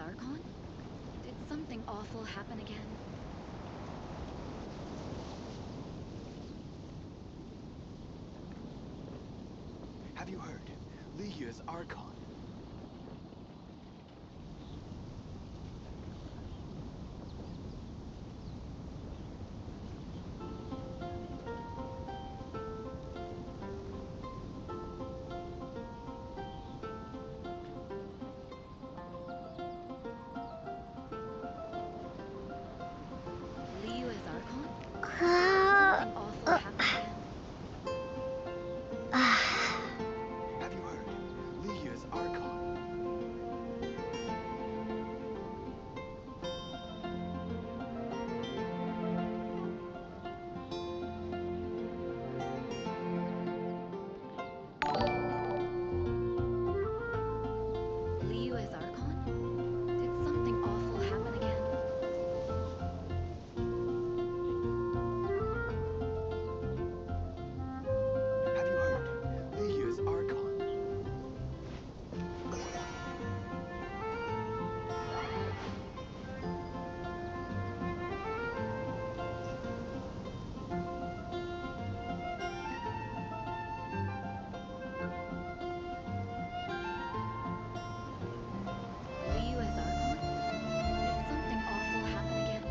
Archon? Did something awful happen again? Have you heard? Liu's Archon. Liu as Archon? Uh, Something awful uh, happen again? Have you heard? Liu's Archon. Liu as Archon? Did something awful happen again? Have you heard? Liu's Archon. Liu as Archon? Did something awful happen again?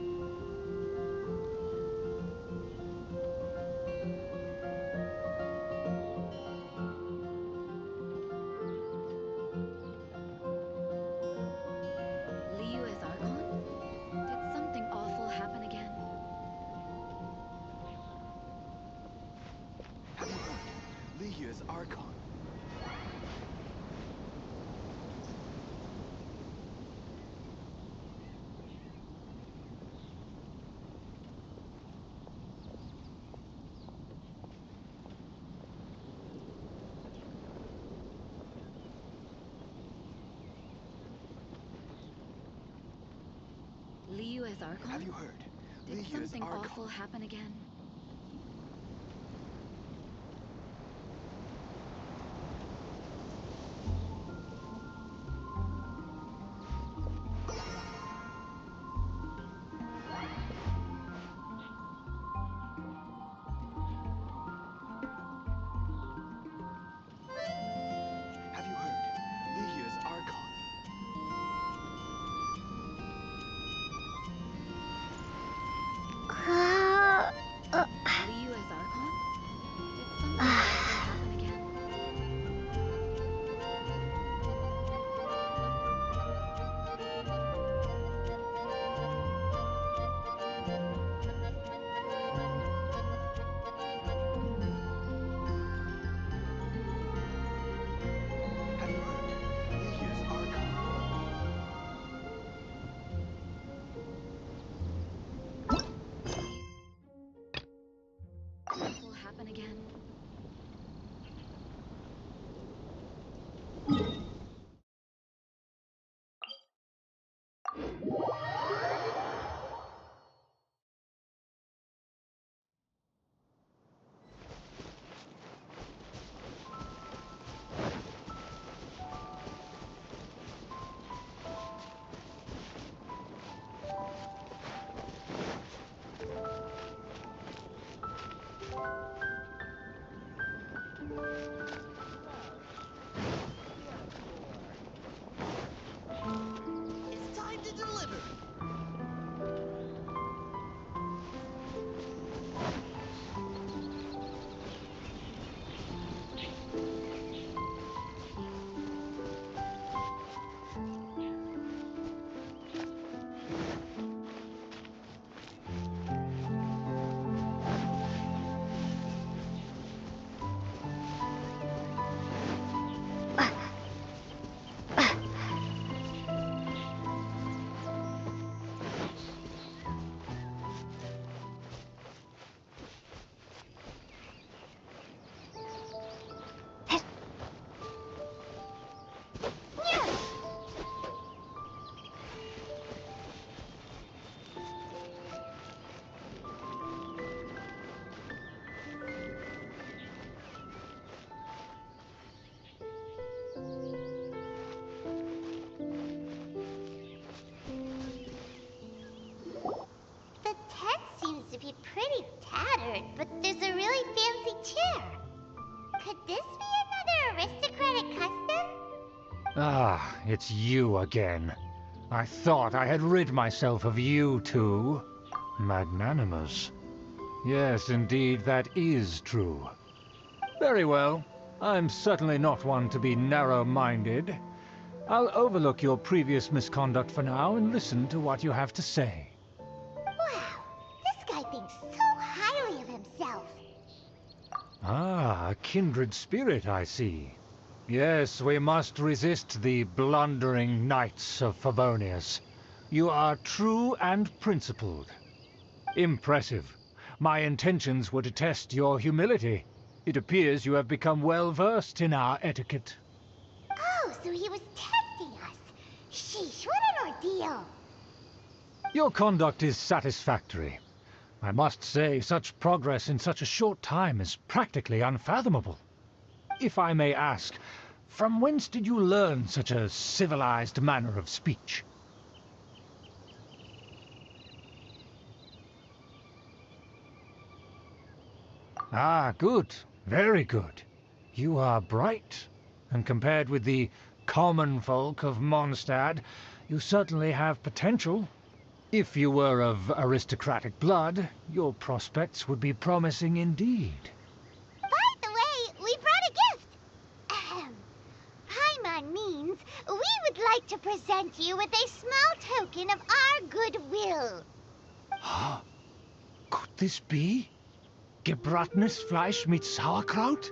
Have you heard? Liu's Archon. Liu as Archon? Did something awful happen again? Have you heard? Liu's Archon. Liu as Archon? Have you heard? Did Liu's something Archon. awful happen again? Have you heard? Liu's Archon. Liu as Archon? Did something awful happen again? Have you heard? Liu's Archon. Awful happen again? It's time to deliver. to be pretty tattered, but there's a really fancy chair. Could this be another aristocratic custom? Ah, it's you again. I thought I had rid myself of you two. Magnanimous. Yes, indeed, that is true. Very well. I'm certainly not one to be narrow-minded. I'll overlook your previous misconduct for now and listen to what you have to say. Wow, this guy thinks so highly of himself. Ah, a kindred spirit, I see. Yes, we must resist the blundering knights of Favonius. You are true and principled. Impressive. My intentions were to test your humility. It appears you have become well-versed in our etiquette. Oh, so he was testing us. Sheesh, what an ordeal. Your conduct is satisfactory. I must say, such progress in such a short time is practically unfathomable. If I may ask, from whence did you learn such a civilized manner of speech? Ah, good. Very good. You are bright, and compared with the common folk of Mondstadt, you certainly have potential. If you were of aristocratic blood, your prospects would be promising indeed. By the way, we brought a gift. Ahem. Paimon means we would like to present you with a small token of our goodwill. Huh? Could this be? Gebratnes Fleisch mit Sauerkraut?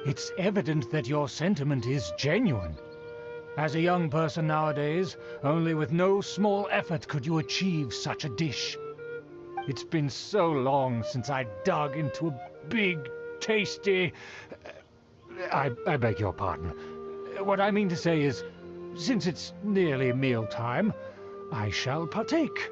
It's evident that your sentiment is genuine. As a young person nowadays, only with no small effort could you achieve such a dish. It's been so long since I dug into a big, tasty... I beg your pardon. What I mean to say is, since it's nearly mealtime, I shall partake.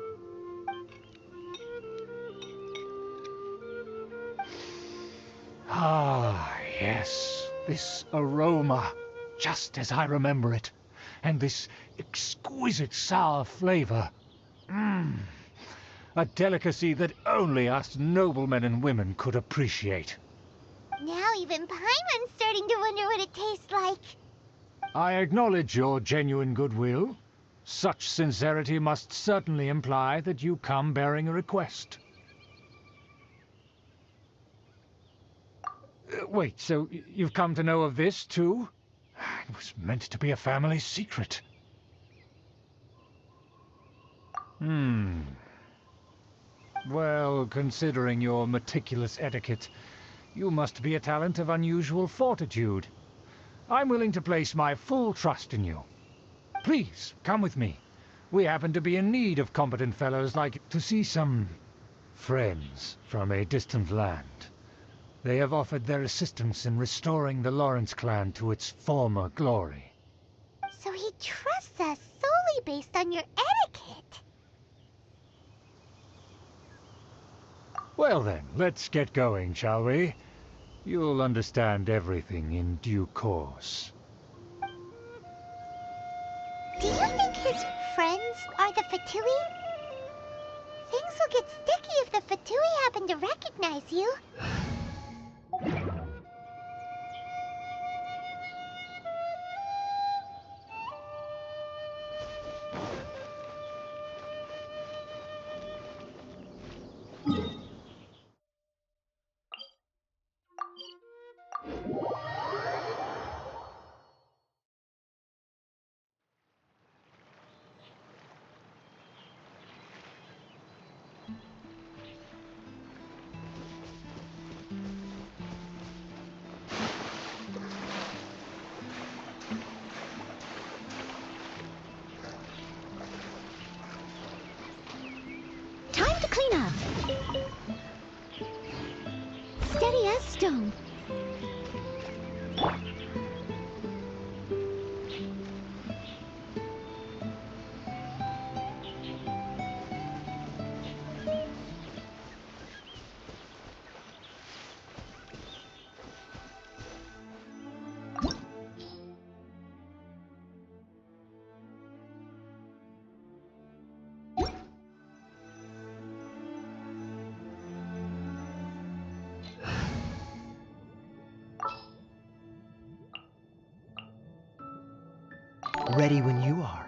Ah, yes, this aroma, just as I remember it, and this exquisite sour flavor. A delicacy that only us noblemen and women could appreciate. Now even Paimon's starting to wonder what it tastes like. I acknowledge your genuine goodwill. Such sincerity must certainly imply that you come bearing a request. Wait, so you've come to know of this, too? It was meant to be a family secret. Well, considering your meticulous etiquette, you must be a talent of unusual fortitude. I'm willing to place my full trust in you. Please, come with me. We happen to be in need of competent fellows like you to see some friends from a distant land. They have offered their assistance in restoring the Lawrence clan to its former glory. So he trusts us solely based on your etiquette. Well then, let's get going, shall we? You'll understand everything in due course. Do you think his friends are the Fatui? Things will get sticky if the Fatui happen to recognize you. Time to clean up. Steady as stone. Ready when you are.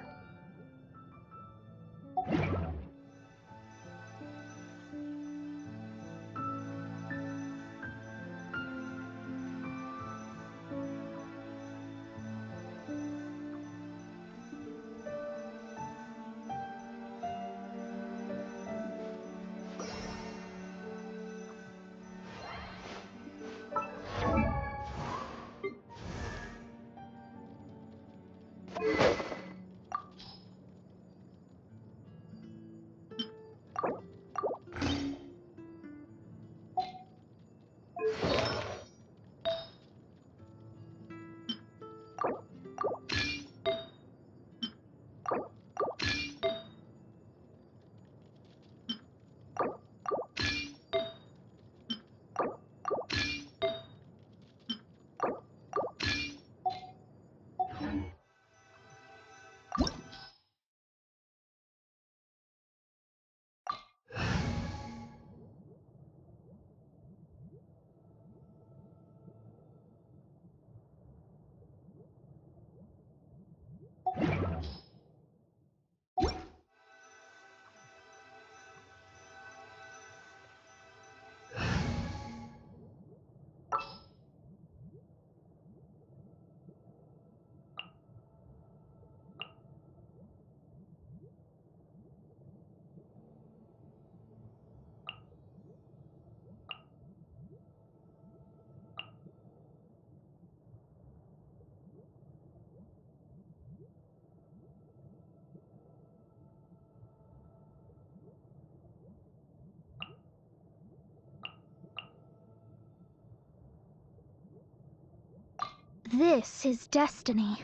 This is destiny.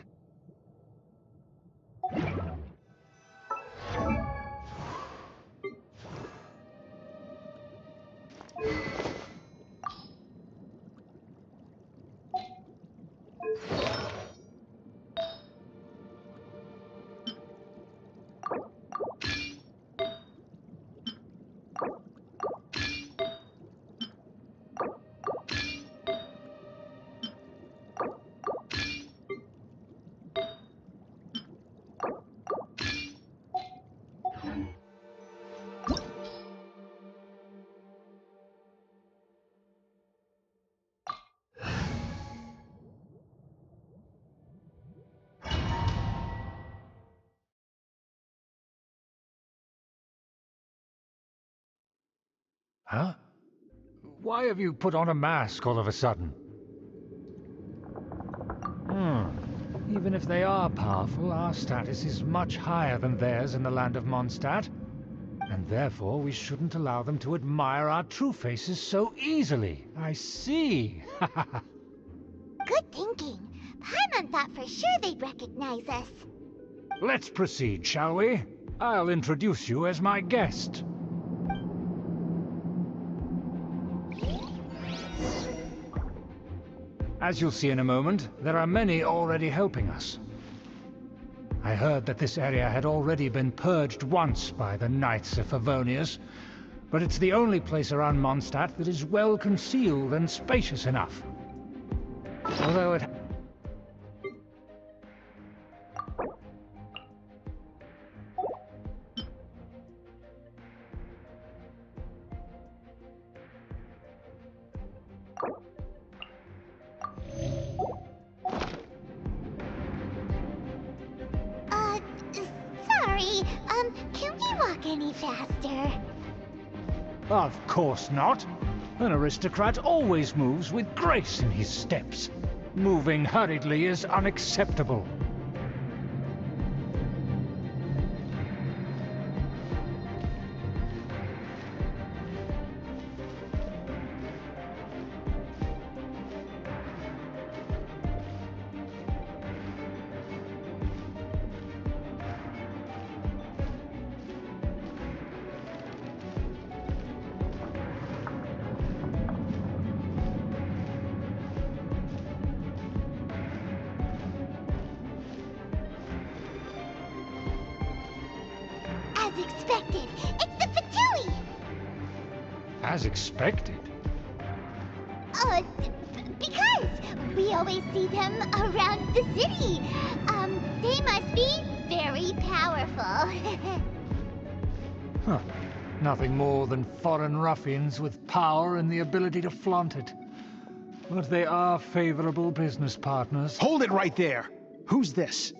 Huh? Why have you put on a mask all of a sudden? Even if they are powerful, our status is much higher than theirs in the land of Mondstadt. And therefore we shouldn't allow them to admire our true faces so easily. I see. Good thinking. Paimon thought for sure they'd recognize us. Let's proceed, shall we? I'll introduce you as my guest. As you'll see in a moment, there are many already helping us. I heard that this area had already been purged once by the Knights of Favonius, but it's the only place around Mondstadt that is well concealed and spacious enough. Although it... Sorry, can we walk any faster? Of course not. An aristocrat always moves with grace in his steps. Moving hurriedly is unacceptable. As expected, it's the Fatui! As expected. Because we always see them around the city. They must be very powerful. Huh. Nothing more than foreign ruffians with power and the ability to flaunt it. But they are favorable business partners. Hold it right there! Who's this?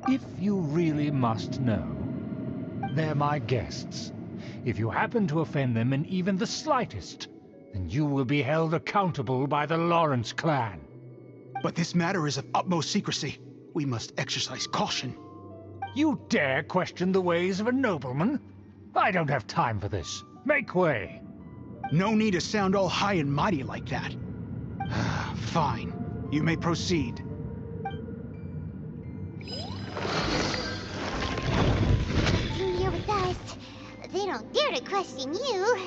If you really must know, they're my guests. If you happen to offend them in even the slightest, then you will be held accountable by the Lawrence clan. But this matter is of utmost secrecy. We must exercise caution. You dare question the ways of a nobleman? I don't have time for this. Make way. No need to sound all high and mighty like that. Fine. You may proceed. Sitting here with us, they don't dare to question you.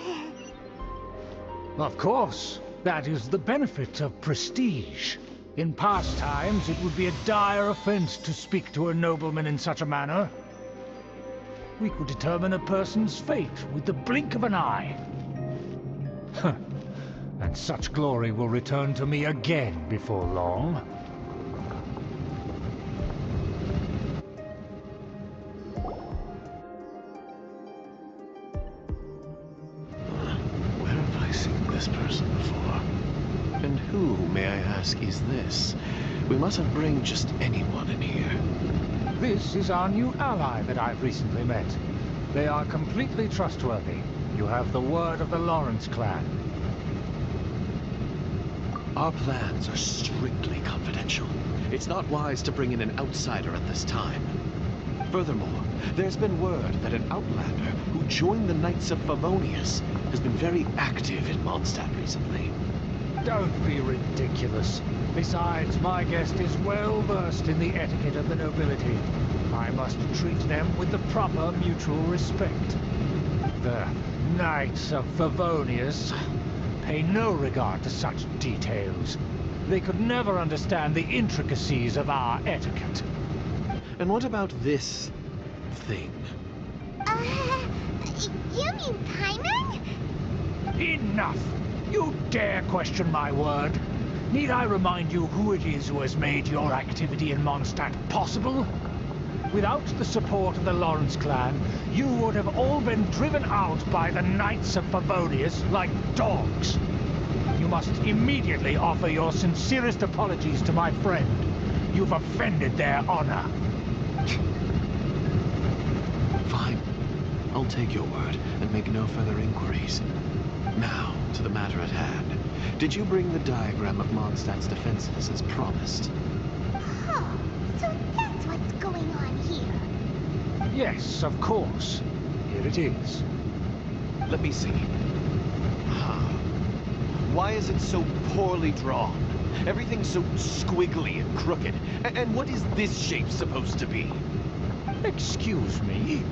Of course. That is the benefit of prestige. In past times, it would be a dire offense to speak to a nobleman in such a manner. We could determine a person's fate with the blink of an eye. Huh. And such glory will return to me again before long. Where have I seen this person before? And who, may I ask, is this? We mustn't bring just anyone in here. This is our new ally that I've recently met. They are completely trustworthy. You have the word of the Lawrence clan. Our plans are strictly confidential. It's not wise to bring in an outsider at this time. Furthermore, there's been word that an outlander who joined the Knights of Favonius has been very active in Mondstadt recently. Don't be ridiculous. Besides, my guest is well versed in the etiquette of the nobility. I must treat them with the proper mutual respect. The Knights of Favonius pay no regard to such details. They could never understand the intricacies of our etiquette. And what about this thing? You mean Paimon? Enough! You dare question my word? Need I remind you who it is who has made your activity in Mondstadt possible? Without the support of the Lawrence clan, you would have all been driven out by the Knights of Favonius like dogs. You must immediately offer your sincerest apologies to my friend. You've offended their honor. Fine. I'll take your word and make no further inquiries. Now, to the matter at hand. Did you bring the diagram of Mondstadt's defenses as promised? Huh. So that's what's going on here. Yes, of course. Here it is. Let me see. Why is it so poorly drawn? Everything's so squiggly and crooked. And what is this shape supposed to be? Excuse me?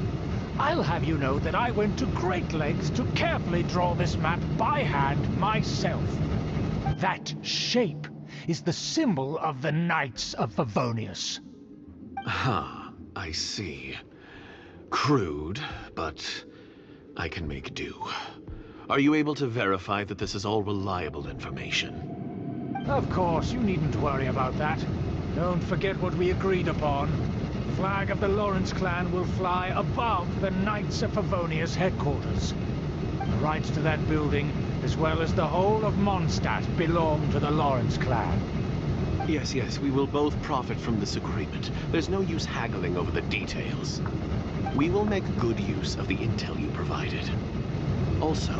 I'll have you know that I went to great lengths to carefully draw this map by hand myself. That shape is the symbol of the Knights of Favonius. I see. Crude, but I can make do. Are you able to verify that this is all reliable information? Of course, you needn't worry about that. Don't forget what we agreed upon. The flag of the Lawrence clan will fly above the Knights of Favonius headquarters. The rights to that building, as well as the whole of Mondstadt, belong to the Lawrence clan. Yes, we will both profit from this agreement. There's no use haggling over the details. We will make good use of the intel you provided. Also,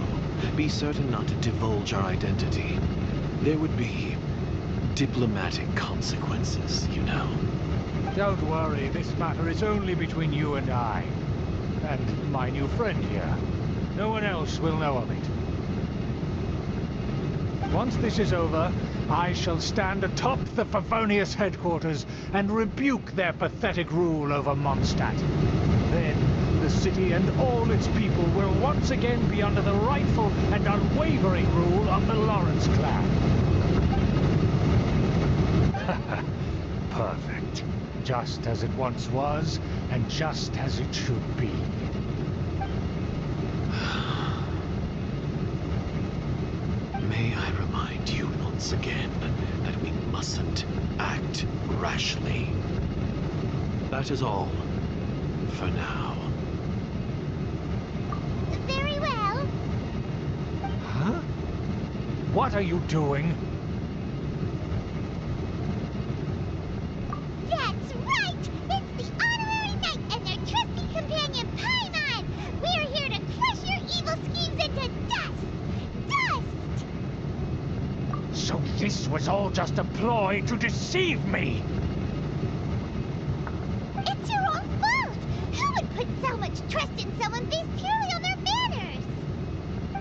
be certain not to divulge our identity. There would be diplomatic consequences, you know. Don't worry, this matter is only between you and I. And my new friend here. No one else will know of it. Once this is over, I shall stand atop the Favonius headquarters and rebuke their pathetic rule over Mondstadt. Then, the city and all its people will once again be under the rightful and unwavering rule of the Lawrence clan. Perfect. Just as it once was, and just as it should be. once again that we mustn't act rashly. That is all, for now. Very well. Huh? What are you doing? That's right! It's the Honorary Knight and their trusty companion, Paimon! We're here to crush your evil schemes into dust! Dust! So this was all just a ploy to deceive me! It's your own fault! Who would put so much trust in someone based purely on their manners?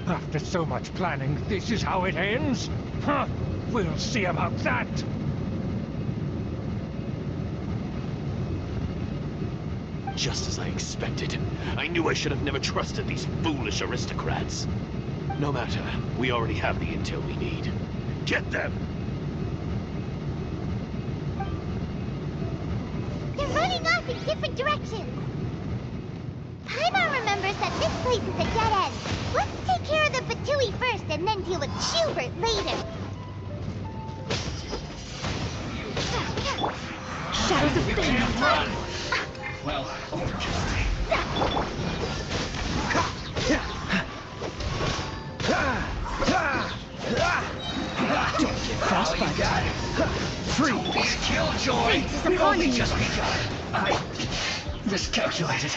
After so much planning, this is how it ends? Huh! We'll see about that! Just as I expected. I knew I should have never trusted these foolish aristocrats. No matter, we already have the intel we need. Get them! They're running off in different directions. Paimon remembers that this place is a dead end. Let's take care of the Fatui first and then deal with Schubert later. Shadows of Spindrift. Run! Well, overkill. Don't give up. You got it. Freeze! Killjoy! We've only just begun. I miscalculated.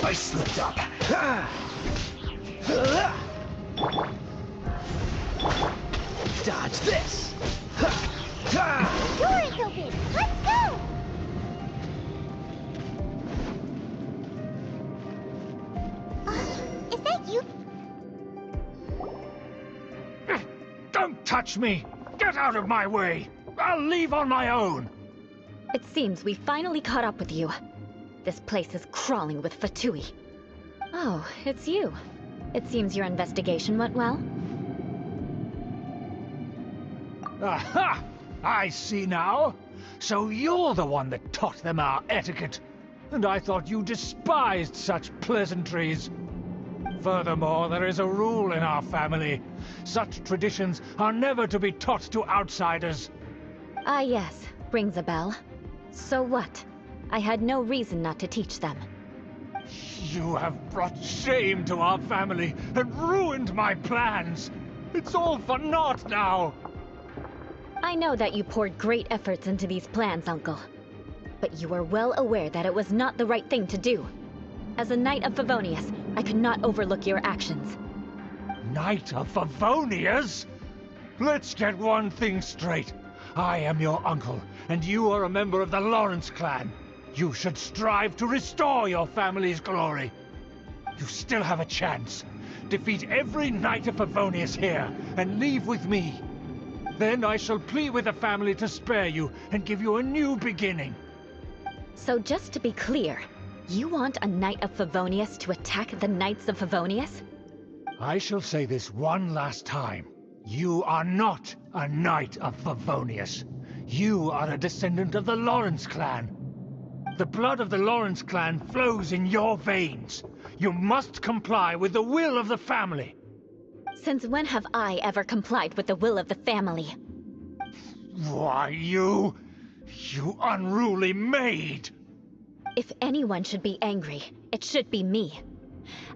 I slipped up. Dodge this! The door is open. Let's go! Is that you? Don't touch me! Get out of my way! I'll leave on my own! It seems we finally caught up with you. This place is crawling with Fatui. Oh, it's you. It seems your investigation went well. Aha! I see now. So you're the one that taught them our etiquette. And I thought you despised such pleasantries. Furthermore, there is a rule in our family. Such traditions are never to be taught to outsiders. Ah yes, rings a bell. So what? I had no reason not to teach them. You have brought shame to our family and ruined my plans. It's all for naught now. I know that you poured great efforts into these plans, Uncle. But you were well aware that it was not the right thing to do. As a Knight of Favonius, I could not overlook your actions. Knight of Favonius? Let's get one thing straight. I am your uncle, and you are a member of the Lawrence clan. You should strive to restore your family's glory. You still have a chance. Defeat every Knight of Favonius here, and leave with me. Then I shall plead with the family to spare you, and give you a new beginning. So just to be clear, you want a Knight of Favonius to attack the Knights of Favonius? I shall say this one last time. You are not a Knight of Favonius. You are a descendant of the Lawrence clan. The blood of the Lawrence clan flows in your veins. You must comply with the will of the family. Since when have I ever complied with the will of the family? Why, you unruly maid! If anyone should be angry, it should be me.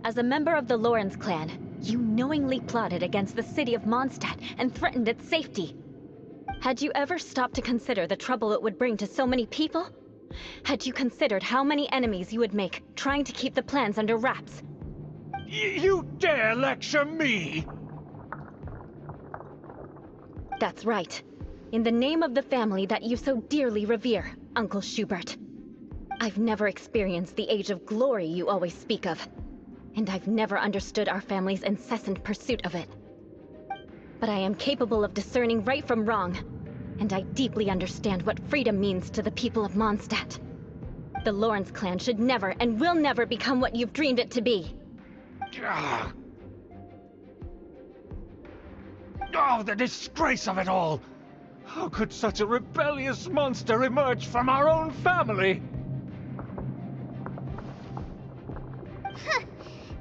As a member of the Lawrence clan, you knowingly plotted against the city of Mondstadt and threatened its safety. Had you ever stopped to consider the trouble it would bring to so many people? Had you considered how many enemies you would make trying to keep the plans under wraps? You dare lecture me? That's right. In the name of the family that you so dearly revere, Uncle Schubert. I've never experienced the age of glory you always speak of. And I've never understood our family's incessant pursuit of it. But I am capable of discerning right from wrong. And I deeply understand what freedom means to the people of Mondstadt. The Lawrence clan should never and will never become what you've dreamed it to be. Oh, the disgrace of it all! How could such a rebellious monster emerge from our own family?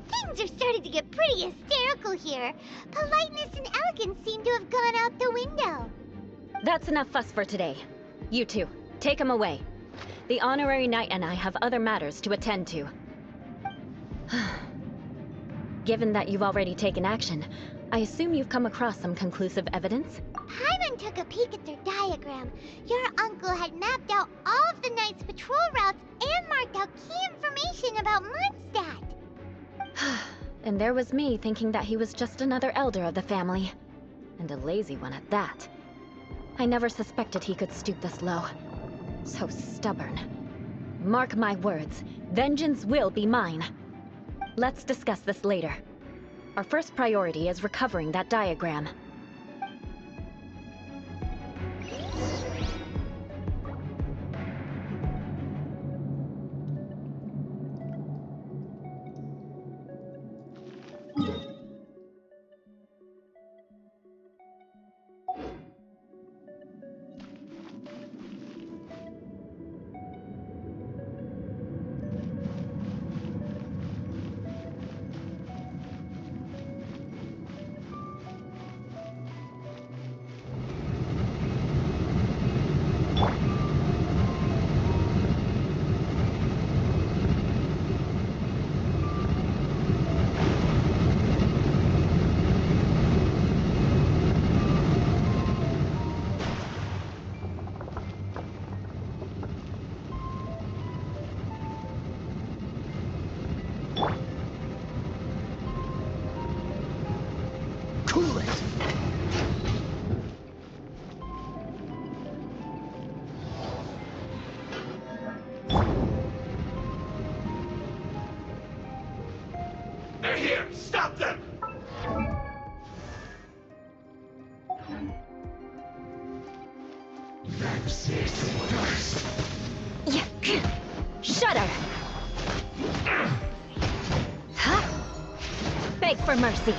Things Things are starting to get pretty hysterical here. Politeness and elegance seem to have gone out the window. That's enough fuss for today. You two, take him away. The honorary knight and I have other matters to attend to. Given that you've already taken action, I assume you've come across some conclusive evidence? Paimon took a peek at their diagram. Your uncle had mapped out all of the Knight's patrol routes and marked out key information about Mondstadt. And there was me thinking that he was just another elder of the family. And a lazy one at that. I never suspected he could stoop this low. So stubborn. Mark my words, vengeance will be mine. Let's discuss this later. Our first priority is recovering that diagram. Cool it! They're here! Stop them! Yeah. Shudder! Huh? Beg for mercy.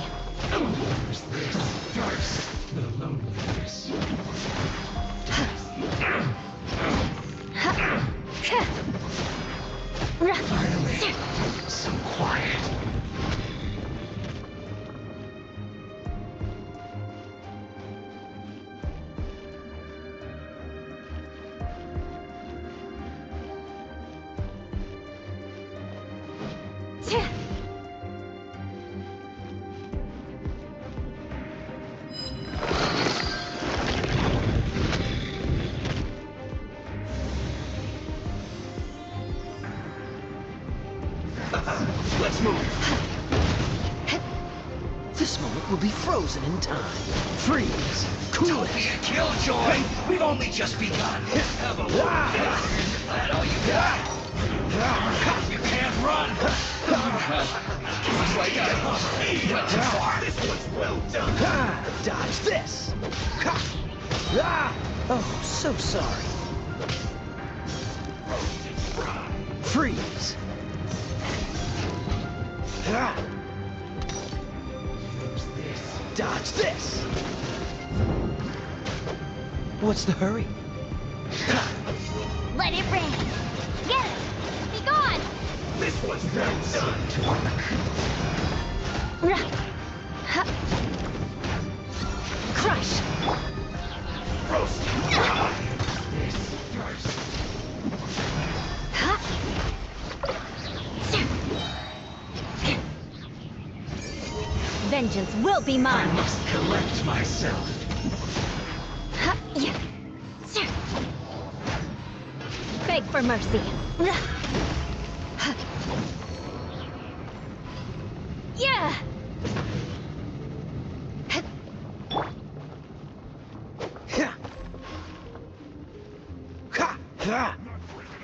Finally, some quiet. Let's move! This moment will be frozen in time. Freeze! Cool Don't it! be a killjoy! We've only just begun! Have a look! That all you got? You can't run! Looks like I went too far! This one's well done! Dodge this! Oh, so sorry. Freeze! Dodge this! What's the hurry? Let it rain! Get it! Be gone! This one's well done! Crush! Roast! Vengeance will be mine! I must collect myself! Beg for mercy! Yeah!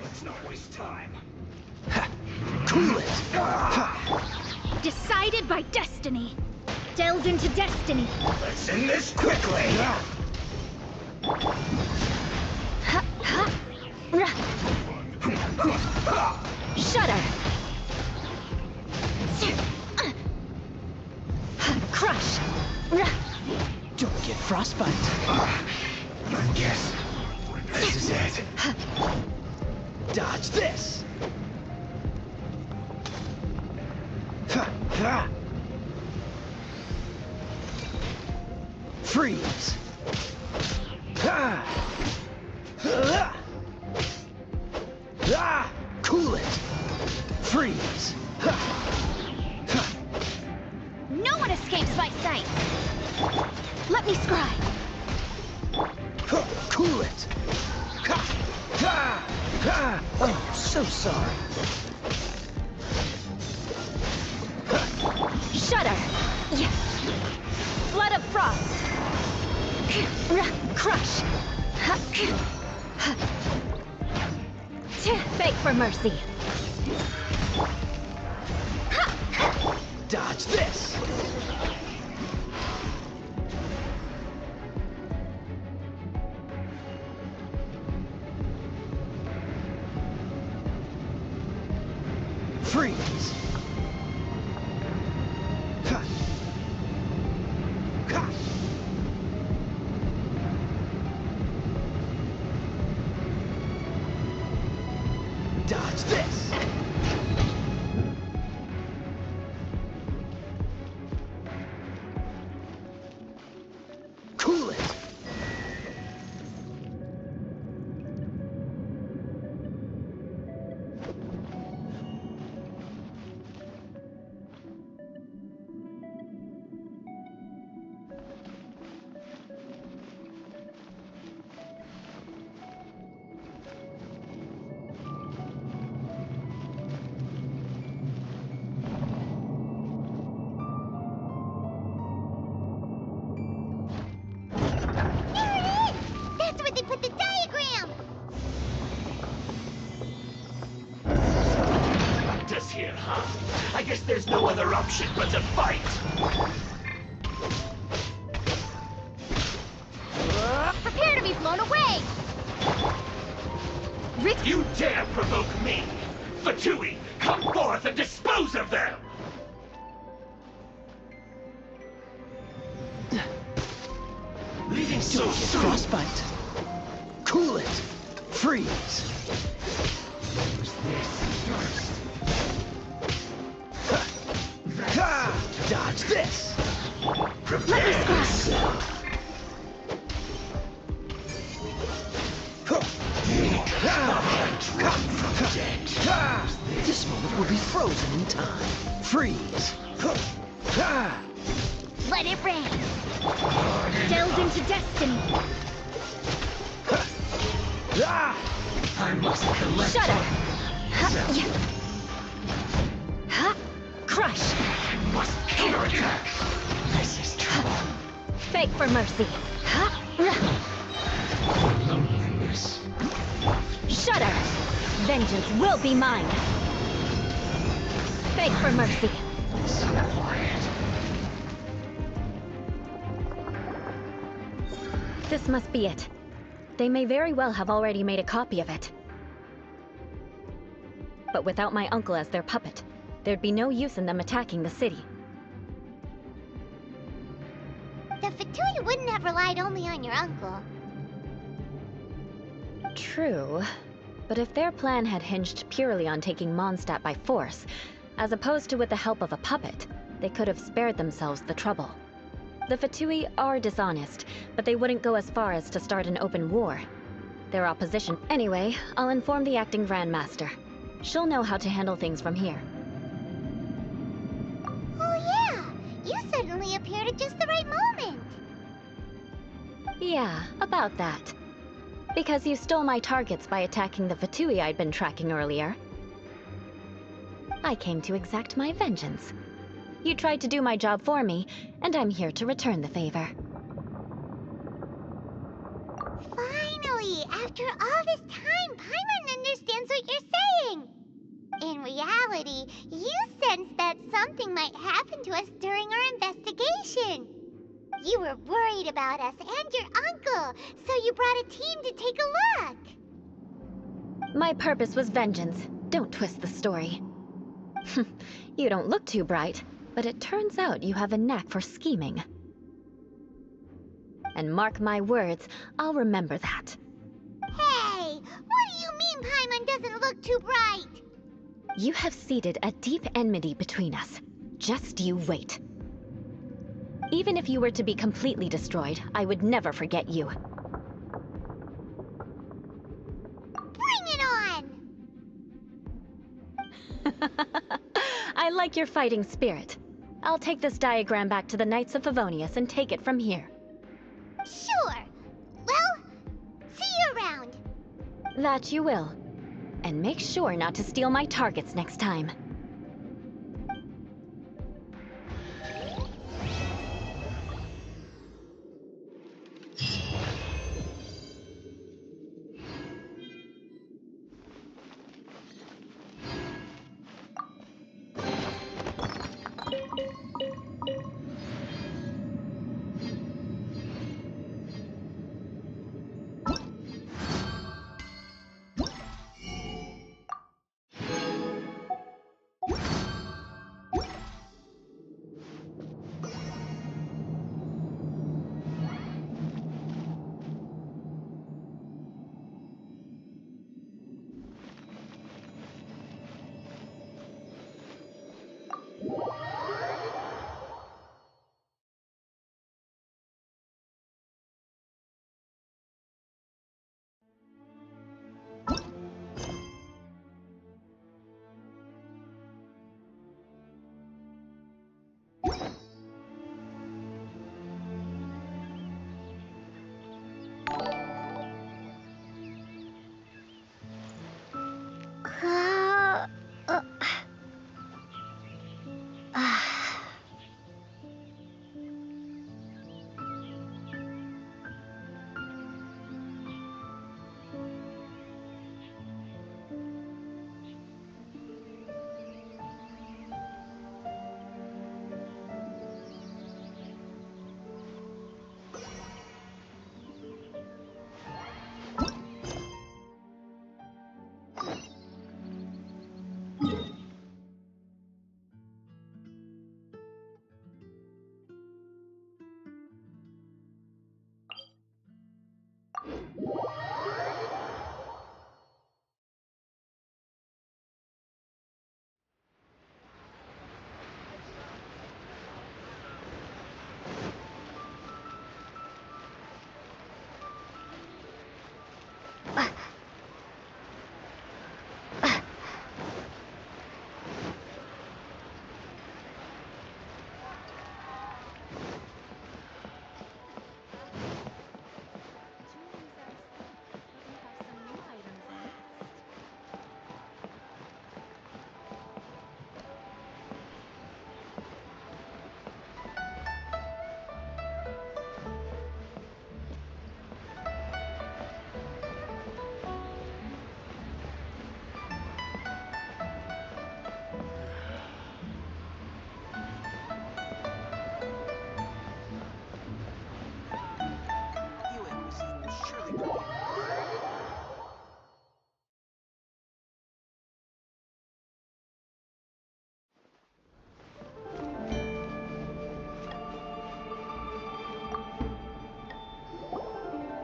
Let's not waste time! Cool it! Decided by destiny. Delved into destiny. Let's end this quickly! Shudder! Crush! Don't get frostbite. I guess this is it. Dodge this! Freeze! Cool it! Freeze! No one escapes my sight! Let me scry! Cool it! Oh, so sorry. Shudder! Flood of frost! Crush! Beg for mercy! Dodge this! Freeze! Dodge this! Cool it! That's where they put the diagram! Just here, huh? I guess there's no other option but to fight. Prepare to be blown away! You dare provoke me! Fatui, come forth and dispose of them! Leaving so soon! Frostbite! Cool it! Freeze! Dodge this! Prepare yourself! This moment will be frozen in time. Freeze! Let it rain! Delve into destiny! I must collect Shudder! myself. Crush! I must counterattack. This is trouble. Beg for mercy! Loneliness. Shudder! Vengeance will be mine! Beg for mercy! So quiet. This must be it. They may very well have already made a copy of it. But without my uncle as their puppet, there'd be no use in them attacking the city. The Fatui wouldn't have relied only on your uncle. True. But if their plan had hinged purely on taking Mondstadt by force, as opposed to with the help of a puppet, they could have spared themselves the trouble. The Fatui are dishonest, but they wouldn't go as far as to start an open war. Their opposition... Anyway, I'll inform the acting Grand Master. She'll know how to handle things from here. Oh yeah! You suddenly appeared at just the right moment! Yeah, about that. Because you stole my targets by attacking the Fatui I'd been tracking earlier. I came to exact my vengeance. You tried to do my job for me, and I'm here to return the favor. Finally! After all this time, Paimon understands what you're saying! In reality, you sensed that something might happen to us during our investigation. You were worried about us and your uncle, so you brought a team to take a look. My purpose was vengeance. Don't twist the story. You don't look too bright, but it turns out you have a knack for scheming. And mark my words, I'll remember that. Hey, what do you mean Paimon doesn't look too bright? You have seeded a deep enmity between us. Just you wait. Even if you were to be completely destroyed, I would never forget you. Bring it on! I like your fighting spirit. I'll take this diagram back to the Knights of Favonius and take it from here. Sure. Well, see you around. That you will. And make sure not to steal my targets next time.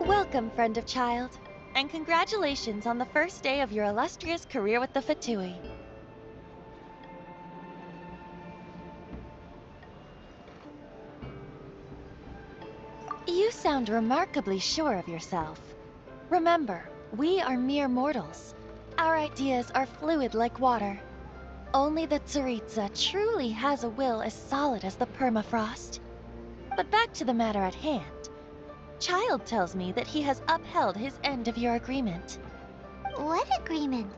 Welcome, friend of child, and congratulations on the first day of your illustrious career with the Fatui. You sound remarkably sure of yourself. Remember, we are mere mortals. Our ideas are fluid like water. Only the Tsaritsa truly has a will as solid as the permafrost. But back to the matter at hand. Child tells me that he has upheld his end of your agreement. What agreement?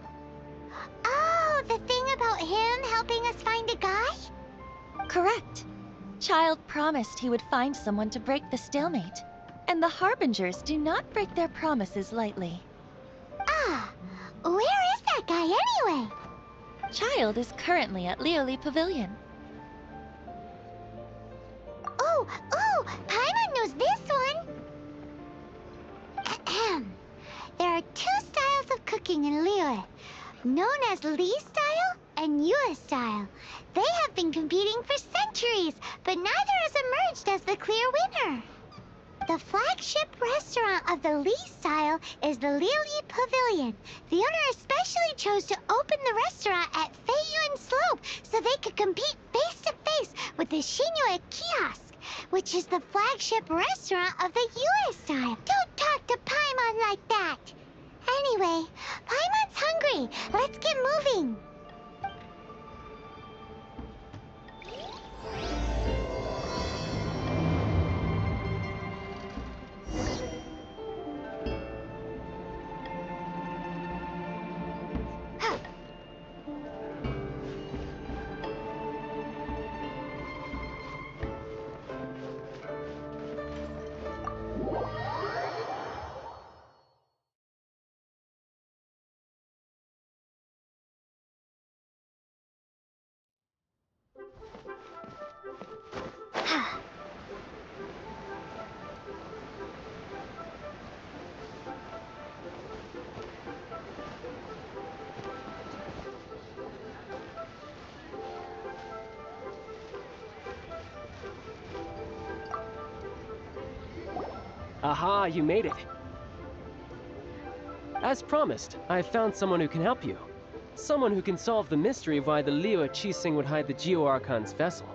Oh, the thing about him helping us find a guy? Correct. Child promised he would find someone to break the stalemate, and the Harbingers do not break their promises lightly. Ah, where is that guy anyway? Child is currently at Leoli Pavilion. Oh, Paimon knows this one! Ahem. There are two styles of cooking in Liyue, known as Li style and Yue style. They have been competing for centuries, but neither has emerged as the clear winner. The flagship restaurant of the Lee style is the Lily Pavilion. The owner especially chose to open the restaurant at Feiyun Slope so they could compete face-to-face with the Shinyo Kiosk, which is the flagship restaurant of the US style. Don't talk to Paimon like that! Anyway, Paimon's hungry. Let's get moving. Aha, you made it. As promised, I have found someone who can help you. Someone who can solve the mystery of why the Liu Qixing would hide the Geo-Archon's vessel.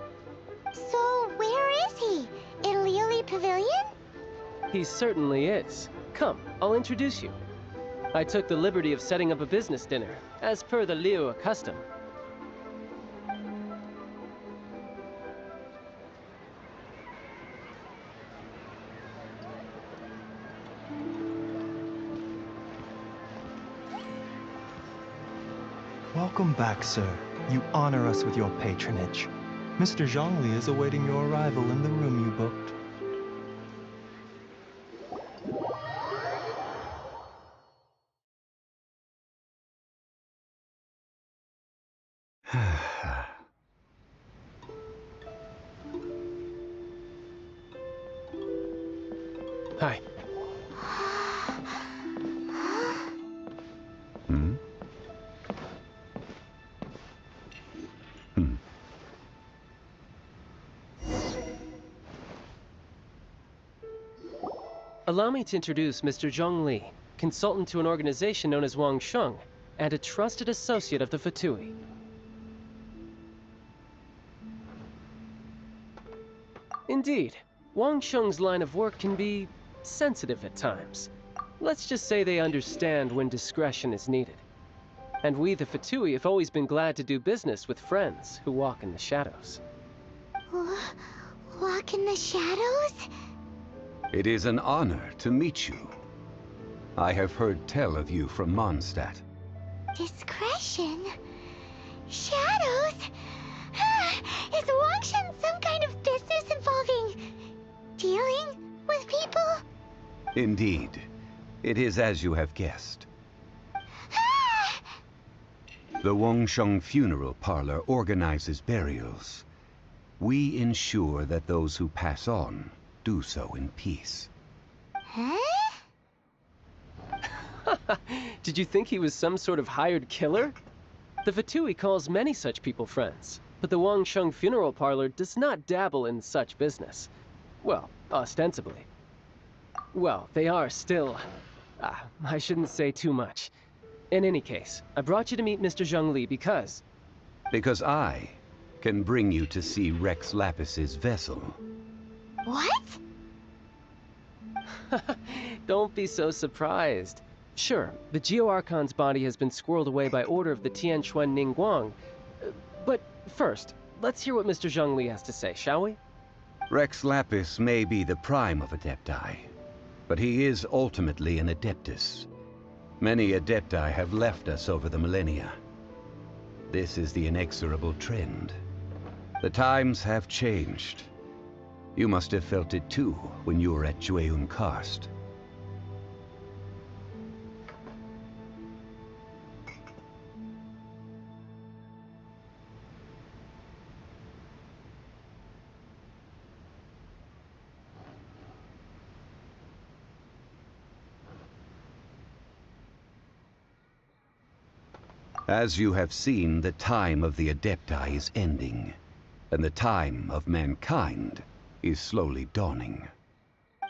So, where is he? In Lily Pavilion? He certainly is. Come, I'll introduce you. I took the liberty of setting up a business dinner, as per the Liu custom. Welcome back, sir. You honor us with your patronage. Mr. Zhongli is awaiting your arrival in the room you booked. Hi. Allow me to introduce Mr. Zhongli, consultant to an organization known as Wang Sheng, and a trusted associate of the Fatui. Indeed, Wang Sheng's line of work can be sensitive at times. Let's just say they understand when discretion is needed. And we, the Fatui, have always been glad to do business with friends who walk in the shadows. Walk in the shadows? It is an honor to meet you. I have heard tell of you from Mondstadt. Discretion? Shadows? Is Wang Sheng some kind of business involving dealing with people? Indeed. It is as you have guessed. The Wang Sheng Funeral Parlor organizes burials. We ensure that those who pass on do so in peace. Huh? Did you think he was some sort of hired killer? The Fatui calls many such people friends, but the Wang Sheng Funeral Parlor does not dabble in such business. Well, ostensibly. Well, they are still... I shouldn't say too much. In any case, I brought you to meet Mr. Zhongli because... Because I can bring you to see Rex Lapis's vessel. What? Don't be so surprised. Sure, the Geo-Archon's body has been squirreled away by order of the Tianquan Ningguang. But first, let's hear what Mr. Zhongli has to say, shall we? Rex Lapis may be the prime of Adepti, but he is ultimately an Adeptus. Many Adepti have left us over the millennia. This is the inexorable trend. The times have changed. You must have felt it too when you were at Jueyun Karst. As you have seen, the time of the Adepti is ending, and the time of mankind is slowly dawning.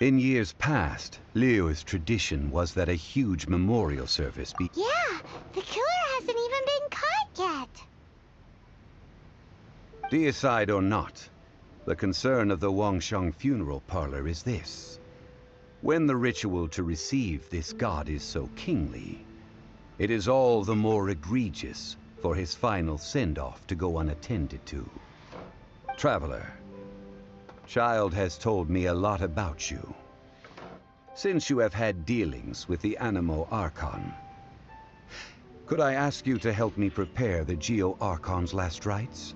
In years past, Liyue's tradition was that a huge memorial service be— Yeah, the killer hasn't even been caught yet. Deicide or not, the concern of the Wangsheng funeral parlor is this. When the ritual to receive this god is so kingly, it is all the more egregious for his final send-off to go unattended to. Traveler, Child has told me a lot about you. Since you have had dealings with the Animo Archon, could I ask you to help me prepare the Geo Archon's last rites?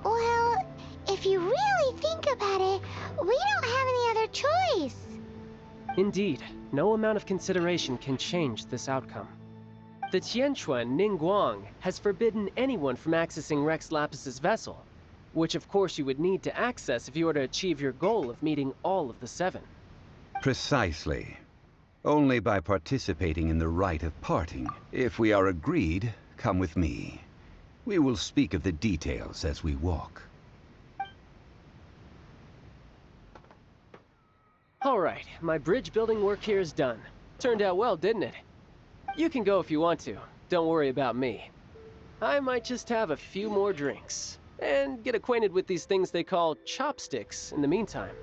Well, if you really think about it, we don't have any other choice. Indeed, no amount of consideration can change this outcome. The Tianquan Ningguang has forbidden anyone from accessing Rex Lapis's vessel, which of course you would need to access if you were to achieve your goal of meeting all of the 7. Precisely. Only by participating in the rite of parting. If we are agreed, come with me. We will speak of the details as we walk. Alright, my bridge building work here is done. Turned out well, didn't it? You can go if you want to. Don't worry about me. I might just have a few more drinks, and get acquainted with these things they call chopsticks in the meantime.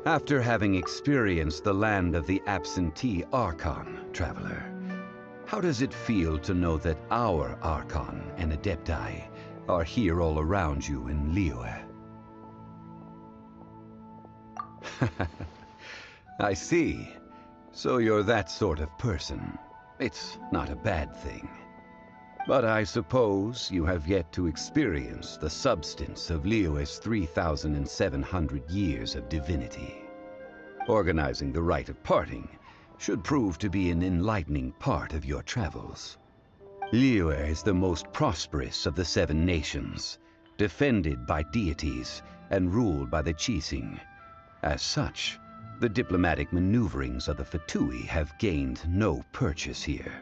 After having experienced the land of the absentee Archon, Traveler, how does it feel to know that our Archon and Adepti are here all around you in Liyue? I see. So you're that sort of person. It's not a bad thing. But I suppose you have yet to experience the substance of Liyue's 3,700 years of divinity. Organizing the rite of parting should prove to be an enlightening part of your travels. Liyue is the most prosperous of the 7 nations, defended by deities and ruled by the Qixing. As such, the diplomatic maneuverings of the Fatui have gained no purchase here.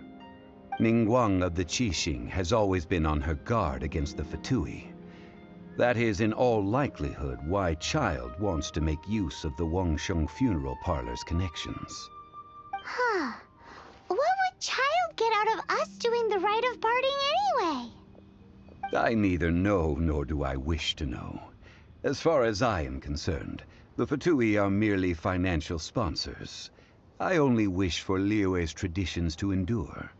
Ningguang of the Qixing has always been on her guard against the Fatui. That is in all likelihood why Child wants to make use of the Wangsheng funeral parlor's connections. Huh. What would Child get out of us doing the rite of parting anyway? I neither know nor do I wish to know. As far as I am concerned, the Fatui are merely financial sponsors. I only wish for Liyue's traditions to endure.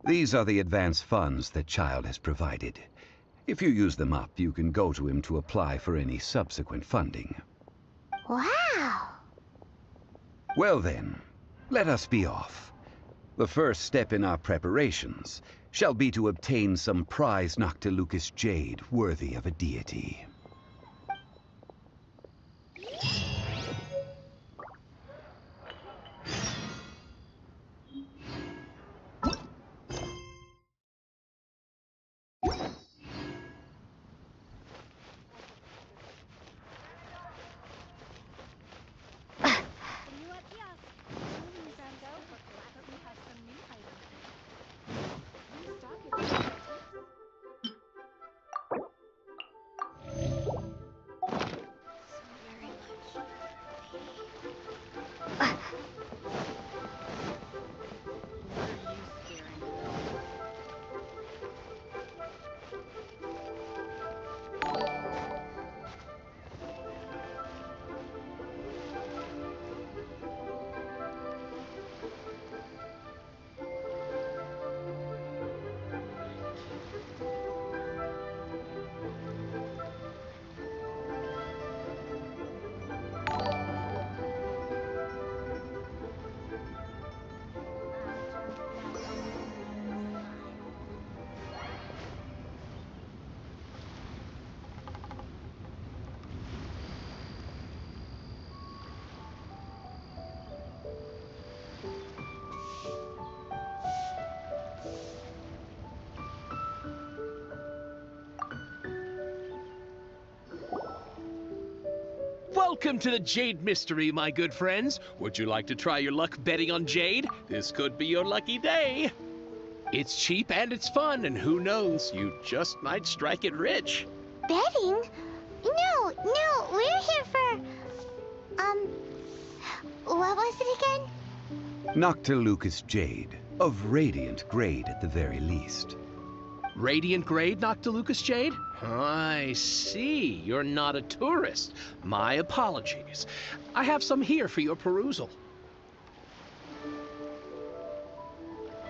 These are the advance funds that Child has provided. If you use them up, you can go to him to apply for any subsequent funding. Wow! Well then, let us be off. The first step in our preparations shall be to obtain some prize Noctilucous jade worthy of a deity. Welcome to the Jade Mystery, my good friends. Would you like to try your luck betting on Jade? This could be your lucky day. It's cheap and it's fun, and who knows, you just might strike it rich. Betting? No, we're here for... what was it again? Noctilucous jade, of radiant grade at the very least. Radiant grade, Noctilucous jade? I see. You're not a tourist. My apologies. I have some here for your perusal.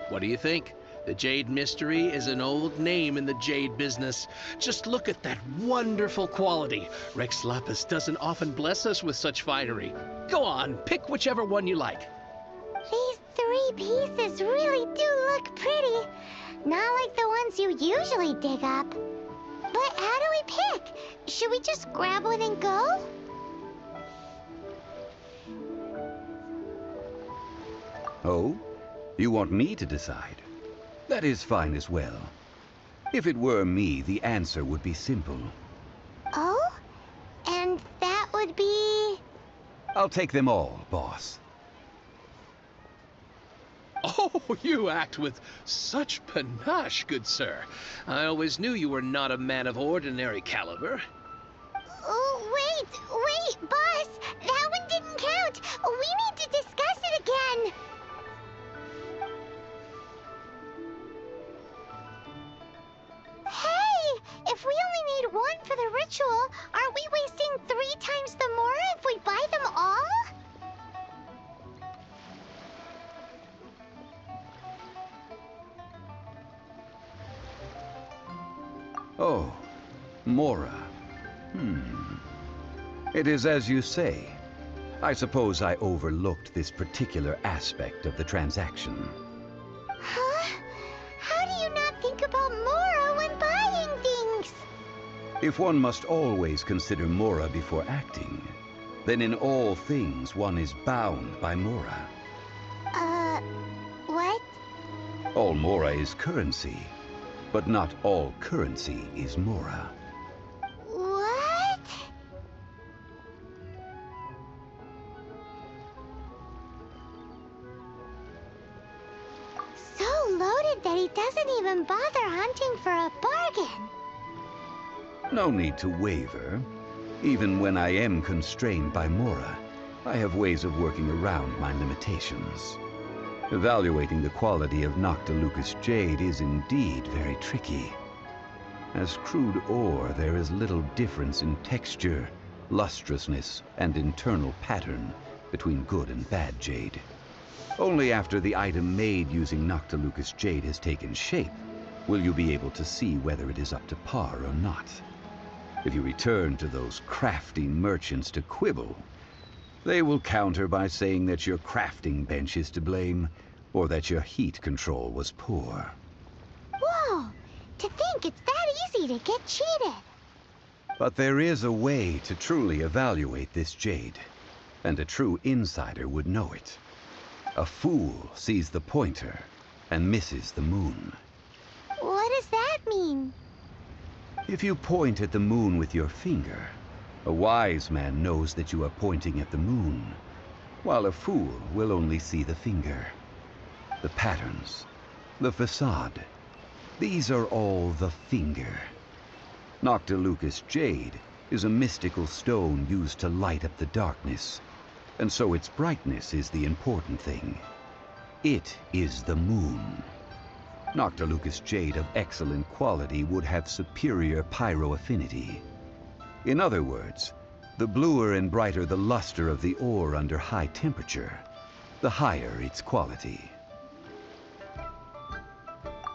What do you think? The Jade Mystery is an old name in the jade business. Just look at that wonderful quality. Rex Lapis doesn't often bless us with such finery. Go on, pick whichever one you like. These 3 pieces really do look pretty. Not like the ones you usually dig up. But how do we pick? Should we just grab one and go? Oh? You want me to decide? That is fine as well. If it were me, the answer would be simple. Oh? And that would be... I'll take them all, boss. Oh, you act with such panache, good sir. I always knew you were not a man of ordinary caliber. Oh, wait, boss! That one didn't count! We need to discuss it again! Hey! If we only need 1 for the ritual, aren't we wasting 3 times the more if we buy them all? Oh, Mora. It is as you say. I suppose I overlooked this particular aspect of the transaction. Huh? How do you not think about Mora when buying things? If one must always consider Mora before acting, then in all things one is bound by Mora. What? All Mora is currency, but not all currency is Mora. What? So loaded that he doesn't even bother hunting for a bargain. No need to waver. Even when I am constrained by Mora, I have ways of working around my limitations. Evaluating the quality of Noctilucous jade is indeed very tricky. As crude ore, there is little difference in texture, lustrousness, and internal pattern between good and bad jade. Only after the item made using Noctilucous jade has taken shape will you be able to see whether it is up to par or not. If you return to those crafty merchants to quibble, they will counter by saying that your crafting bench is to blame, or that your heat control was poor. What To think it's that easy to get cheated. But there is a way to truly evaluate this jade, and a true insider would know it. A fool sees the pointer and misses the moon. What does that mean? If you point at the moon with your finger, a wise man knows that you are pointing at the moon, while a fool will only see the finger. The patterns, the facade, these are all the finger. Noctilucous jade is a mystical stone used to light up the darkness, and so its brightness is the important thing. It is the moon. Noctilucous jade of excellent quality would have superior pyro affinity. In other words, the bluer and brighter the luster of the ore under high temperature, the higher its quality.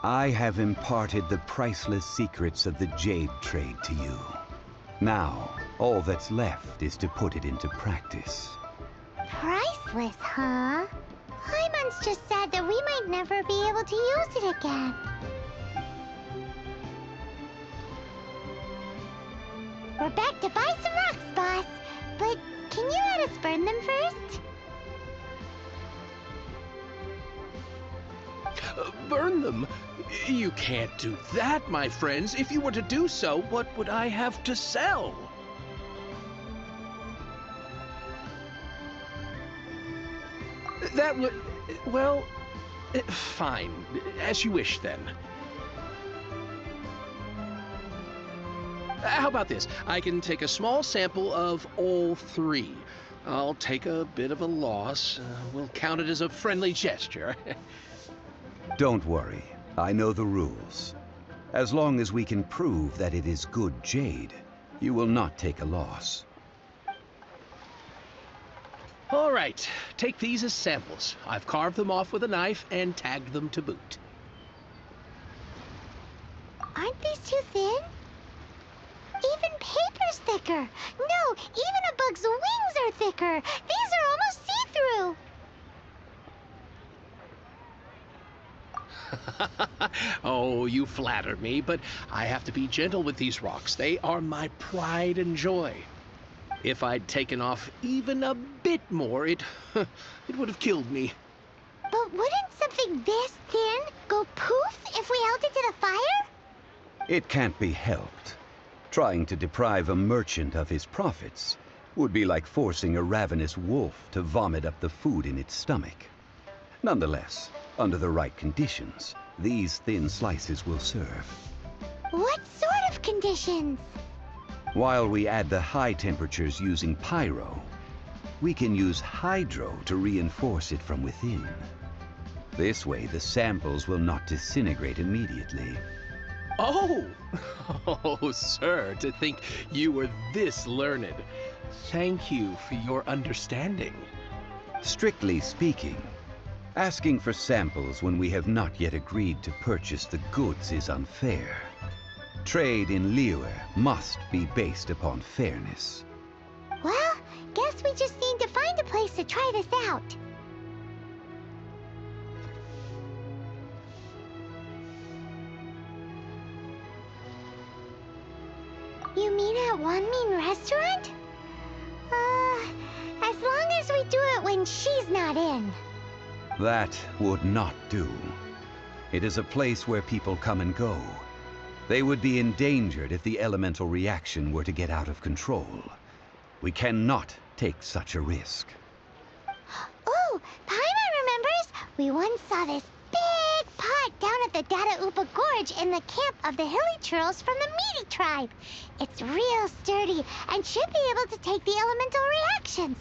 I have imparted the priceless secrets of the jade trade to you. Now, all that's left is to put it into practice. Priceless, huh? Paimon's just said that we might never be able to use it again. We're back to buy some rocks, boss. But can you let us burn them first? Burn them? You can't do that, my friends. If you were to do so, what would I have to sell? That would... well... fine. As you wish, then. How about this? I can take a small sample of all three. I'll take a bit of a loss. We'll count it as a friendly gesture. Don't worry. I know the rules. As long as we can prove that it is good jade, you will not take a loss. All right. Take these as samples. I've carved them off with a knife and tagged them to boot. Aren't these too thin? Even paper's thicker. No, even a bug's wings are thicker. These are almost see-through. Oh, you flatter me, but I have to be gentle with these rocks. They are my pride and joy. If I'd taken off even a bit more, it would have killed me. But wouldn't something this thin go poof if we held it to the fire? It can't be helped. Trying to deprive a merchant of his profits would be like forcing a ravenous wolf to vomit up the food in its stomach. Nonetheless, under the right conditions, these thin slices will serve. What sort of conditions? While we add the high temperatures using pyro, we can use hydro to reinforce it from within. This way, the samples will not disintegrate immediately. Oh! Oh, sir, to think you were this learned. Thank you for your understanding. Strictly speaking, asking for samples when we have not yet agreed to purchase the goods is unfair. Trade in Liyue must be based upon fairness. Well, guess we just need to find a place to try this out. You mean at One Mean Restaurant? As long as we do it when she's not in. That would not do. It is a place where people come and go. They would be endangered if the elemental reaction were to get out of control. We cannot take such a risk. Oh, Paimon remembers we once saw this big pot down at the Dada Upa Gorge in the camp of the Hilly Churls from the Meaty tribe. It's real sturdy and should be able to take the elemental reactions.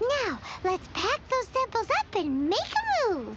Now, let's pack those samples up and make a move.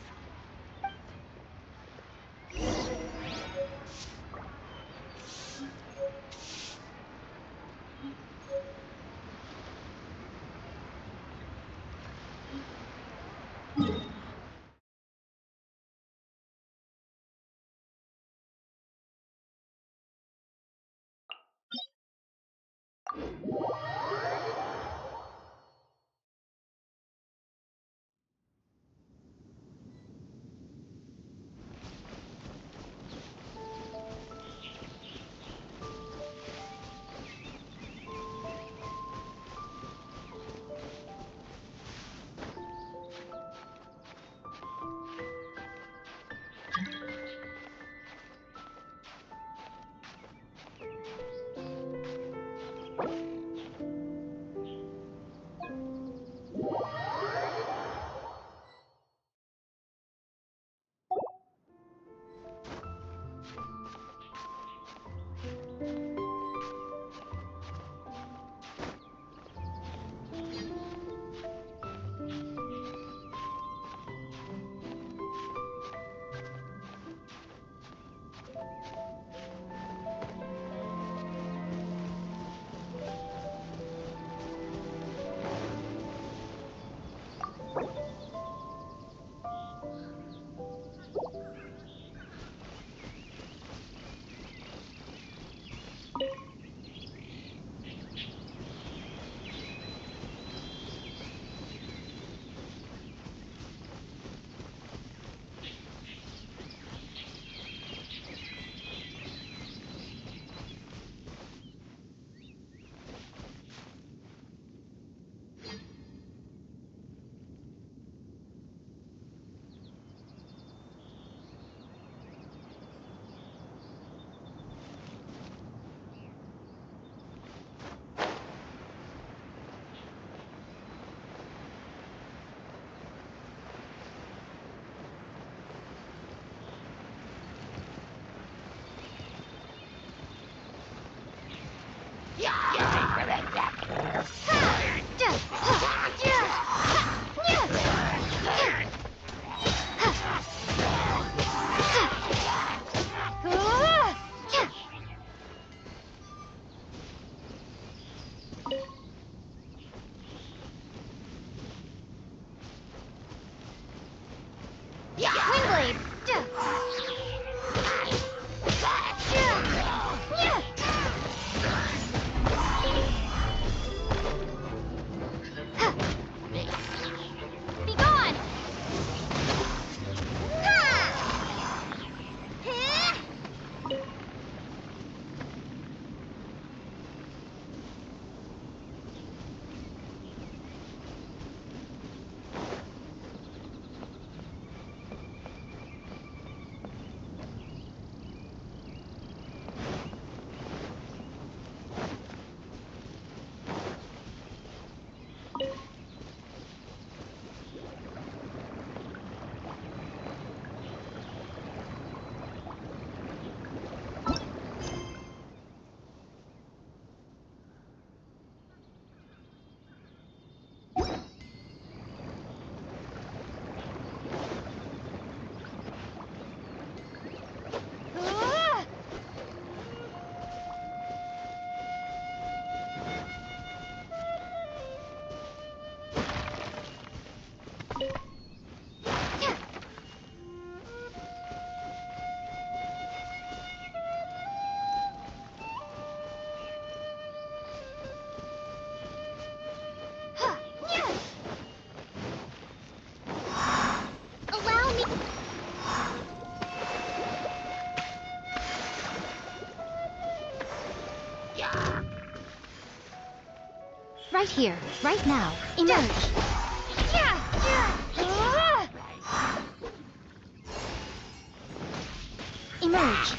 Right here, right now. Emerge. Emerge.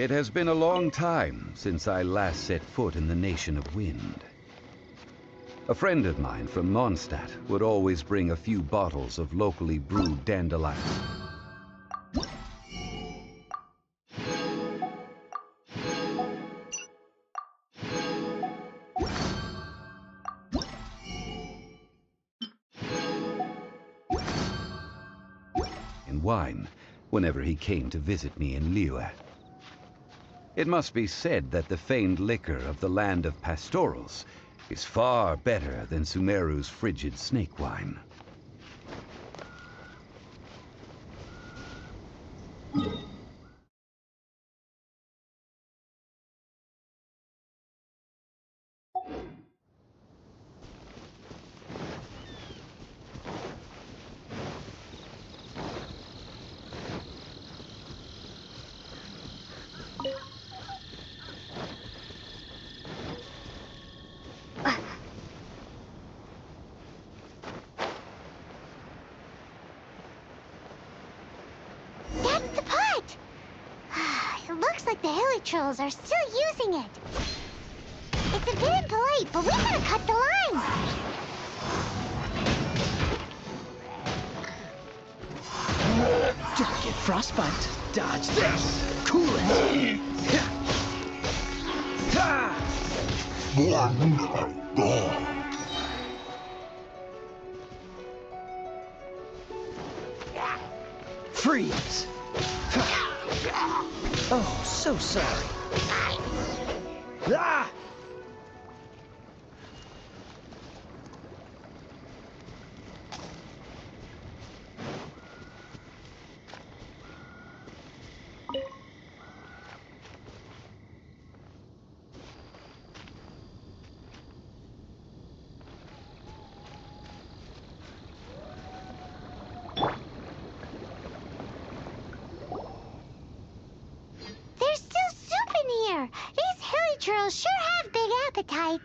It has been a long time since I last set foot in the Nation of Wind. A friend of mine from Mondstadt would always bring a few bottles of locally brewed dandelion. Wine whenever he came to visit me in Liyue. It must be said that the famed liquor of the land of pastorals is far better than Sumeru's frigid snake wine. The Hilichurls are still using it. It's a bit impolite, but we gotta cut the line. Don't get frostbite. Dodge this. Cool it. Freeze. Oh, so sorry. Ah! Hilichurls sure have big appetites.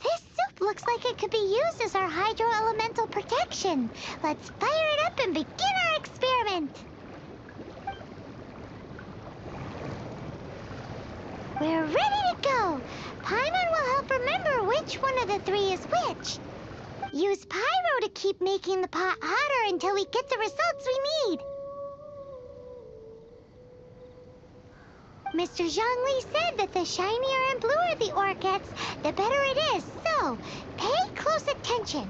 This soup looks like it could be used as our hydro-elemental protection. Let's fire it up and begin our experiment. We're ready to go. Paimon will help remember which one of the three is which. Use pyro to keep making the pot hotter until we get the results we need. Mr. Zhongli said that the shinier and bluer the ore gets, the better it is. So, pay close attention.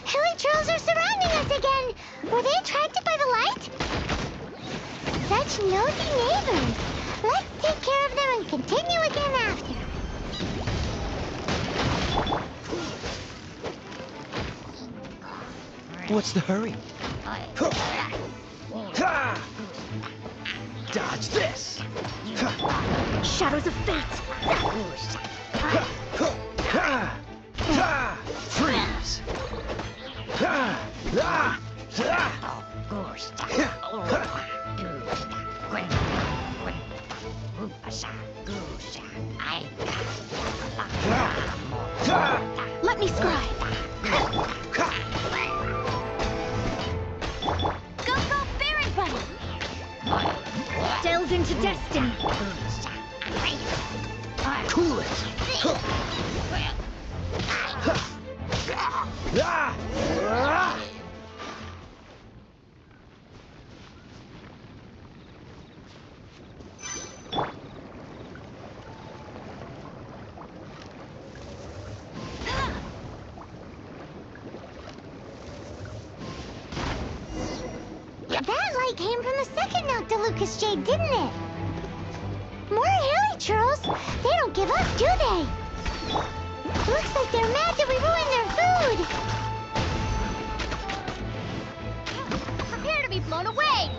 Hilichurls are surrounding us again! Were they attracted by the light? Such nosy neighbors! Let's take care of them and continue again after. What's the hurry? Dodge this! Shadows of fate! Freeze! Let me scry! Go, Baron Bunny! Delve into destiny! Cool it! That light came from the second Noctilucous Jade, didn't it? More hilly churls. They don't give up, do they? Looks like they're mad that we ruined their food. Prepare to be blown away.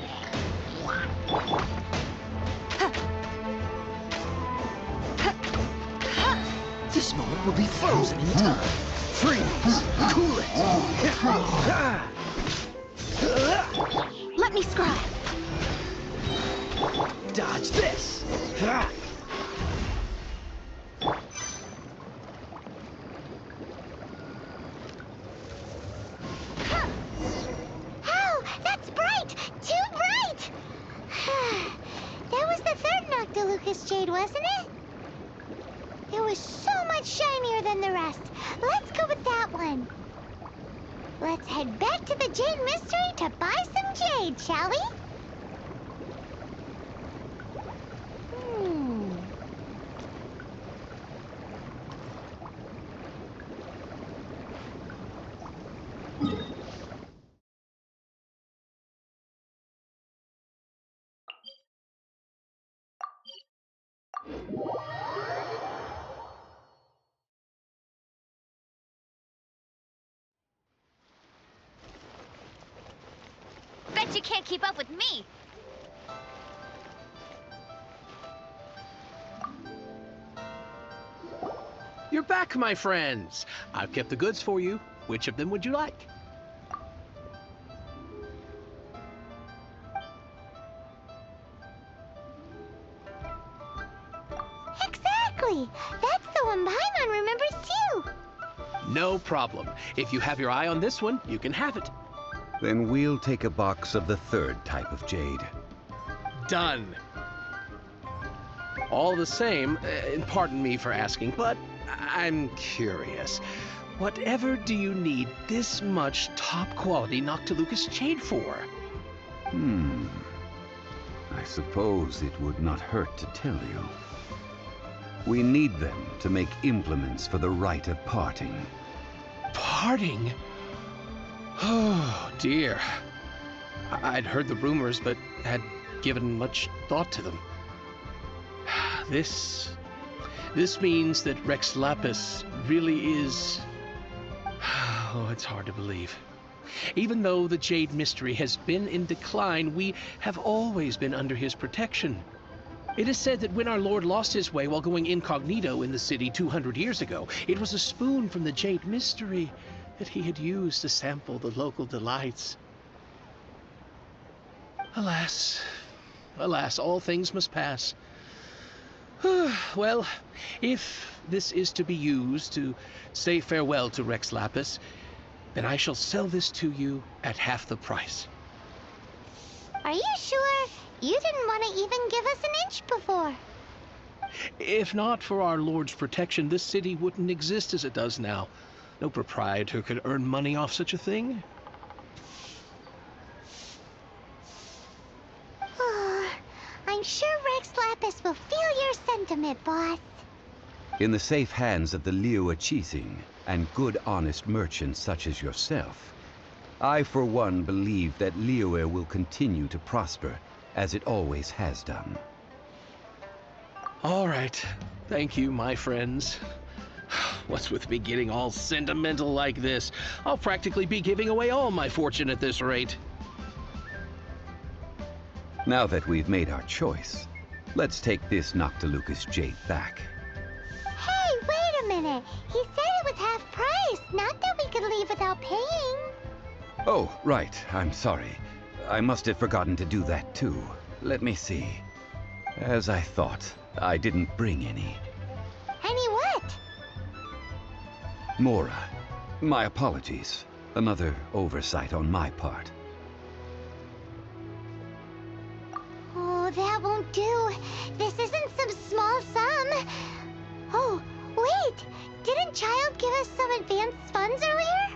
This moment will be frozen in time. Freeze! Cool it! Let me scry! Dodge this! Oh, that's bright! Too bright! That was the third Noctilucous Jade, wasn't it? It was so much shinier than the rest. Let's go with that one. Let's head back to the Jade Mystery to buy some jade, shall we? Bet you can't keep up with me. You're back, my friends. I've kept the goods for you. Which of them would you like? Exactly! That's the one Paimon remembers too! No problem. If you have your eye on this one, you can have it. Then we'll take a box of the third type of jade. Done. All the same, pardon me for asking, but I'm curious. Whatever do you need this much top-quality Noctilucous jade for? I suppose it would not hurt to tell you. We need them to make implements for the rite of parting. Parting? Oh, dear. I'd heard the rumors, but had given much thought to them. This means that Rex Lapis really is... Oh, it's hard to believe. Even though the Jade Mystery has been in decline, we have always been under his protection. It is said that when our Lord lost his way while going incognito in the city 200 years ago, it was a spoon from the Jade Mystery that he had used to sample the local delights. Alas, alas, all things must pass. Well, if this is to be used to say farewell to Rex Lapis, then I shall sell this to you at half the price. Are you sure? You didn't want to even give us an inch before. If not for our Lord's protection, this city wouldn't exist as it does now. No proprietor could earn money off such a thing. I'm sure Rex Lapis will feel your sentiment, boss. In the safe hands of the Liu Achising and good honest merchants such as yourself, I for one believe that Liyue will continue to prosper as it always has done. All right. Thank you, my friends. What's with me getting all sentimental like this? I'll practically be giving away all my fortune at this rate. Now that we've made our choice, Let's take this Noctilucous jade back. Hey, wait a minute. He said it was half price, not that we could leave without paying. Oh, right. I'm sorry. I must have forgotten to do that too. Let me see. As I thought, I didn't bring any. Any what? Mora, my apologies. Another oversight on my part. Oh, that won't do. This isn't some small sum. Oh, wait! Didn't Child give us some advanced funds earlier?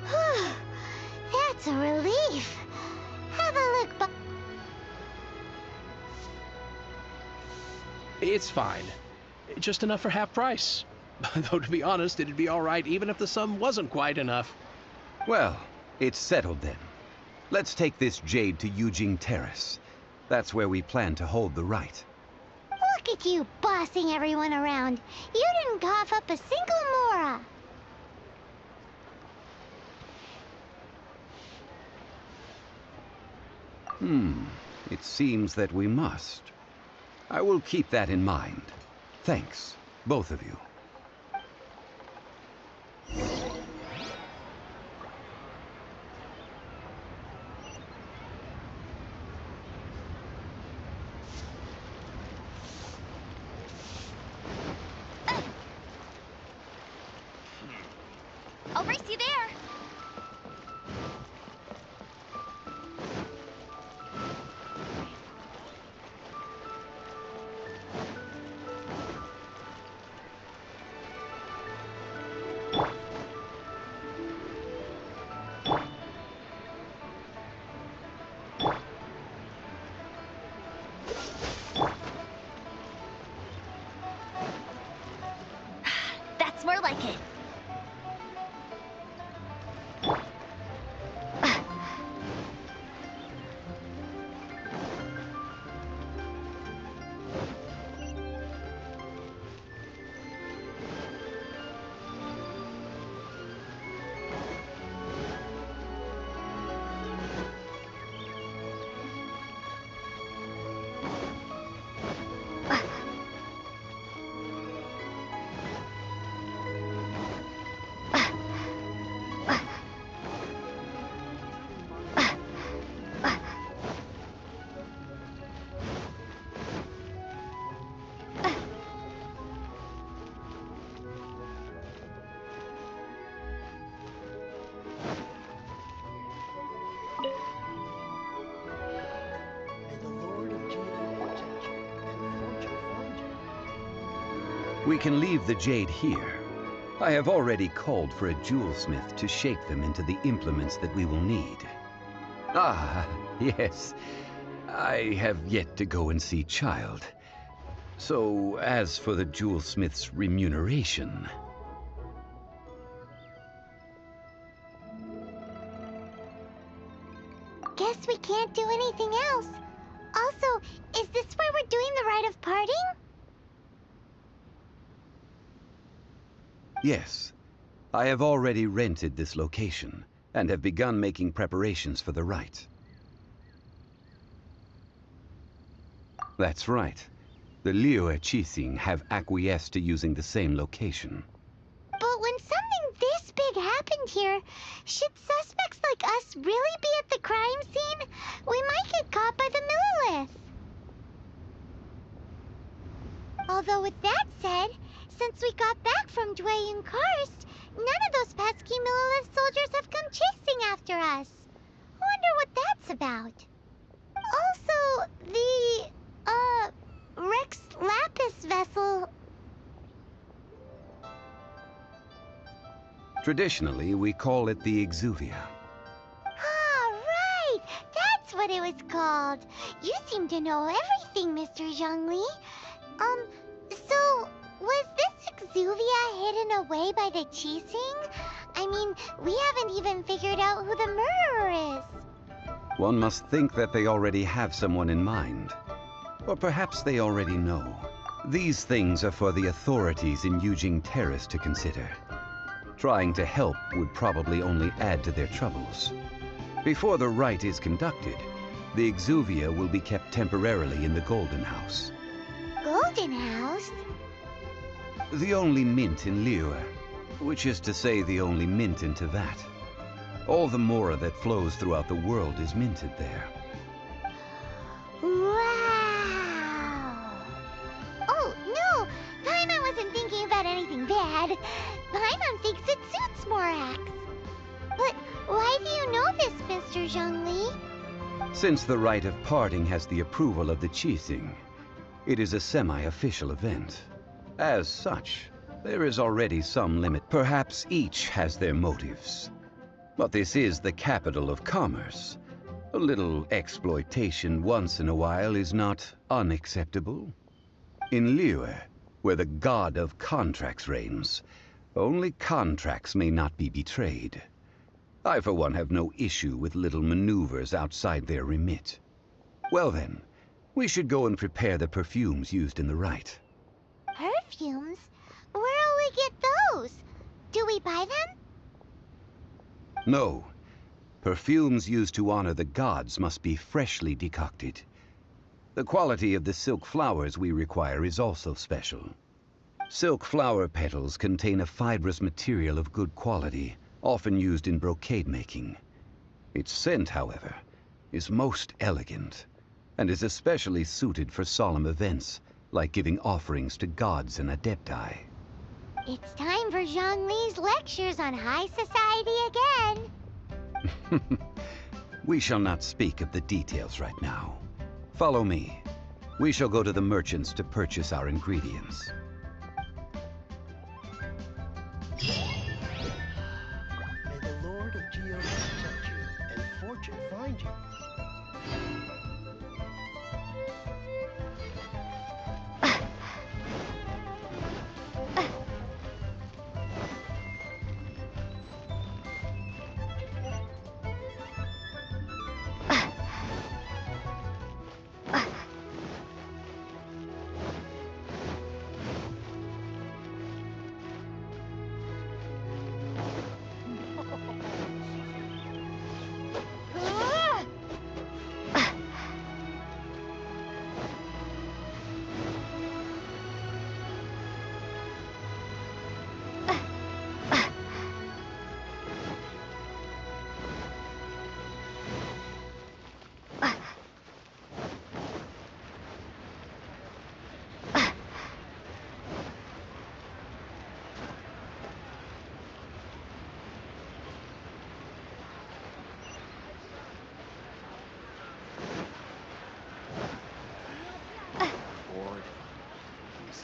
Whew, that's a relief. Have a look, It's fine. Just enough for half price. Though to be honest, it'd be all right even if the sum wasn't quite enough. Well, it's settled then. Let's take this jade to Yujing Terrace. That's where we plan to hold the rite. Look at you bossing everyone around. You didn't cough up a single Mora. It seems that we must. I will keep that in mind. Thanks, both of you. I'll race you there. That's more like it. We can leave the jade here. I have already called for a jewelsmith to shape them into the implements that we will need. Ah, yes. I have yet to go and see Child. So, as for the jewelsmith's remuneration... Guess we can't do anything else. Also, is this where we're doing the rite of parting? Yes. I have already rented this location, and have begun making preparations for the rite. That's right. The Liyue Qixing have acquiesced to using the same location. But when something this big happened here, should suspects like us really be at the crime scene? We might get caught by the Millilith. Although with that said, since we got back from Dwayne Karst, none of those pesky Millilith soldiers have come chasing after us. Wonder what that's about. Also, the, Rex Lapis vessel... Traditionally, we call it the Exuvia. Ah, right! That's what it was called. You seem to know everything, Mr. Zhongli. So, was this Exuvia hidden away by the Qixing? I mean, we haven't even figured out who the murderer is. One must think that they already have someone in mind. Or perhaps they already know. These things are for the authorities in Yujing Terrace to consider. Trying to help would probably only add to their troubles. Before the rite is conducted, The exuvia will be kept temporarily in the Golden House. Golden House? The only mint in Liyue, which is to say the only mint in Teyvat. All the mora that flows throughout the world is minted there. Wow! Oh, no! Paimon wasn't thinking about anything bad. Paimon thinks it suits Morax. But why do you know this, Mr. Zhongli? Since the rite of parting has the approval of the Qixing, it is a semi-official event. As such, there is already some limit. Perhaps each has their motives. But this is the capital of commerce. A little exploitation once in a while is not unacceptable. In Liyue, where the god of contracts reigns, only contracts may not be betrayed. I, for one, have no issue with little maneuvers outside their remit. Well then, we should go and prepare the perfumes used in the rite. Perfumes? Where'll we get those? Do we buy them? No. Perfumes used to honor the gods must be freshly decocted. The quality of the silk flowers we require is also special. Silk flower petals contain a fibrous material of good quality, often used in brocade making. Its scent, however, is most elegant, and is especially suited for solemn events, like giving offerings to gods and adepti. It's time for Zhongli's lectures on high society again. We shall not speak of the details right now. Follow me. We shall go to the merchants to purchase our ingredients. May the Lord of Geos protect you, and fortune find you.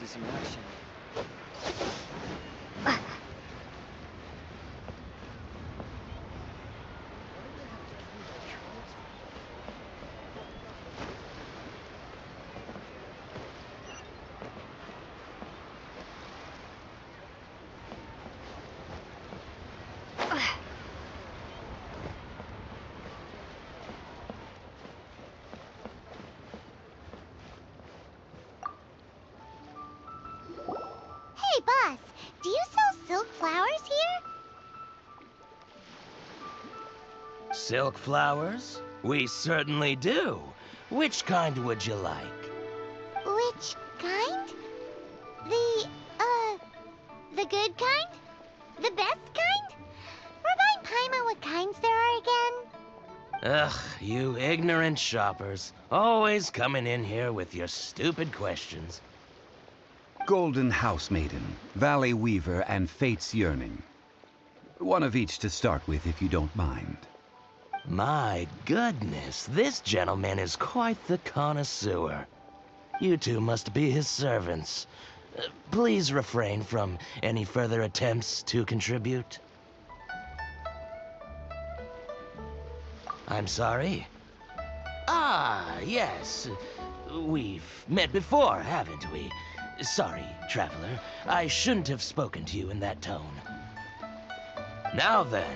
This is in action. Hey, boss, do you sell silk flowers here? Silk flowers? We certainly do. Which kind would you like? Which kind? The good kind? The best kind? Remind Paimon what kinds there are again? Ugh, you ignorant shoppers. Always coming in here with your stupid questions. Golden House Maiden, Valley Weaver, and Fate's Yearning. One of each to start with, if you don't mind. My goodness, this gentleman is quite the connoisseur. You two must be his servants. Please refrain from any further attempts to contribute. I'm sorry? Ah, yes. We've met before, haven't we? Sorry, traveler. I shouldn't have spoken to you in that tone. Now then,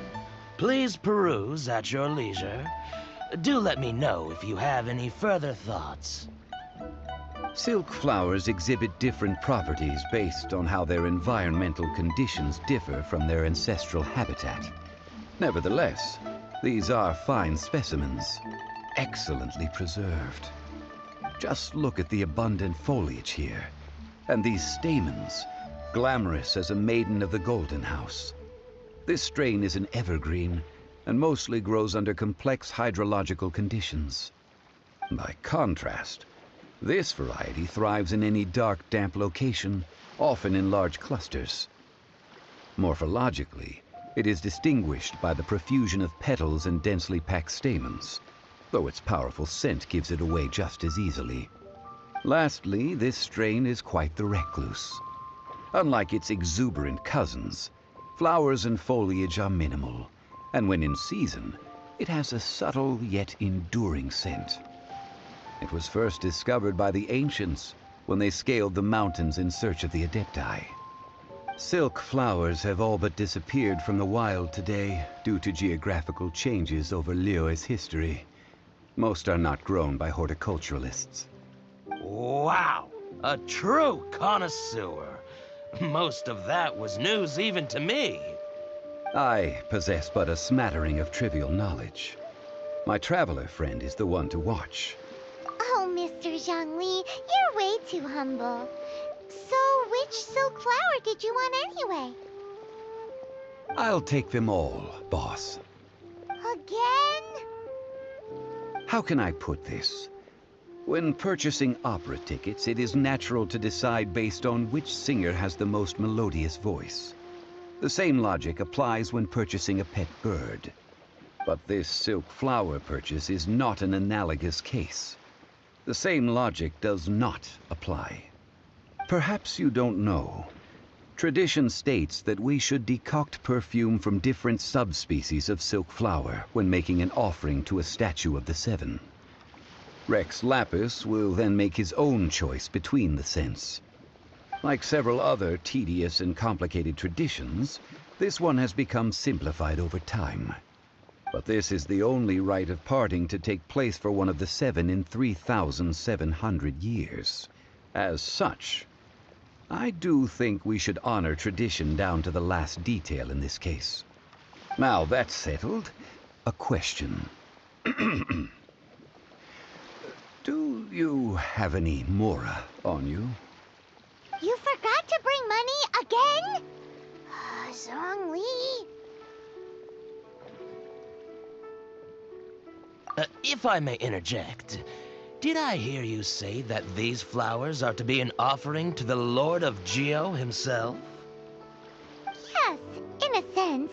please peruse at your leisure. Do let me know if you have any further thoughts. Silk flowers exhibit different properties based on how their environmental conditions differ from their ancestral habitat. Nevertheless, these are fine specimens. excellently preserved. Just look at the abundant foliage here, and these stamens, glamorous as a maiden of the Golden House. This strain is an evergreen, and mostly grows under complex hydrological conditions. By contrast, this variety thrives in any dark, damp location, often in large clusters. Morphologically, it is distinguished by the profusion of petals and densely packed stamens, though its powerful scent gives it away just as easily. Lastly, this strain is quite the recluse. Unlike its exuberant cousins, flowers and foliage are minimal, and when in season, it has a subtle yet enduring scent. It was first discovered by the ancients when they scaled the mountains in search of the Adepti. Silk flowers have all but disappeared from the wild today due to geographical changes over Liyue's history. Most are not grown by horticulturalists. Wow! A true connoisseur. Most of that was news even to me. I possess but a smattering of trivial knowledge. My traveler friend is the one to watch. Oh, Mr. Zhongli, you're way too humble. So, which silk flower did you want anyway? I'll take them all, boss. Again? How can I put this? When purchasing opera tickets, it is natural to decide based on which singer has the most melodious voice. The same logic applies when purchasing a pet bird. But this silk flower purchase is not an analogous case. The same logic does not apply. Perhaps you don't know. Tradition states that we should decoct perfume from different subspecies of silk flower when making an offering to a statue of the Seven. Rex Lapis will then make his own choice between the scents. Like several other tedious and complicated traditions, this one has become simplified over time. But this is the only rite of parting to take place for one of the Seven in 3,700 years. As such, I do think we should honor tradition down to the last detail in this case. Now that's settled, a question. Do you have any Mora on you? You forgot to bring money again? Zhongli. If I may interject, did I hear you say that these flowers are to be an offering to the Lord of Geo himself? Yes, in a sense.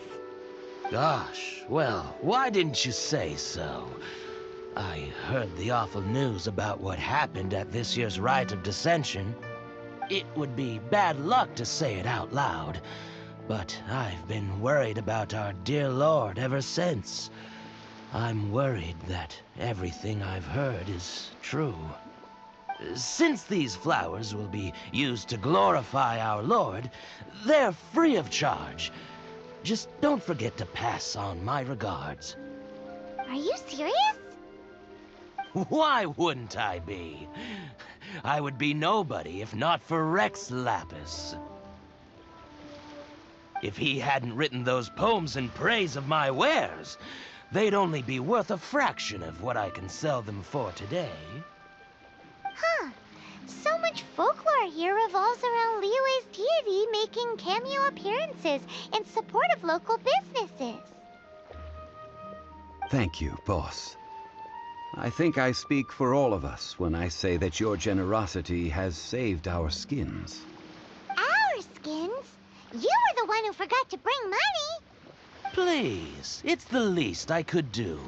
Gosh, well, why didn't you say so? I heard the awful news about what happened at this year's Rite of Dissension. It would be bad luck to say it out loud, but I've been worried about our dear Lord ever since. I'm worried that everything I've heard is true. Since these flowers will be used to glorify our Lord, they're free of charge. Just don't forget to pass on my regards. Are you serious? Why wouldn't I be? I would be nobody if not for Rex Lapis. If he hadn't written those poems in praise of my wares, they'd only be worth a fraction of what I can sell them for today. Huh. So much folklore here revolves around Liyue's deity making cameo appearances in support of local businesses. Thank you, boss. I think I speak for all of us when I say that your generosity has saved our skins. Our skins? You were the one who forgot to bring money. Please, it's the least I could do.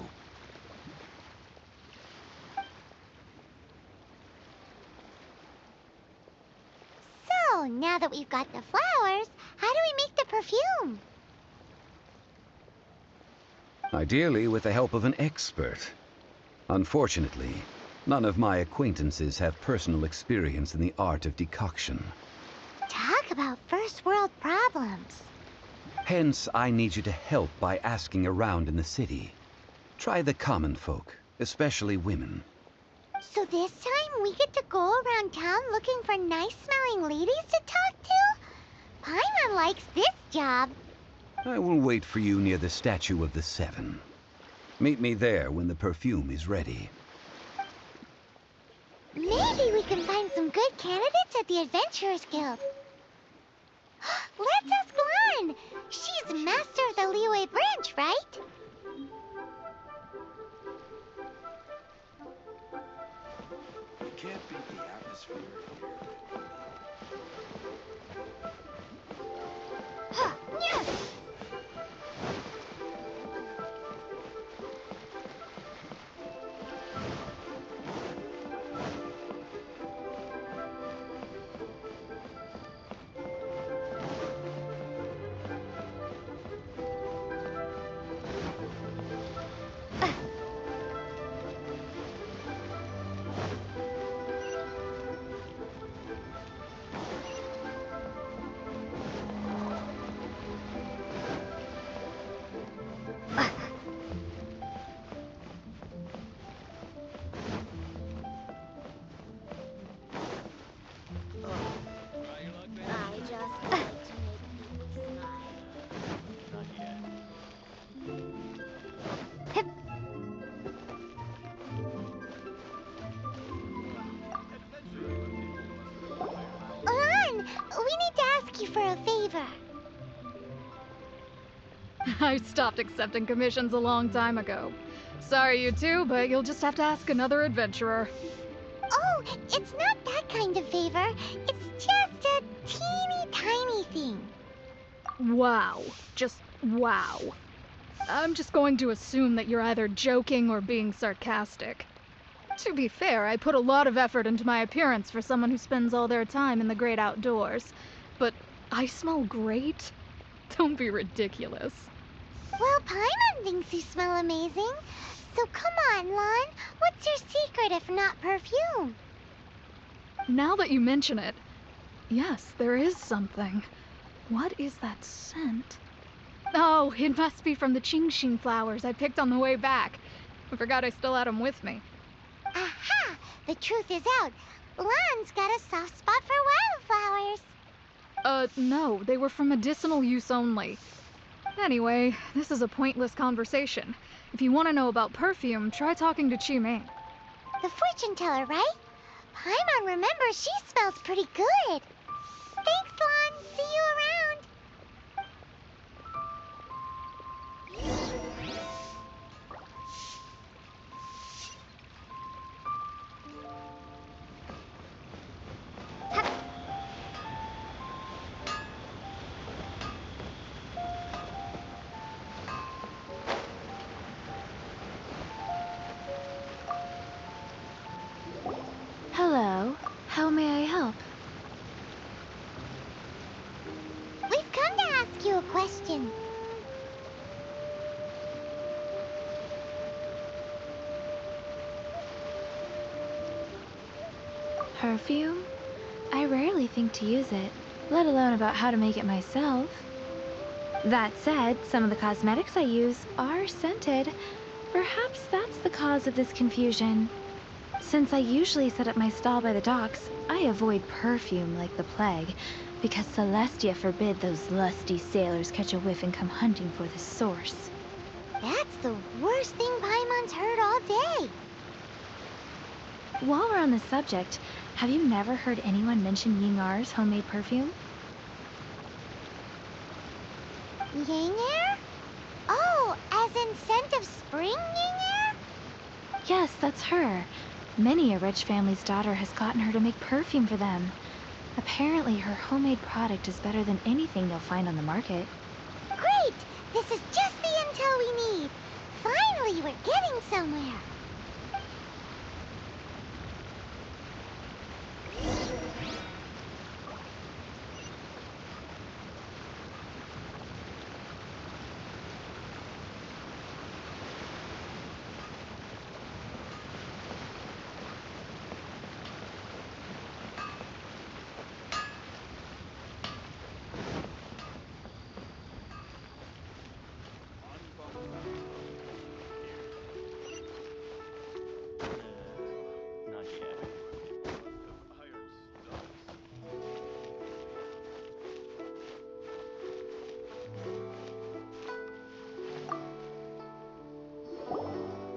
So, now that we've got the flowers, how do we make the perfume? Ideally with the help of an expert. Unfortunately, none of my acquaintances have personal experience in the art of decoction. Talk about first world problems. Hence, I need you to help by asking around in the city. Try the common folk, especially women. So this time we get to go around town looking for nice-smelling ladies to talk to? Paimon likes this job. I will wait for you near the statue of the Seven. Meet me there when the perfume is ready. Maybe we can find some good candidates at the Adventurers Guild. Let's ask Lan! She's master of the Liyue branch, right? You can't beat the atmosphere here. For a favor. I stopped accepting commissions a long time ago. Sorry, you two, but you'll just have to ask another adventurer. Oh, it's not that kind of favor. It's just a teeny tiny thing. Wow. Just wow. I'm just going to assume that you're either joking or being sarcastic. To be fair, I put a lot of effort into my appearance for someone who spends all their time in the great outdoors. But I smell great? Don't be ridiculous. Well, Paimon thinks you smell amazing. So come on, Lan. What's your secret if not perfume? Now that you mention it, yes, there is something. What is that scent? Oh, it must be from the Qingxin flowers I picked on the way back. I forgot I still had them with me. Aha! The truth is out. Lan's got a soft spot for wildflowers. No, they were for medicinal use only. Anyway, this is a pointless conversation. If you want to know about perfume, try talking to Qiming. The fortune teller, right? Paimon remembers she smells pretty good. Thanks, Lan. See you around. Hello. How may I help? We've come to ask you a question. Perfume? I rarely think to use it, let alone about how to make it myself. That said, some of the cosmetics I use are scented. Perhaps that's the cause of this confusion. Since I usually set up my stall by the docks, I avoid perfume like the plague, because Celestia forbid those lusty sailors catch a whiff and come hunting for the source. That's the worst thing Paimon's heard all day. While we're on the subject, have you never heard anyone mention Yingar's homemade perfume? Yingar? Oh, as in scent of spring Yingar? Yes, that's her. Many a rich family's daughter has gotten her to make perfume for them. Apparently, her homemade product is better than anything you'll find on the market. Great! This is just the intel we need. Finally, we're getting somewhere.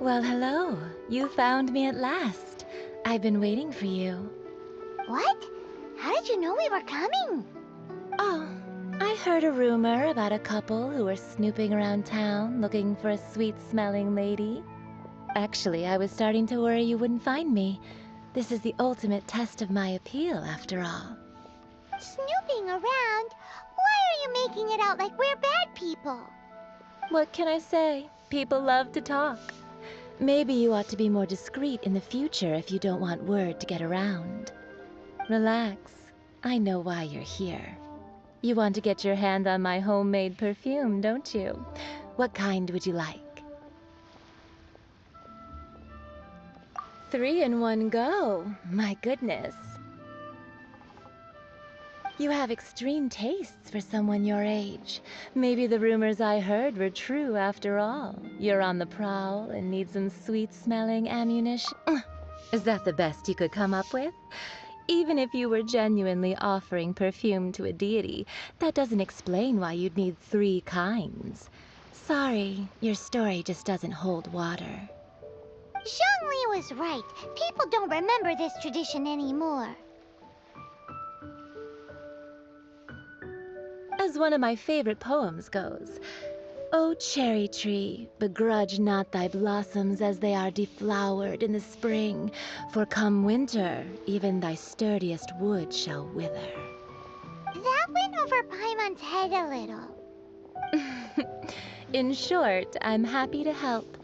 Well, hello. You found me at last. I've been waiting for you. What? How did you know we were coming? Oh, I heard a rumor about a couple who were snooping around town looking for a sweet-smelling lady. Actually, I was starting to worry you wouldn't find me. This is the ultimate test of my appeal, after all. Snooping around? Why are you making it out like we're bad people? What can I say? People love to talk. Maybe you ought to be more discreet in the future if you don't want word to get around. Relax. I know why you're here. You want to get your hand on my homemade perfume, don't you? What kind would you like? 3 in one go. My goodness. You have extreme tastes for someone your age. Maybe the rumors I heard were true after all. You're on the prowl and need some sweet-smelling ammunition. Is that the best you could come up with? Even if you were genuinely offering perfume to a deity, that doesn't explain why you'd need 3 kinds. Sorry, your story just doesn't hold water. Zhongli was right. People don't remember this tradition anymore. As one of my favorite poems goes, "O cherry tree, begrudge not thy blossoms as they are deflowered in the spring, for come winter, even thy sturdiest wood shall wither." That went over Paimon's head a little. In short, I'm happy to help.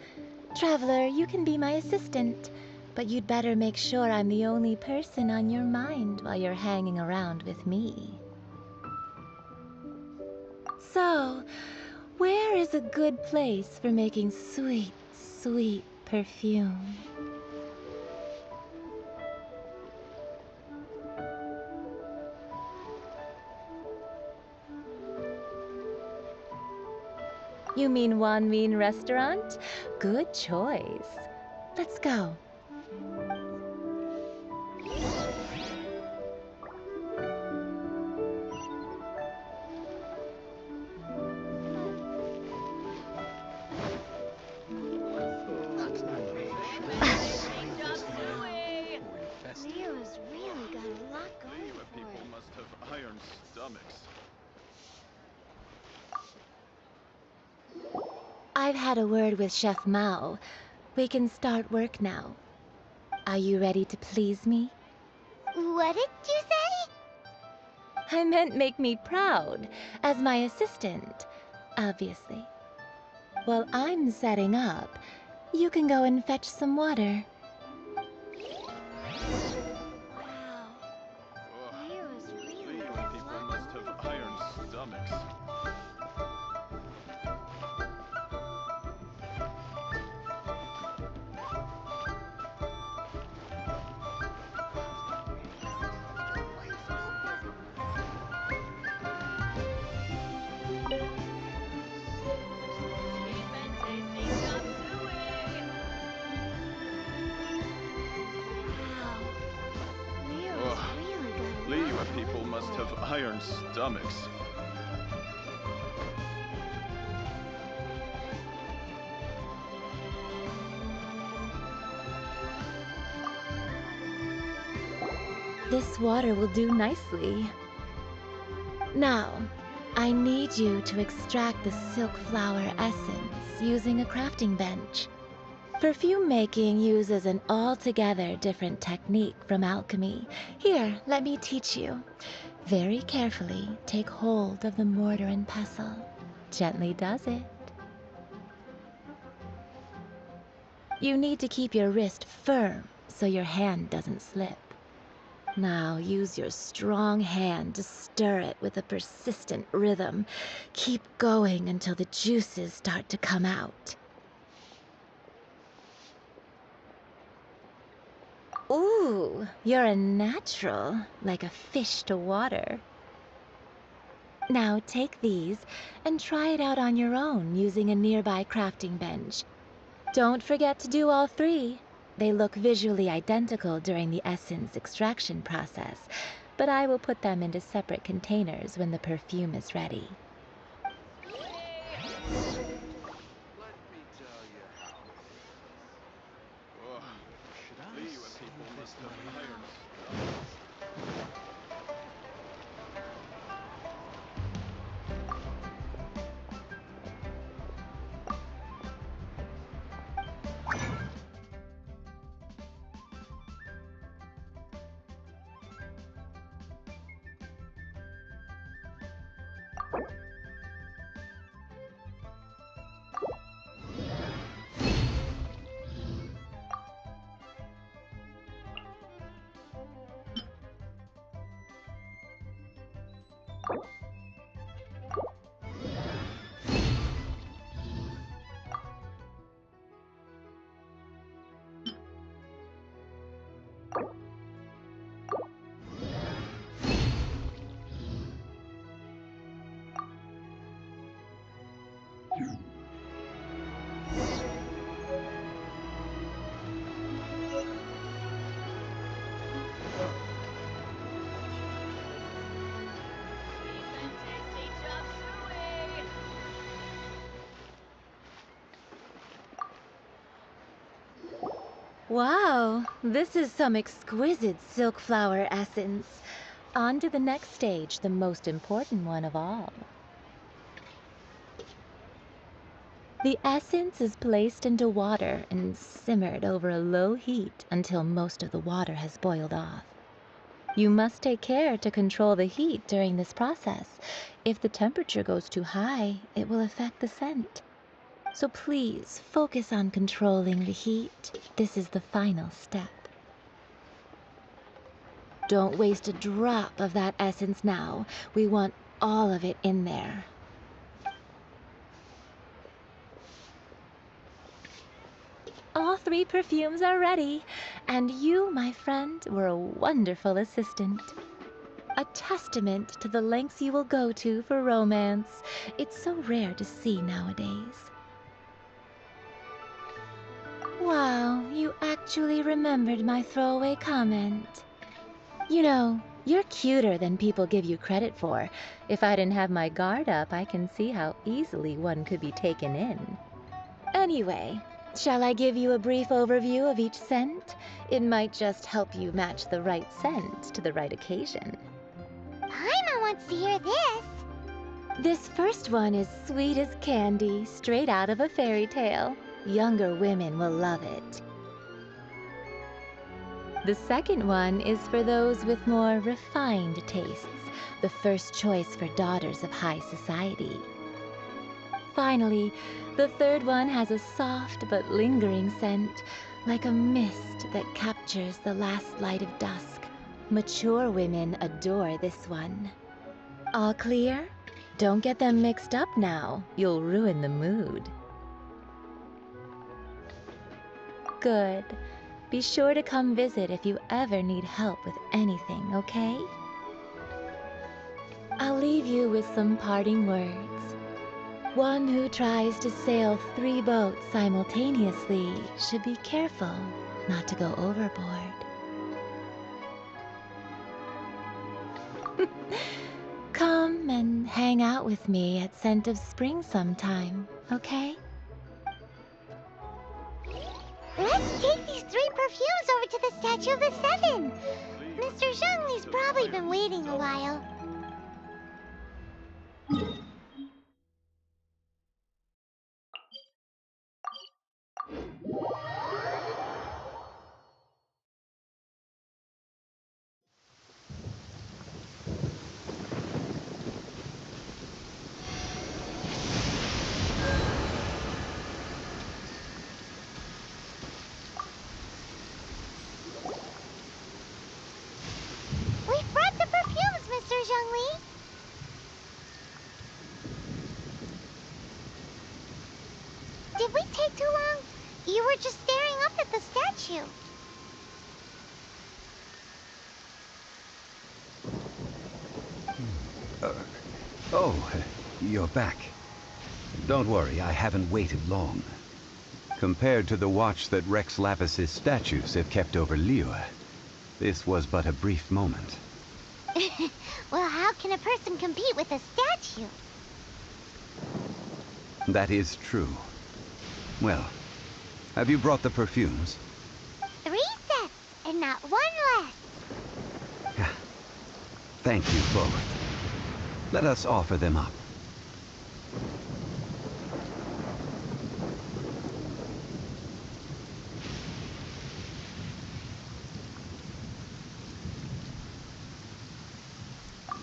Traveler, you can be my assistant, but you'd better make sure I'm the only person on your mind while you're hanging around with me. So, where is a good place for making sweet, sweet perfume? You mean Wan Min Restaurant? Good choice. Let's go. Nero's really got a lot going for People it. must have iron stomachs. I've had a word with Chef Mao. We can start work now. Are you ready to please me? What did you say? I meant make me proud, as my assistant, obviously. While I'm setting up, you can go and fetch some water. Nero's really People got a lot must have iron stomachs. People must have iron stomachs. This water will do nicely. Now, I need you to extract the silk flower essence using a crafting bench. Perfume making uses an altogether different technique from alchemy. Here, let me teach you. Very carefully, take hold of the mortar and pestle. Gently does it. You need to keep your wrist firm so your hand doesn't slip. Now use your strong hand to stir it with a persistent rhythm. Keep going until the juices start to come out. Ooh, you're a natural, like a fish to water. Now take these and try it out on your own using a nearby crafting bench. Don't forget to do all 3. They look visually identical during the essence extraction process, but I will put them into separate containers when the perfume is ready. Wow, this is some exquisite silk flower essence. On to the next stage, the most important one of all. The essence is placed into water and simmered over a low heat until most of the water has boiled off. You must take care to control the heat during this process. If the temperature goes too high, it will affect the scent. So please focus on controlling the heat. This is the final step. Don't waste a drop of that essence now. We want all of it in there. All 3 perfumes are ready, and you, my friend, were a wonderful assistant. A testament to the lengths you will go to for romance. It's so rare to see nowadays. Wow, you actually remembered my throwaway comment. You know, you're cuter than people give you credit for. If I didn't have my guard up, I can see how easily one could be taken in. Anyway, shall I give you a brief overview of each scent? It might just help you match the right scent to the right occasion. Paimon wants to hear this. This first one is sweet as candy, straight out of a fairy tale. Younger women will love it. The second one is for those with more refined tastes, the first choice for daughters of high society. Finally, the third one has a soft but lingering scent, like a mist that captures the last light of dusk. Mature women adore this one. All clear? Don't get them mixed up now. You'll ruin the mood. Good. Be sure to come visit if you ever need help with anything, okay? I'll leave you with some parting words. One who tries to sail 3 boats simultaneously should be careful not to go overboard. Come and hang out with me at Scent of Spring sometime, okay? Let's take these 3 perfumes over to the Statue of the Seven. Mr. Zhongli's probably been waiting a while. We've brought the perfumes, Mr. Zhongli. Did we take too long? You were just staring up at the statue. You're back. Don't worry, I haven't waited long. Compared to the watch that Rex Lapis's statues have kept over Liyue, this was but a brief moment. Well, how can a person compete with a statue? That is true. Well, have you brought the perfumes? 3 sets, and not 1 less. Thank you both. Let us offer them up.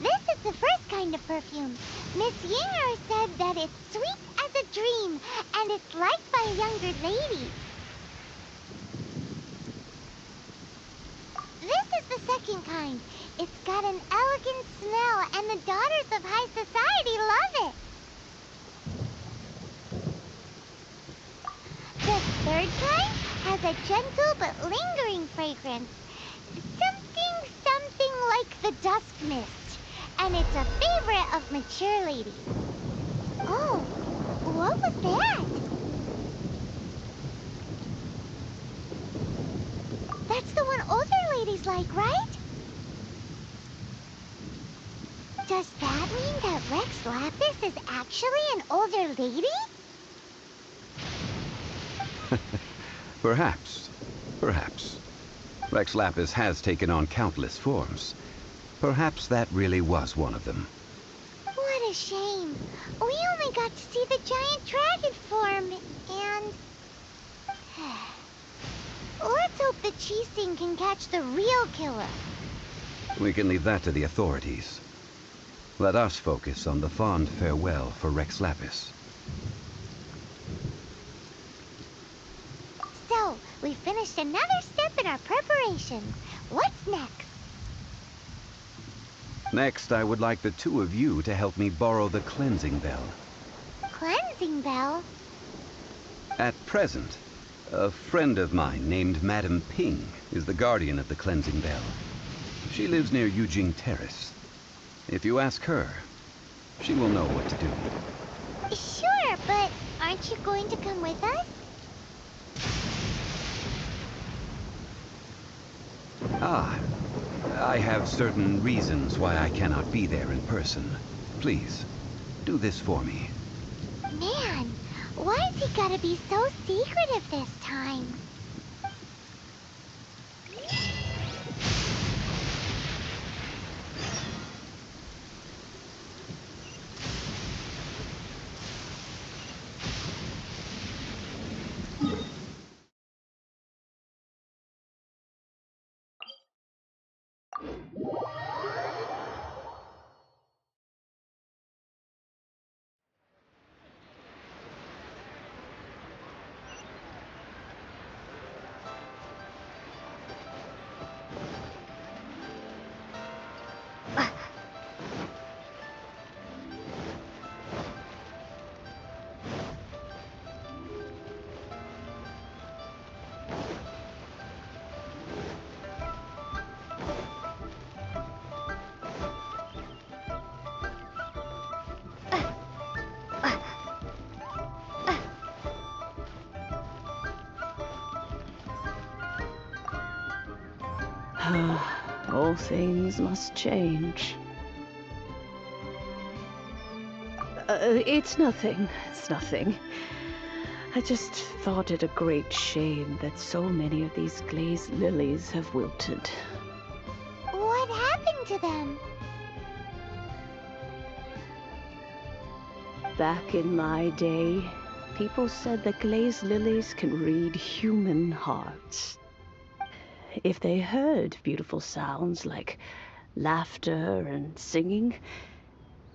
This is the first kind of perfume. Miss Yinger said that it's sweet as a dream, and it's liked by younger ladies. This is the second kind. It's got an elegant smell, and the daughters of high society love it. The third kind has a gentle but lingering fragrance. Something like the dusk mist. And it's a favorite of mature ladies. Oh, what was that? That's the one older ladies like, right? Does that mean that Rex Lapis is actually an older lady? Perhaps. Perhaps. Rex Lapis has taken on countless forms. Perhaps that really was one of them. What a shame. We only got to see the giant dragon form, and... Let's hope the Chi-Sing can catch the real killer. We can leave that to the authorities. Let us focus on the fond farewell for Rex Lapis. So, we finished another step in our preparation. What's next? Next, I would like the two of you to help me borrow the cleansing bell. Cleansing bell? At present, a friend of mine named Madame Ping is the guardian of the cleansing bell. She lives near Yujing Terrace. If you ask her, she will know what to do. Sure, but aren't you going to come with us? Ah, I have certain reasons why I cannot be there in person. Please, do this for me. Man, why's he gotta be so secretive this time? All things must change. It's nothing. It's nothing. I just thought it a great shame that so many of these glazed lilies have wilted. What happened to them? Back in my day, people said that glazed lilies can read human hearts. If they heard beautiful sounds like laughter and singing,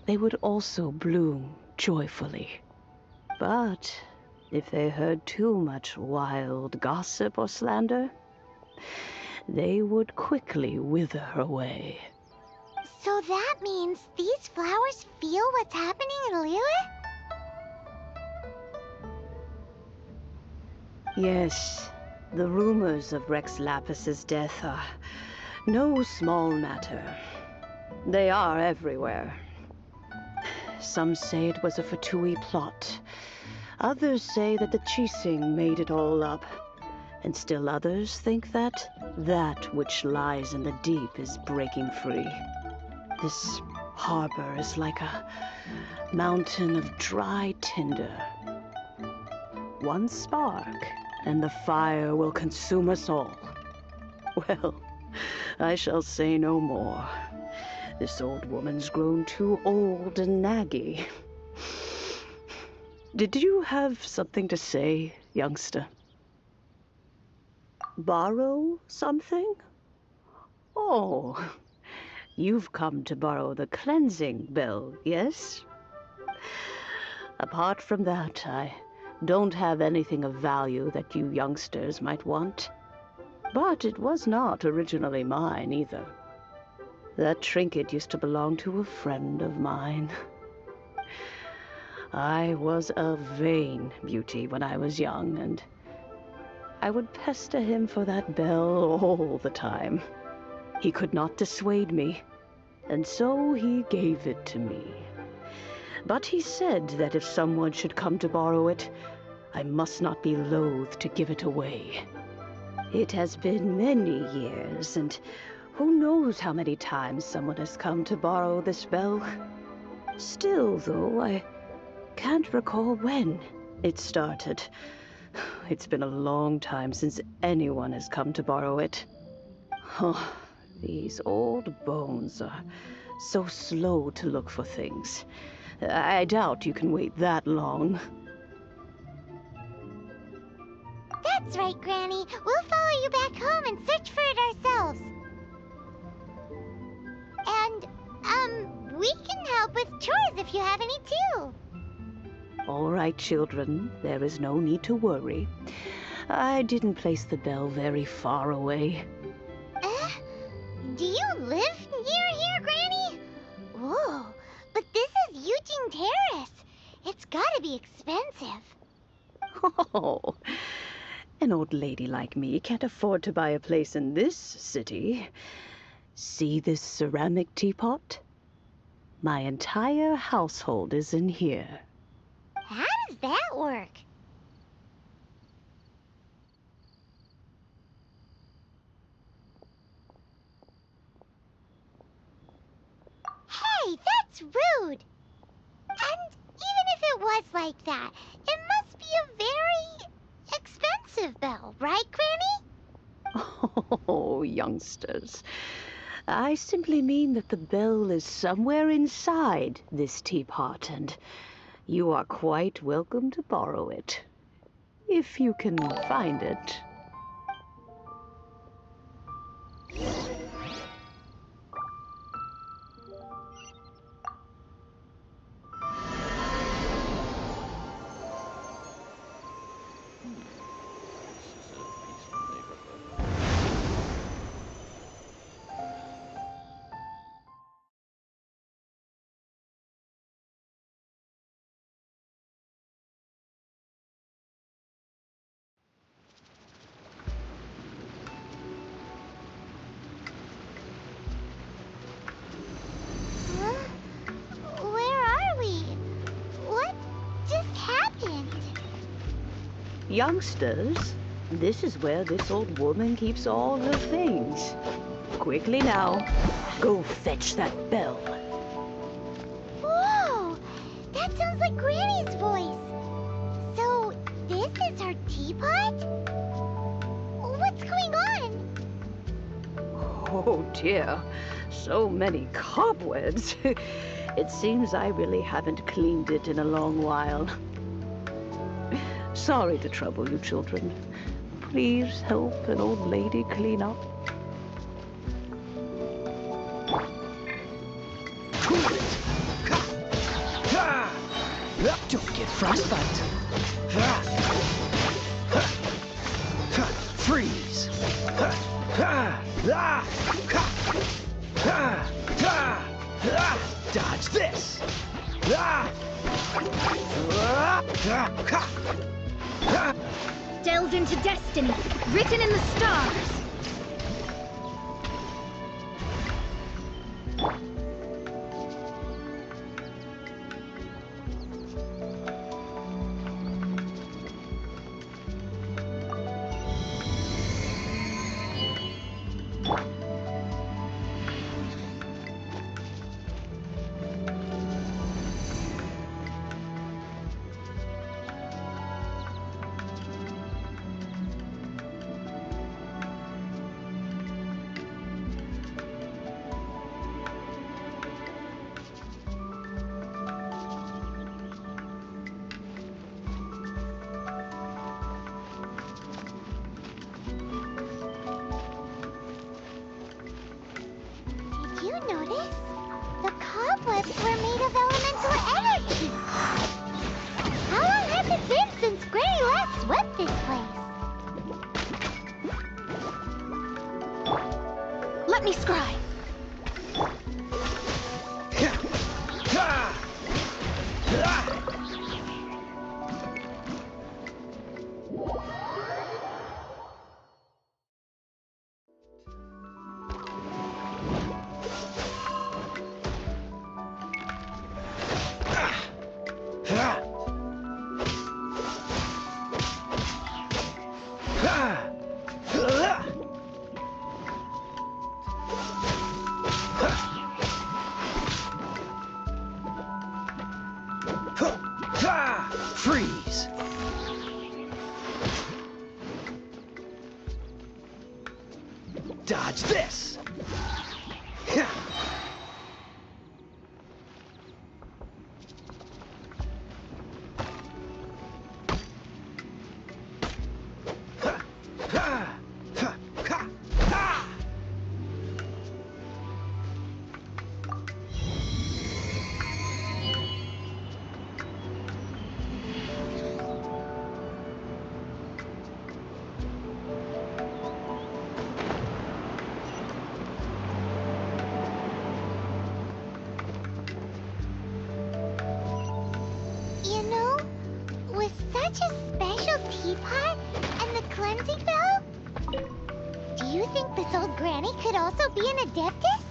they would also bloom joyfully. But if they heard too much wild gossip or slander, they would quickly wither away. So that means these flowers feel what's happening in Liyue? Yes, the rumors of Rex Lapis's death are no small matter. They are everywhere. Some say it was a Fatui plot. Others say that the Chi-Sing made it all up. And still others think that that which lies in the deep is breaking free. This harbor is like a mountain of dry tinder. One spark, and the fire will consume us all. Well, I shall say no more. This old woman's grown too old and naggy. Did you have something to say, youngster? Borrow something? Oh, you've come to borrow the cleansing bell, yes? Apart from that, I don't have anything of value that you youngsters might want. But it was not originally mine, either. That trinket used to belong to a friend of mine. I was a vain beauty when I was young, and I would pester him for that bell all the time. He could not dissuade me, and so he gave it to me. But he said that if someone should come to borrow it, I must not be loath to give it away. It has been many years, and who knows how many times someone has come to borrow this bell. Still, though, I can't recall when it started. It's been a long time since anyone has come to borrow it. Oh, these old bones are so slow to look for things. I doubt you can wait that long. That's right, Granny. We'll follow you back home and search for it ourselves. And, we can help with chores if you have any too. All right, children. There is no need to worry. I didn't place the bell very far away. Do you live near here, Granny? Whoa, but this is Eugene Terrace. It's gotta be expensive. Oh, an old lady like me can't afford to buy a place in this city. See this ceramic teapot? My entire household is in here. How does that work? Hey, that's rude! And even if it was like that, it must be a very expensive bell, right, Granny? Oh, youngsters. I simply mean that the bell is somewhere inside this teapot, and you are quite welcome to borrow it. If you can find it. Where are we? What just happened? Youngsters, this is where this old woman keeps all her things. Quickly now, go fetch that bell. Whoa! That sounds like Granny's voice. So, this is her teapot? What's going on? Oh dear, so many cobwebs. It seems I really haven't cleaned it in a long while. Sorry to trouble you, children. Please help an old lady clean up. Don't get frostbite. Freeze. Dodge this. Delve into destiny, written in the stars. Did you notice? The cobwebs were made of elemental energy. How long has it been since Granny last swept this place? Let me scry. Freeze. Dodge this! You know, with such a special teapot and the cleansing bell, do you think this old granny could also be an adeptus?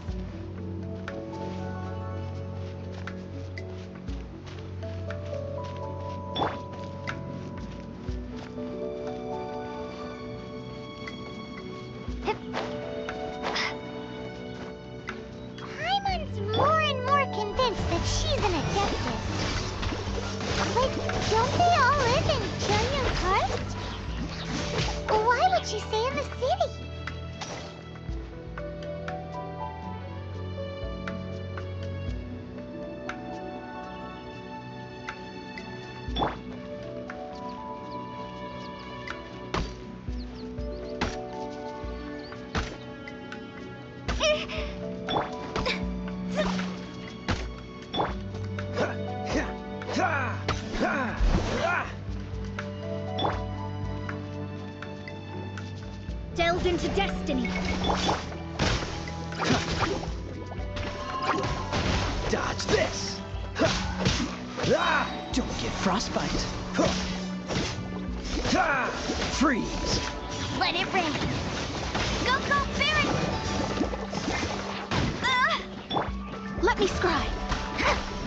Paimon's more and more convinced that she's an adeptus. But don't they all live in Junyang Karst? Why would she stay in the city? Delve into destiny. Dodge this! Don't get frostbite. Freeze! Let it rain. Go, go, Barret! Let me scry.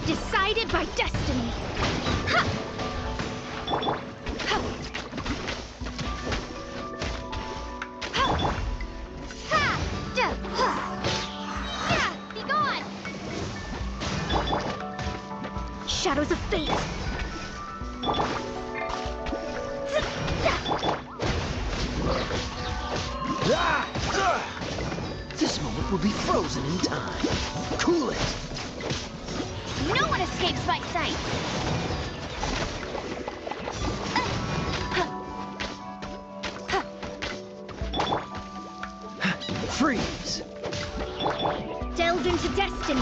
Decided by destiny. Be gone! Shadows of fate. This moment will be frozen in time. Cool it! No one escapes my sight. Freeze! Delve into destiny.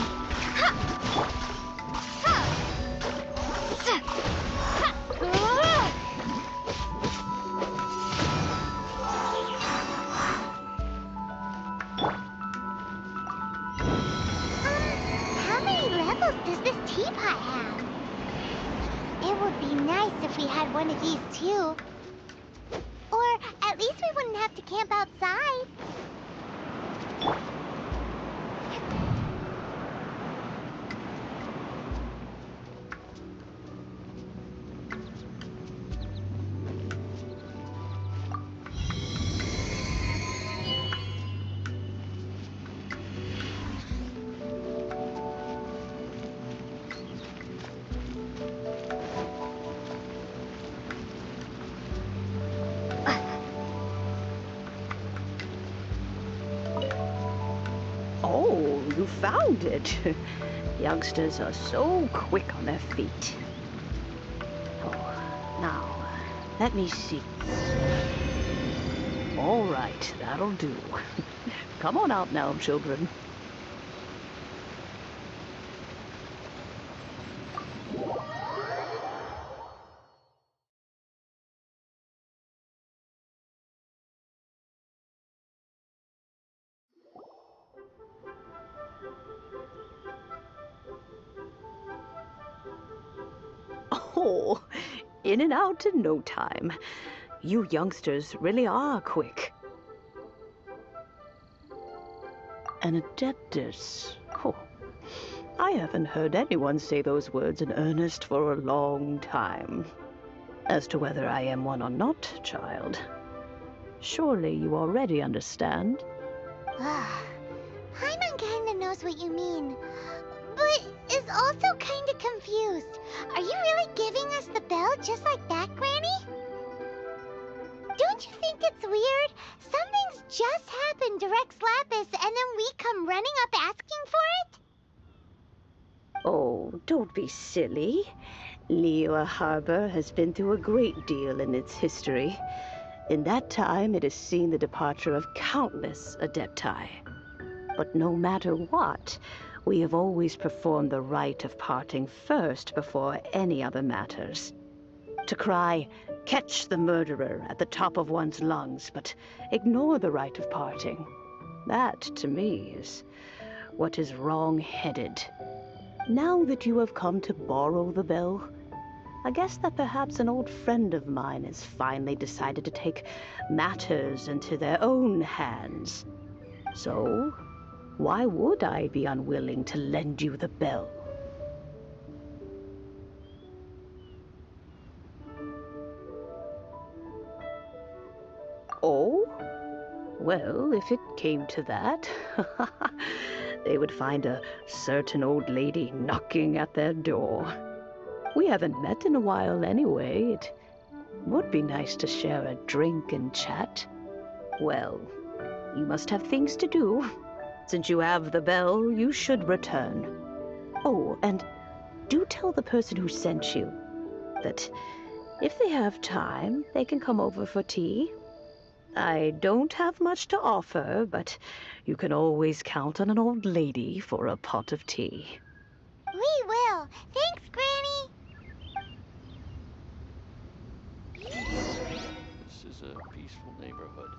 How many levels does this teapot have? It would be nice if we had one of these too. Or at least we wouldn't have to camp outside. Oh, you found it. Youngsters are so quick on their feet. Oh, now, let me see. All right, that'll do. Come on out now, children. Oh, in and out in no time. You youngsters really are quick. An adeptus. Oh, I haven't heard anyone say those words in earnest for a long time. As to whether I am one or not, child, surely you already understand. Paimon kinda knows what you mean, but is also kinda confused. Are you really giving us the bell just like that, Granny? Don't Don't you think it's weird? Something's just happened to Rex Lapis, and then we come running up asking for it? Oh, don't be silly. Liyue Harbor has been through a great deal in its history. In that time, it has seen the departure of countless Adepti. But no matter what, we have always performed the rite of parting first before any other matters. To cry, "Catch the murderer," at the top of one's lungs, but ignore the rite of parting. That, to me, is what is wrong-headed. Now that you have come to borrow the bell, I guess that perhaps an old friend of mine has finally decided to take matters into their own hands. So, why would I be unwilling to lend you the bell? Oh? Well, if it came to that, they would find a certain old lady knocking at their door. We haven't met in a while anyway. It would be nice to share a drink and chat. Well, you must have things to do. Since you have the bell, you should return. Oh, and do tell the person who sent you that if they have time, they can come over for tea. I don't have much to offer, but you can always count on an old lady for a pot of tea. We will. Thanks, Granny. This is a peaceful neighborhood.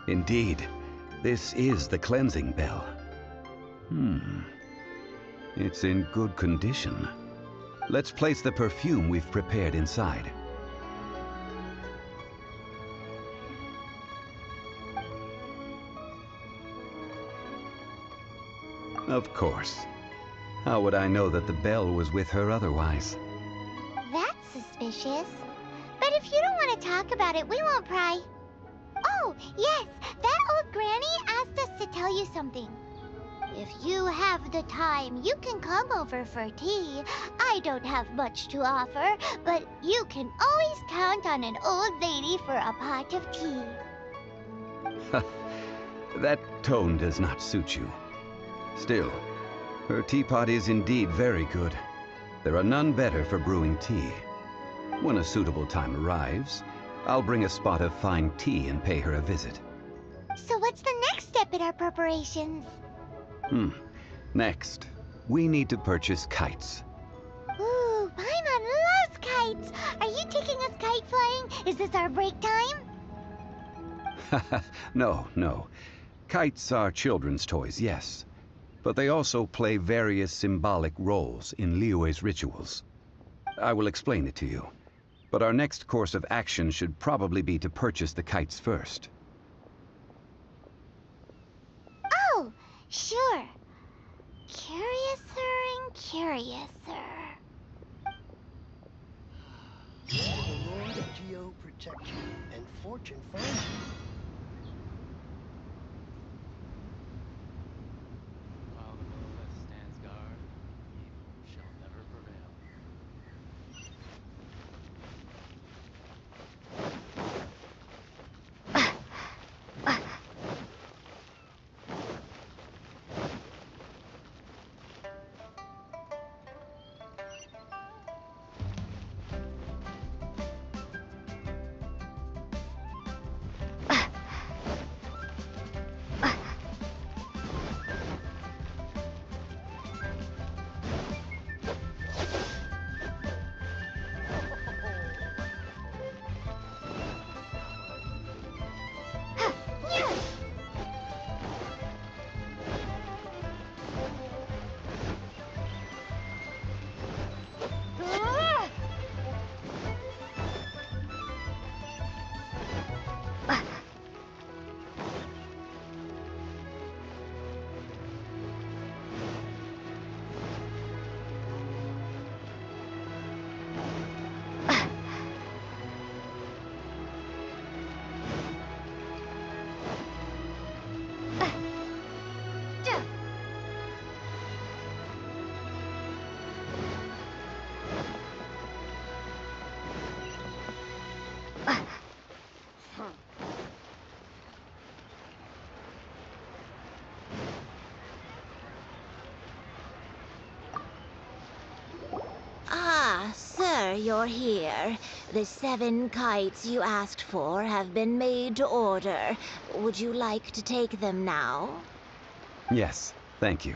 Indeed, this is the cleansing bell. It's in good condition. Let's place the perfume we've prepared inside. Of course. How would I know that the bell was with her otherwise? That's suspicious. But if you don't want to talk about it, we won't pry. Oh, yes, that old granny asked us to tell you something. If you have the time, you can come over for tea. I don't have much to offer, but you can always count on an old lady for a pot of tea. That tone does not suit you. Still, her teapot is indeed very good. There are none better for brewing tea. When a suitable time arrives, I'll bring a spot of fine tea and pay her a visit. So what's the next step in our preparations? Next, we need to purchase kites. Ooh, Paimon loves kites! Are you taking us kite flying? Is this our break time? No. Kites are children's toys, yes. But they also play various symbolic roles in Liyue's rituals. I will explain it to you. But our next course of action should probably be to purchase the kites first. Oh, sure. Curiouser and curiouser. The Lord of Geo protect you, and fortune find you. While the Lilith stands guard, evil shall never prevail. you're here. The 7 kites you asked for have been made to order. Would you like to take them now? Yes, thank you.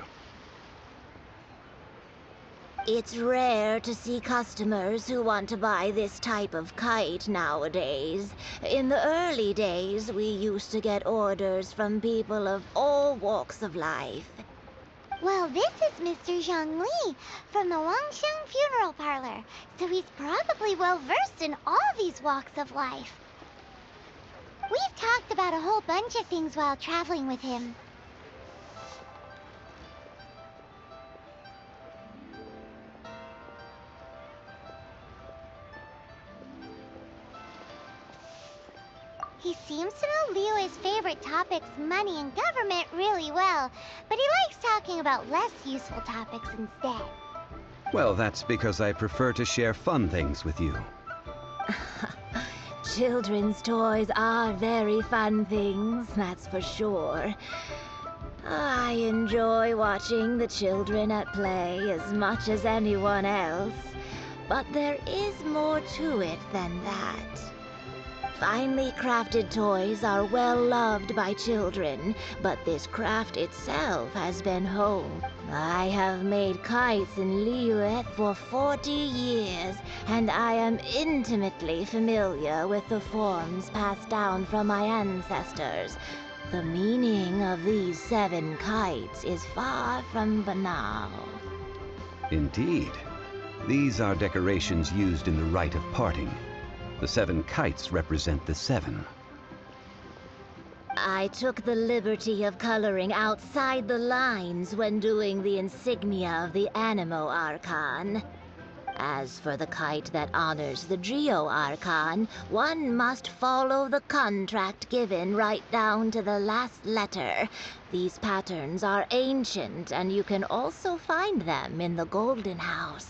It's rare to see customers who want to buy this type of kite nowadays. In the early days, we used to get orders from people of all walks of life. Well, this is Mr. Zhongli from the Wangsheng Funeral Parlor, so he's probably well-versed in all these walks of life. We've talked about a whole bunch of things while traveling with him. He seems to know Liyue's favorite topics, money and government, really well, but he likes talking about less useful topics instead. Well, that's because I prefer to share fun things with you. Children's toys are very fun things, that's for sure. I enjoy watching the children at play as much as anyone else, but there is more to it than that. Finely crafted toys are well loved by children, but this craft itself has been honed. I have made kites in Liyue for 40 years, and I am intimately familiar with the forms passed down from my ancestors. The meaning of these 7 kites is far from banal. Indeed. These are decorations used in the rite of parting. The 7 kites represent the 7. I took the liberty of coloring outside the lines when doing the insignia of the Animo Archon. As for the kite that honors the Geo Archon, one must follow the contract given right down to the last letter. These patterns are ancient, and you can also find them in the Golden House.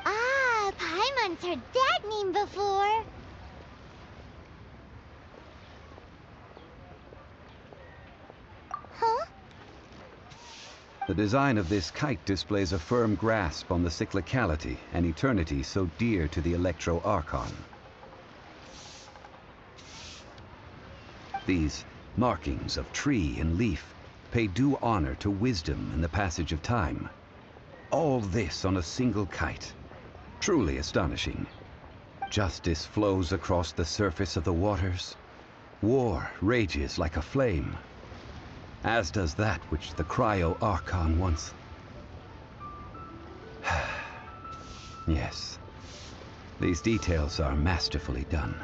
Ah, Paimon's heard that name before. Huh? The design of this kite displays a firm grasp on the cyclicality and eternity so dear to the Electro Archon. These markings of tree and leaf pay due honor to wisdom and the passage of time. All this on a single kite. Truly astonishing. Justice flows across the surface of the waters. War rages like a flame. As does that which the Cryo Archon once... Yes. These details are masterfully done.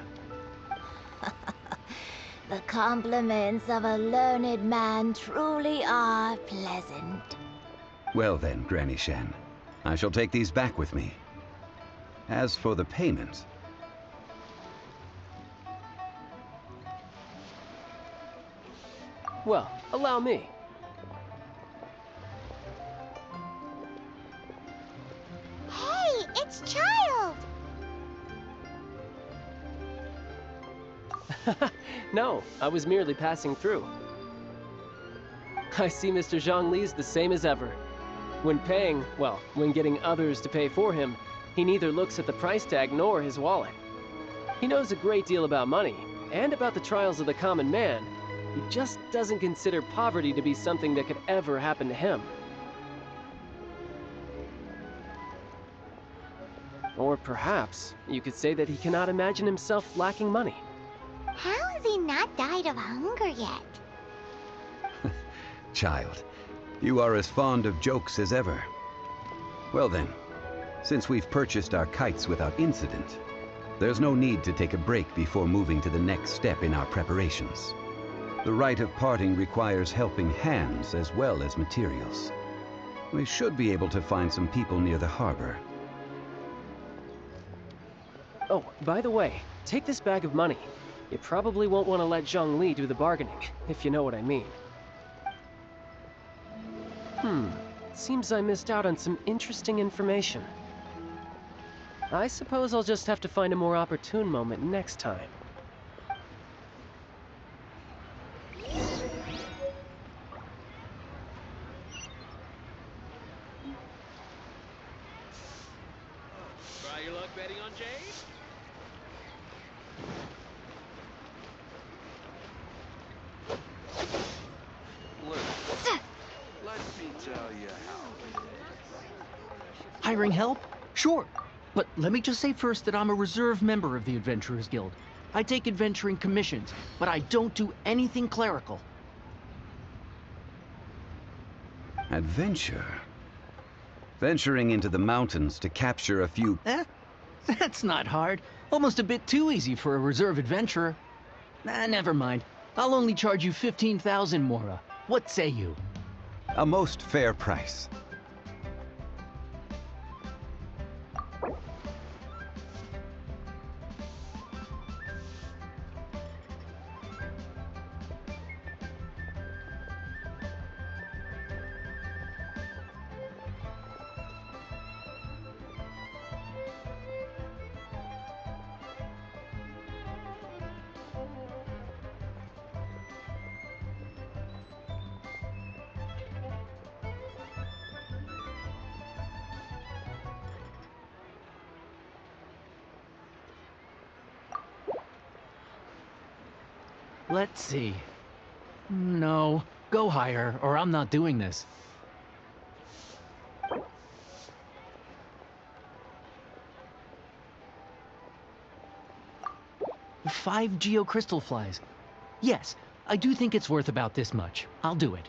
The compliments of a learned man truly are pleasant. Well then, Granny Shen, I shall take these back with me. As for the payment... Well, allow me. Hey, it's Child! No, I was merely passing through. I see Mr. Zhongli's the same as ever. When paying, well, when getting others to pay for him, he neither looks at the price tag nor his wallet. He knows a great deal about money, and about the trials of the common man. He just doesn't consider poverty to be something that could ever happen to him. Or perhaps, you could say that he cannot imagine himself lacking money. How has he not died of hunger yet? Child, you are as fond of jokes as ever. Well then, since we've purchased our kites without incident, there's no need to take a break before moving to the next step in our preparations. The rite of parting requires helping hands as well as materials. We should be able to find some people near the harbor. Oh, by the way, take this bag of money. You probably won't want to let Zhongli do the bargaining, if you know what I mean. Seems I missed out on some interesting information. I suppose I'll just have to find a more opportune moment next time. Try your luck betting on Jade? Look, let me tell you how. Hiring help? Sure. But let me just say first that I'm a reserve member of the Adventurers Guild. I take adventuring commissions, but I don't do anything clerical. Adventure? Venturing into the mountains to capture a few... That's not hard. Almost a bit too easy for a reserve adventurer. Never mind. I'll only charge you 15,000 Mora. What say you? A most fair price. Let's see. No, go higher, or I'm not doing this. 5 geocrystal flies. Yes, I do think it's worth about this much. I'll do it.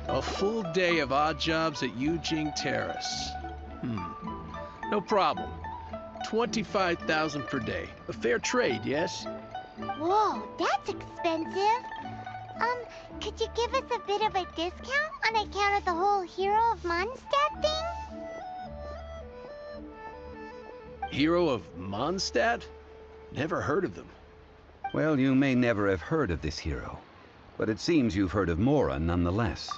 A full day of odd jobs at Yujing Terrace. No problem. 25,000 per day. A fair trade, yes? Whoa, that's expensive. Could you give us a bit of a discount on account of the whole Hero of Mondstadt thing? Hero of Mondstadt? Never heard of them. Well, you may never have heard of this hero, but it seems you've heard of Mora nonetheless.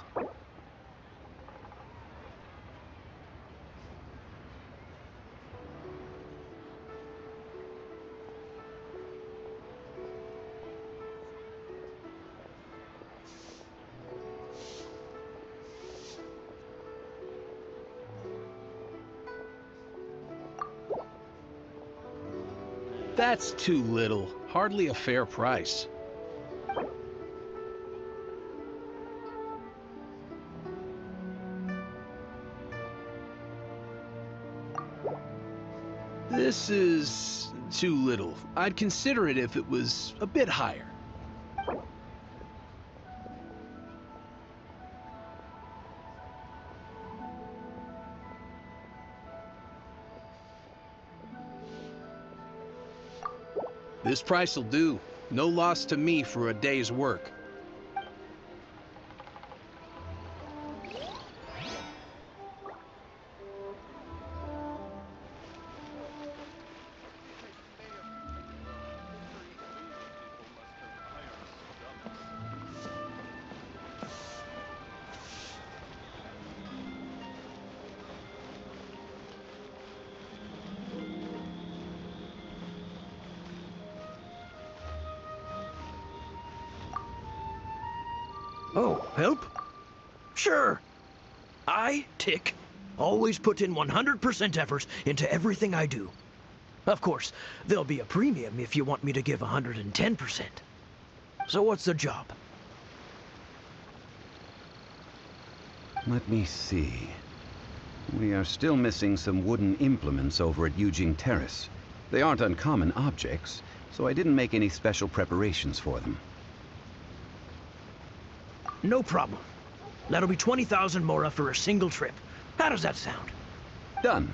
That's too little. Hardly a fair price. This is too little. I'd consider it if it was a bit higher. This price will do. No loss to me for a day's work. Oh, help? Sure. I, Tick, always put in 100% effort into everything I do. Of course, there'll be a premium if you want me to give 110%. So what's the job? Let me see. We are still missing some wooden implements over at Yujing Terrace. They aren't uncommon objects, so I didn't make any special preparations for them. No problem. That'll be 20,000 Mora for a single trip. How does that sound? Done.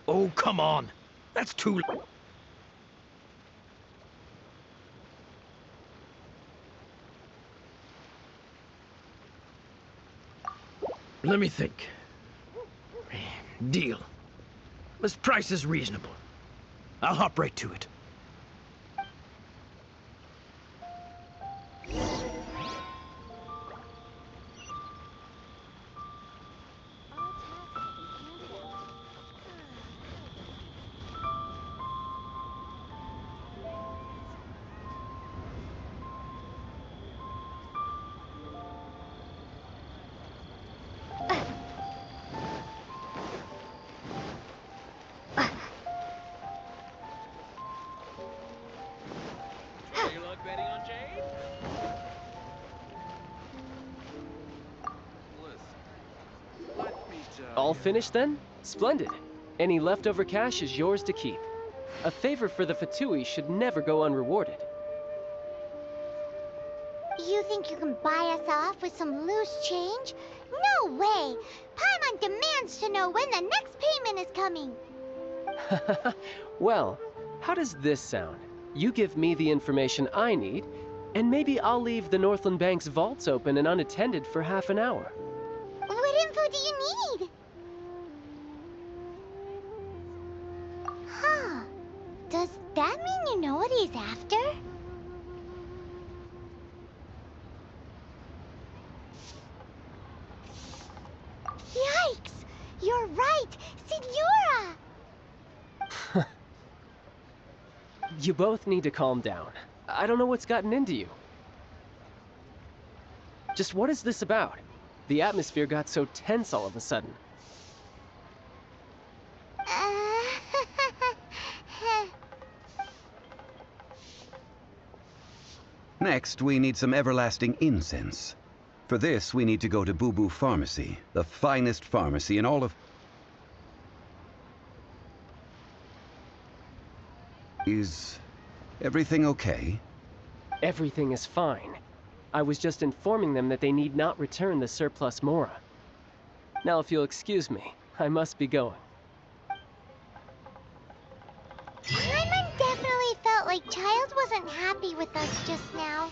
Oh, come on. That's too... Let me think. Deal. This price is reasonable. I'll hop right to it. All finished then? Splendid. Any leftover cash is yours to keep. A favor for the Fatui should never go unrewarded. You think you can buy us off with some loose change? No way! Paimon demands to know when the next payment is coming. Well, how does this sound? You give me the information I need, and maybe I'll leave the Northland Bank's vaults open and unattended for half an hour. What info do you need? Huh. Does that mean you know what he's after? Yikes! You're right! Signora! You both need to calm down. I don't know what's gotten into you. Just what is this about? The atmosphere got so tense all of a sudden. Next, we need some everlasting incense. For this, we need to go to Boo Boo Pharmacy, the finest pharmacy in all of... Is everything okay? Everything is fine. I was just informing them that they need not return the surplus Mora. Now, if you'll excuse me, I must be going. Paimon definitely felt like Child wasn't happy with us just now.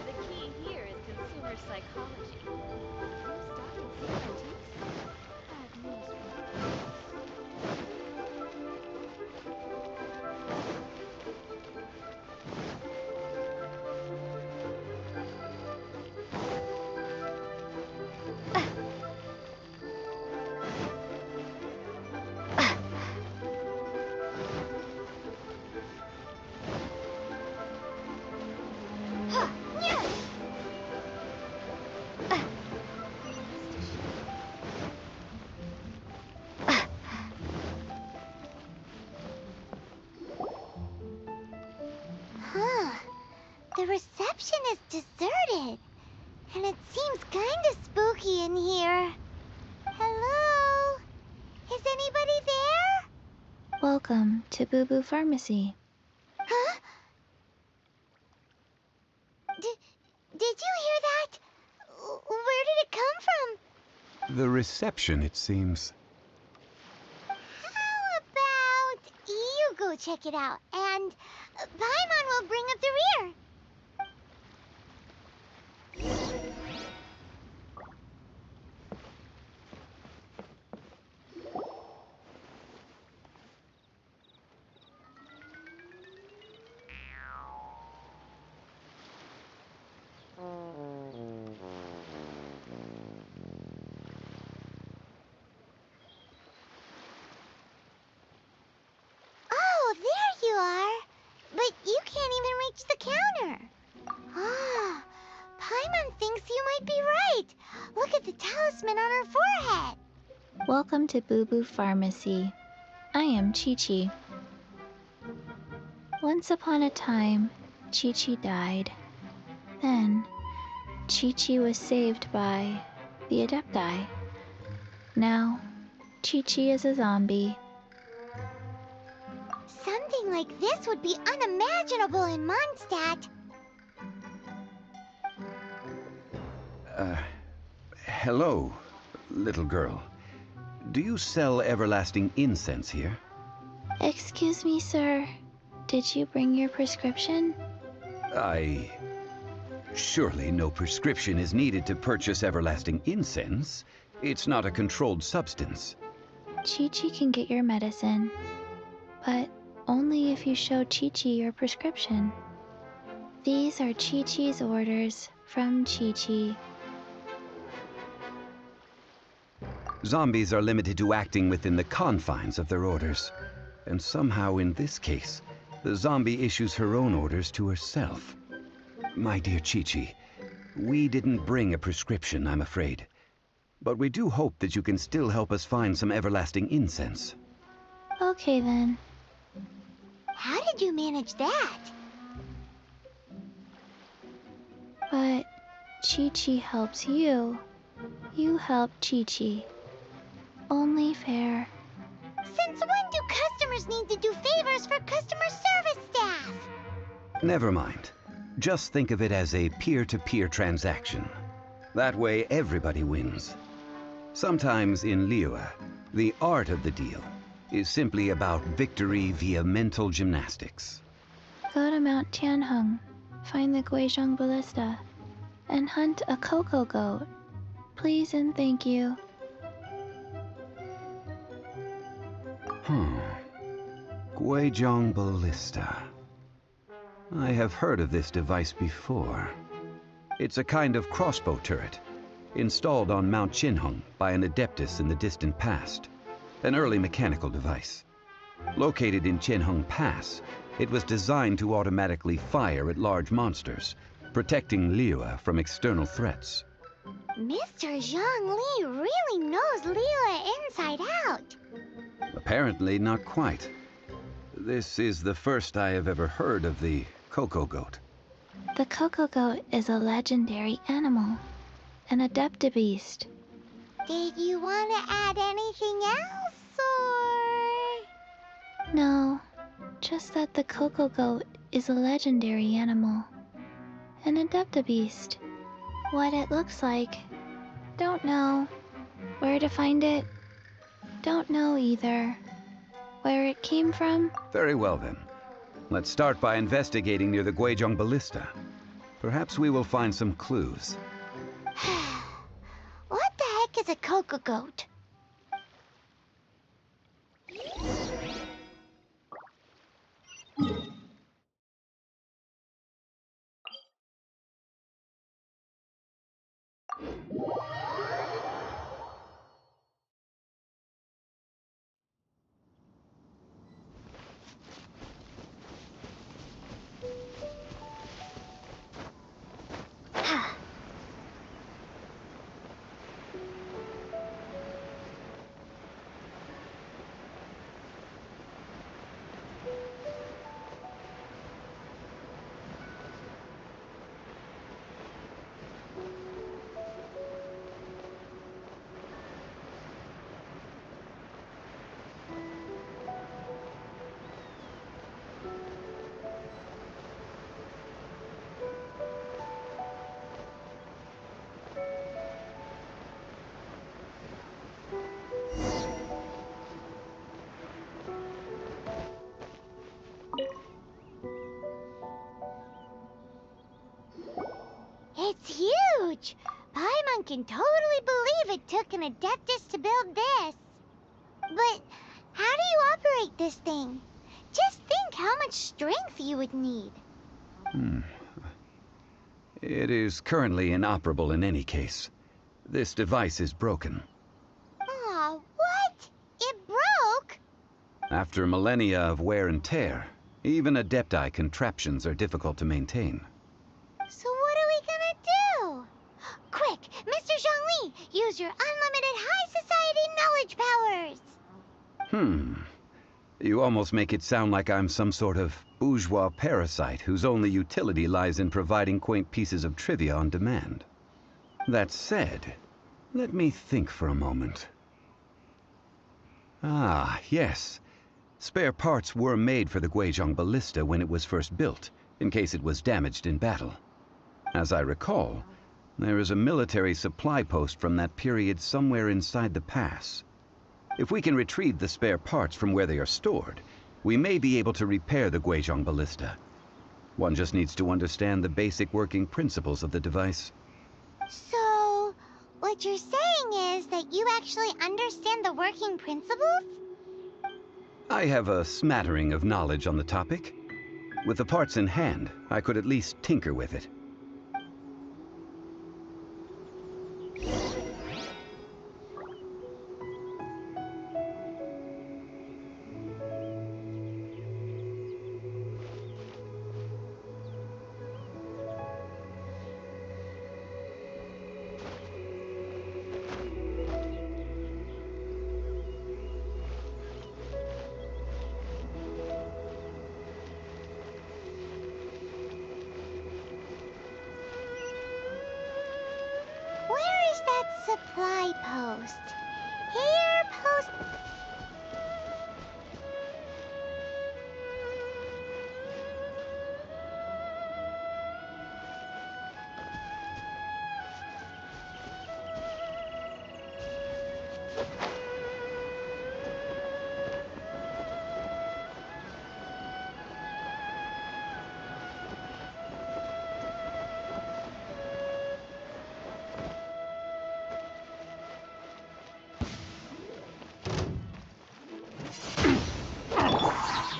The key here is consumer psychology. New stock and secret tips? Bad news for Huh. The reception is deserted. And it seems kinda spooky in here. Hello? Is anybody there? Welcome to Boo Boo Pharmacy. Huh? Did you hear that? Where did it come from? The reception, it seems. How about you go check it out, and Paimon will bring up the rear. Oh, there you are. But you can't even reach the counter. Ah, Paimon thinks you might be right. Look at the talisman on her forehead. Welcome to Boo Boo Pharmacy. I am Chi-Chi. Once upon a time, Chi-Chi died. Then, Chi-Chi was saved by the Adepti. Now, Chi-Chi is a zombie. Something like this would be unimaginable in Mondstadt. Hello, little girl. do you sell everlasting incense here? Excuse me, sir. Did you bring your prescription? Surely no prescription is needed to purchase everlasting incense. It's not a controlled substance. Chi-Chi can get your medicine, but only if you show Chi-Chi your prescription. These are Chi-Chi's orders from Chi-Chi. Zombies are limited to acting within the confines of their orders. And somehow in this case, the zombie issues her own orders to herself. My dear Chi-Chi, we didn't bring a prescription, I'm afraid. But we do hope that you can still help us find some everlasting incense. Okay then. How did you manage that? But Chi-Chi helps you. You help Chi-Chi. Only fair. Since when do customers need to do favors for customer service staff? Never mind. Just think of it as a peer-to-peer transaction. That way everybody wins. Sometimes in Liyue, the art of the deal is simply about victory via mental gymnastics. Go to Mount Tianheng, find the Guizhong Ballista, and hunt a cocoa goat. Please and thank you. Guizhong Ballista. I have heard of this device before. It's a kind of crossbow turret, installed on Mount Qinheng by an adeptus in the distant past. An early mechanical device. Located in Qinheng Pass, it was designed to automatically fire at large monsters, protecting Liyue from external threats. Mr. Zhongli really knows Liyue inside out. Apparently not quite. This is the first I have ever heard of the cocoa goat. The cocoa goat is a legendary animal, an adeptabeast. Did you want to add anything else, or...? No, just that the cocoa goat is a legendary animal, an adeptabeast. What it looks like, don't know. Where to find it, don't know either. Where it came from? Very well then. Let's start by investigating near the Guizhong Ballista. Perhaps we will find some clues. What the heck is a cocoa goat? It's huge! Paimon can totally believe it took an adeptus to build this. But how do you operate this thing? Just think how much strength you would need. It is currently inoperable in any case. This device is broken. Aw, what? It broke? After millennia of wear and tear, even adepti contraptions are difficult to maintain. So what are we gonna do? Quick, Mr. Zhongli, use your unlimited high society knowledge powers! You almost make it sound like I'm some sort of bourgeois parasite whose only utility lies in providing quaint pieces of trivia on demand. That said, let me think for a moment. Ah, yes. Spare parts were made for the Guizhong Ballista when it was first built, in case it was damaged in battle. As I recall, there is a military supply post from that period somewhere inside the pass. If we can retrieve the spare parts from where they are stored, we may be able to repair the Guizhong ballista. One just needs to understand the basic working principles of the device. So, what you're saying is that you actually understand the working principles? I have a smattering of knowledge on the topic. With the parts in hand, I could at least tinker with it. Where is that supply post? Here, post...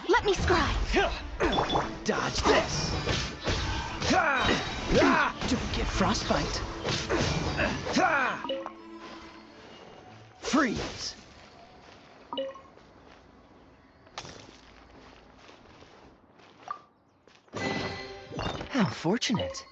Let me scry! Dodge this! Don't get frostbite! Freeze! How fortunate.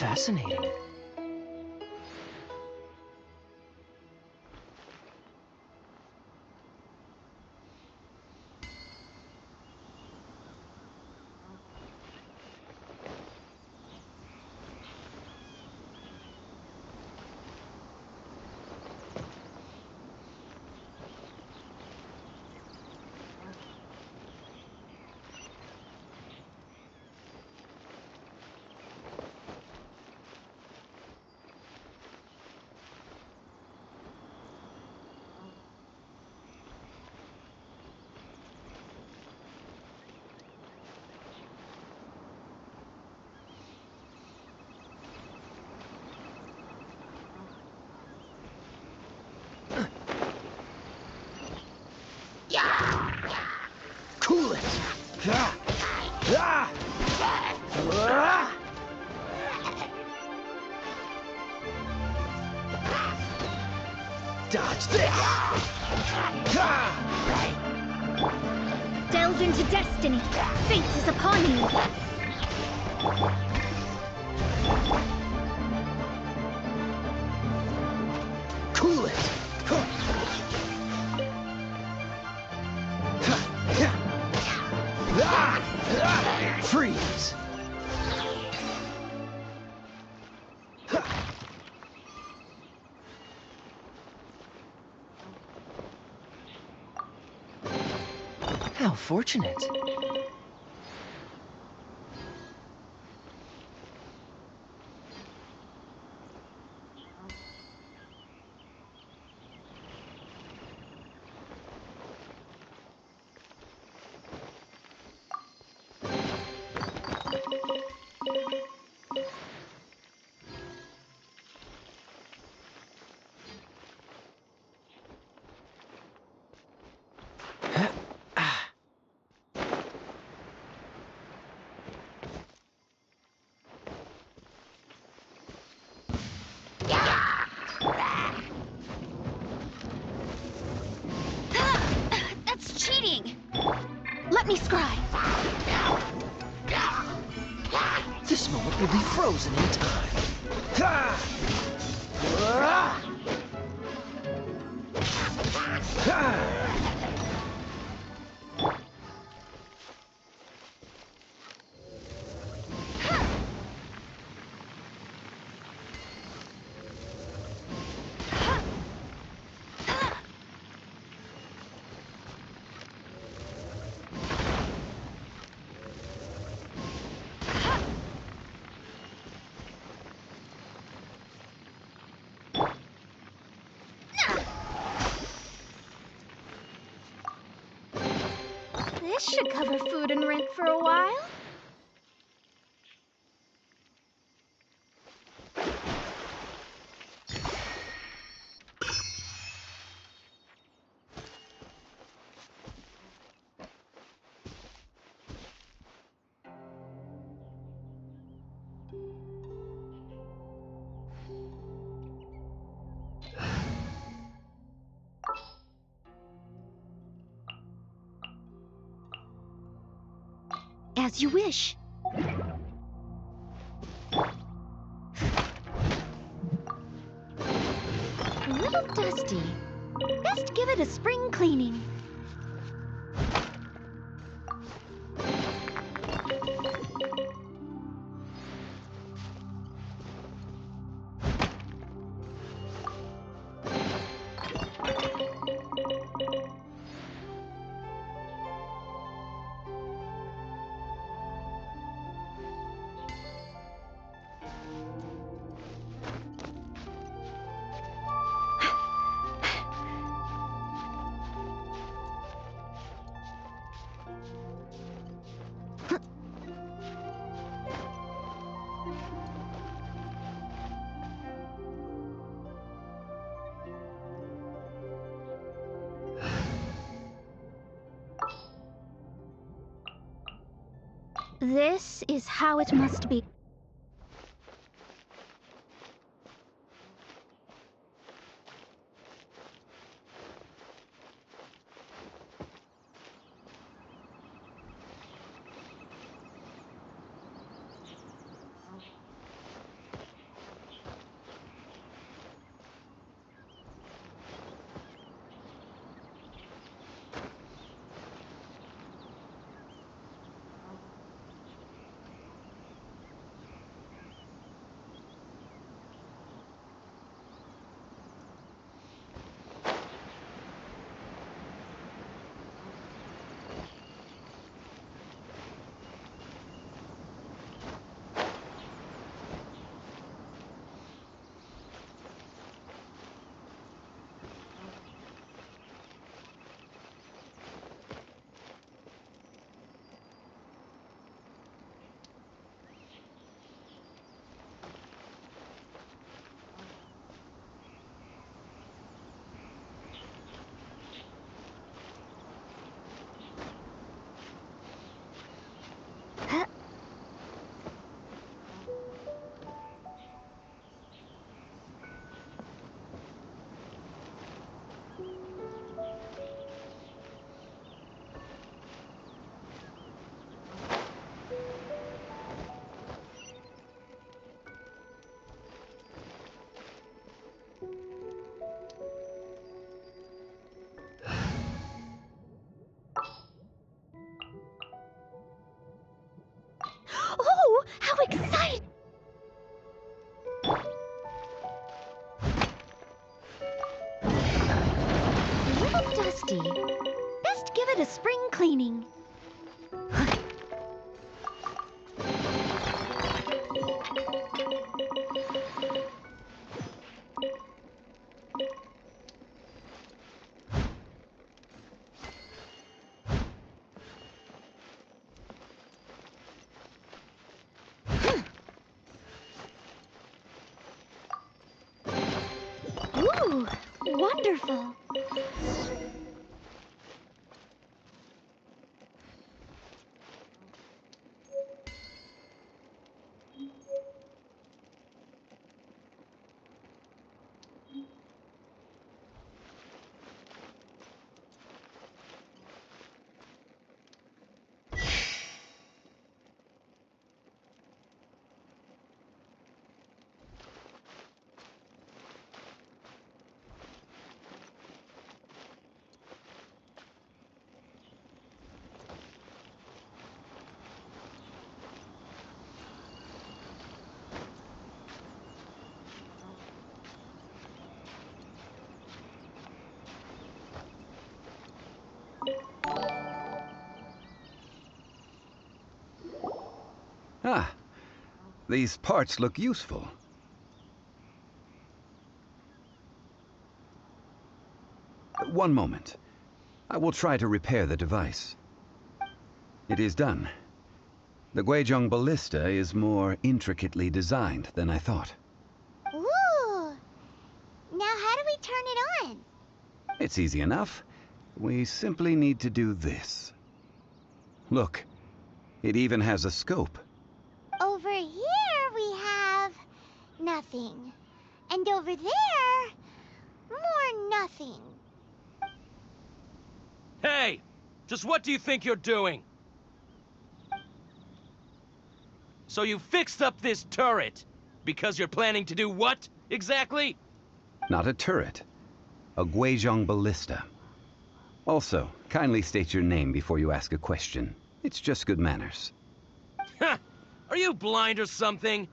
Fascinating. Dodge this! Delve into destiny. Fate is upon you. Cool it! Freeze! How fortunate. That's cheating! Let me scry! This moment will be frozen in time. This should cover food and rent for a while. As you wish. A little dusty. Best give it a spring cleaning. This is how it must be. dusty. Best give it a spring cleaning. Ooh, wonderful. Ah, these parts look useful. One moment. I will try to repair the device. It is done. The Guizhong ballista is more intricately designed than I thought. Ooh! Now how do we turn it on? It's easy enough. We simply need to do this. Look, it even has a scope. Over here we have nothing. And over there, more nothing. Hey! Just what do you think you're doing? So you fixed up this turret because you're planning to do what, exactly? Not a turret. A Guizhong ballista. Also, kindly state your name before you ask a question. It's just good manners. Ha! Are you blind or something?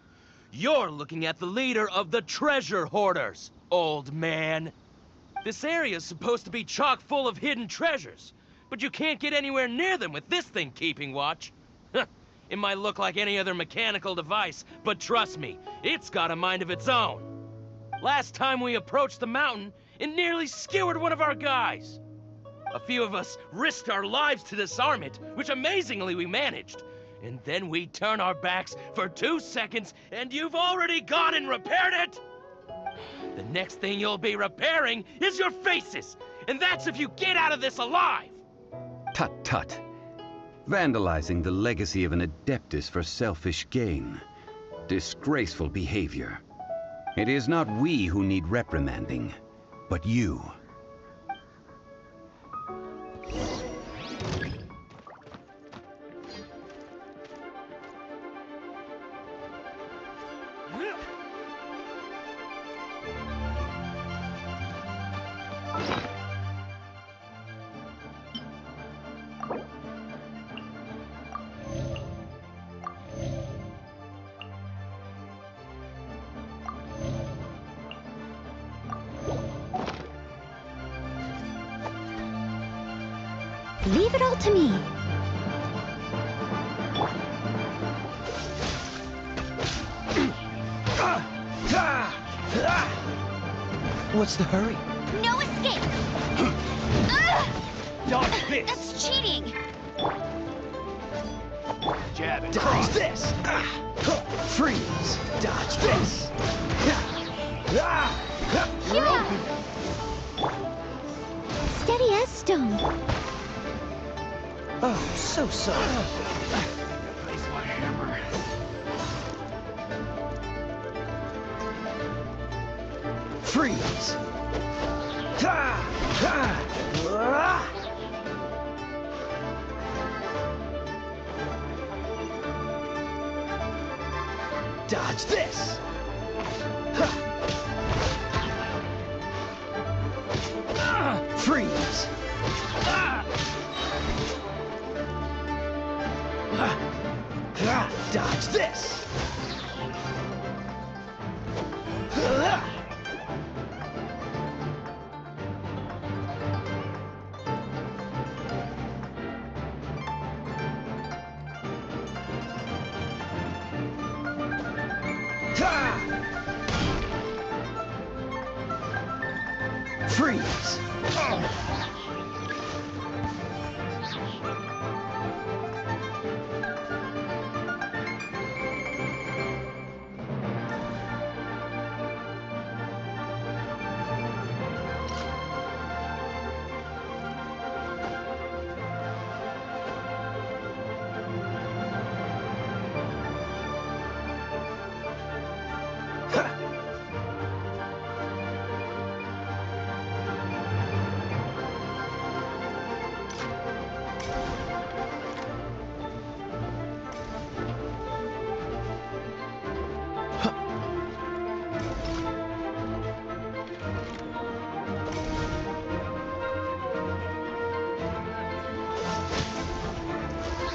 You're looking at the leader of the treasure hoarders, old man. This area's supposed to be chock full of hidden treasures, but you can't get anywhere near them with this thing keeping watch. It might look like any other mechanical device, but trust me, it's got a mind of its own. Last time we approached the mountain, it nearly skewered one of our guys. A few of us risked our lives to disarm it, which amazingly we managed. And then we turn our backs for 2 seconds, and you've already gone and repaired it! The next thing you'll be repairing is your faces, and that's if you get out of this alive! Tut tut. Vandalizing the legacy of an Adeptus for selfish gain. Disgraceful behavior. It is not we who need reprimanding, but you. Leave it all to me. What's the hurry? No escape! Dodge this! That's cheating! Jab it. Dodge this! Freeze! Dodge this! We're open! Steady as stone. Oh, so sorry. Place my hammer. Freeze! Dodge this! Freeze! Dodge this! Freeze!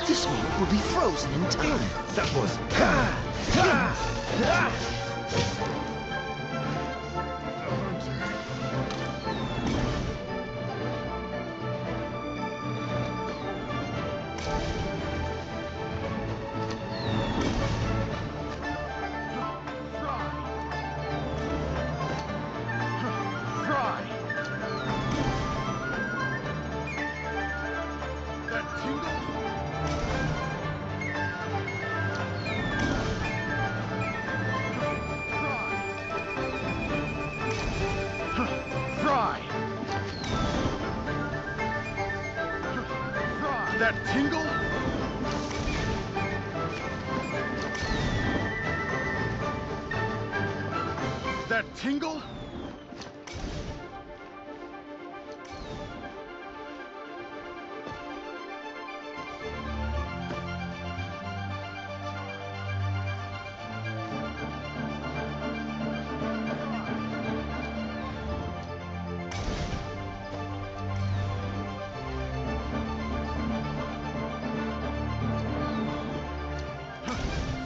This moment will be frozen in time. That was... That tingle? That tingle?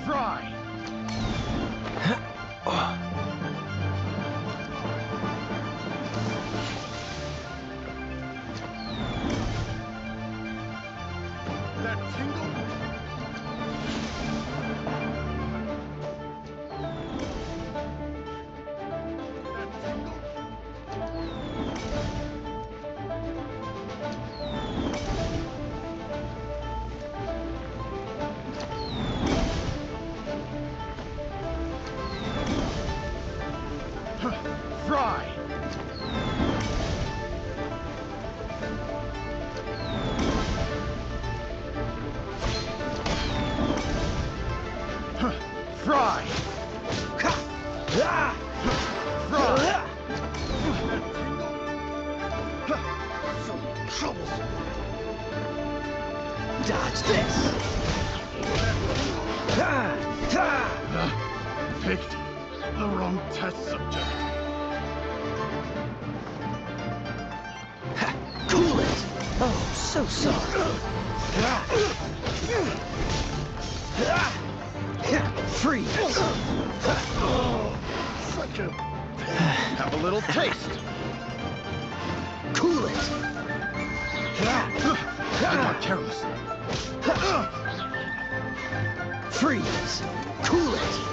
Fry! That tingle? That tingle? Fry! Fry! Fry! So troublesome. Dodge this. Picked the wrong test subject. Cool it. Oh, so sorry. Freeze! Such a... Have a little taste. Cool it. I got careless. Freeze! Cool it.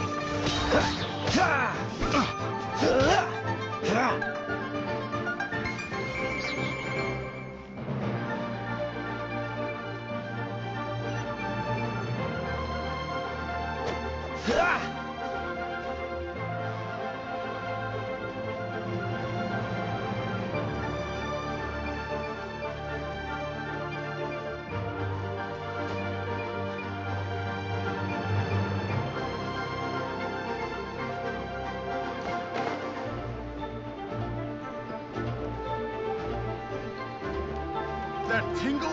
That tingle?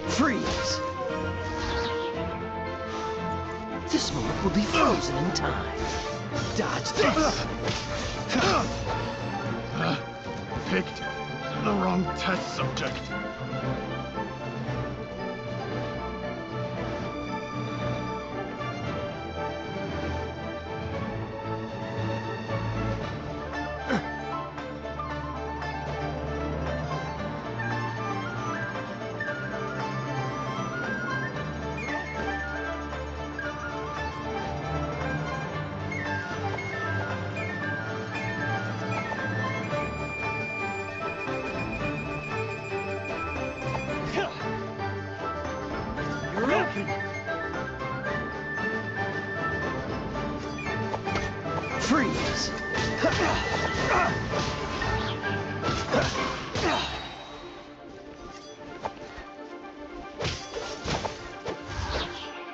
Freeze! This moment will be frozen in time. Dodge this. Picked the wrong test subject. Freeze!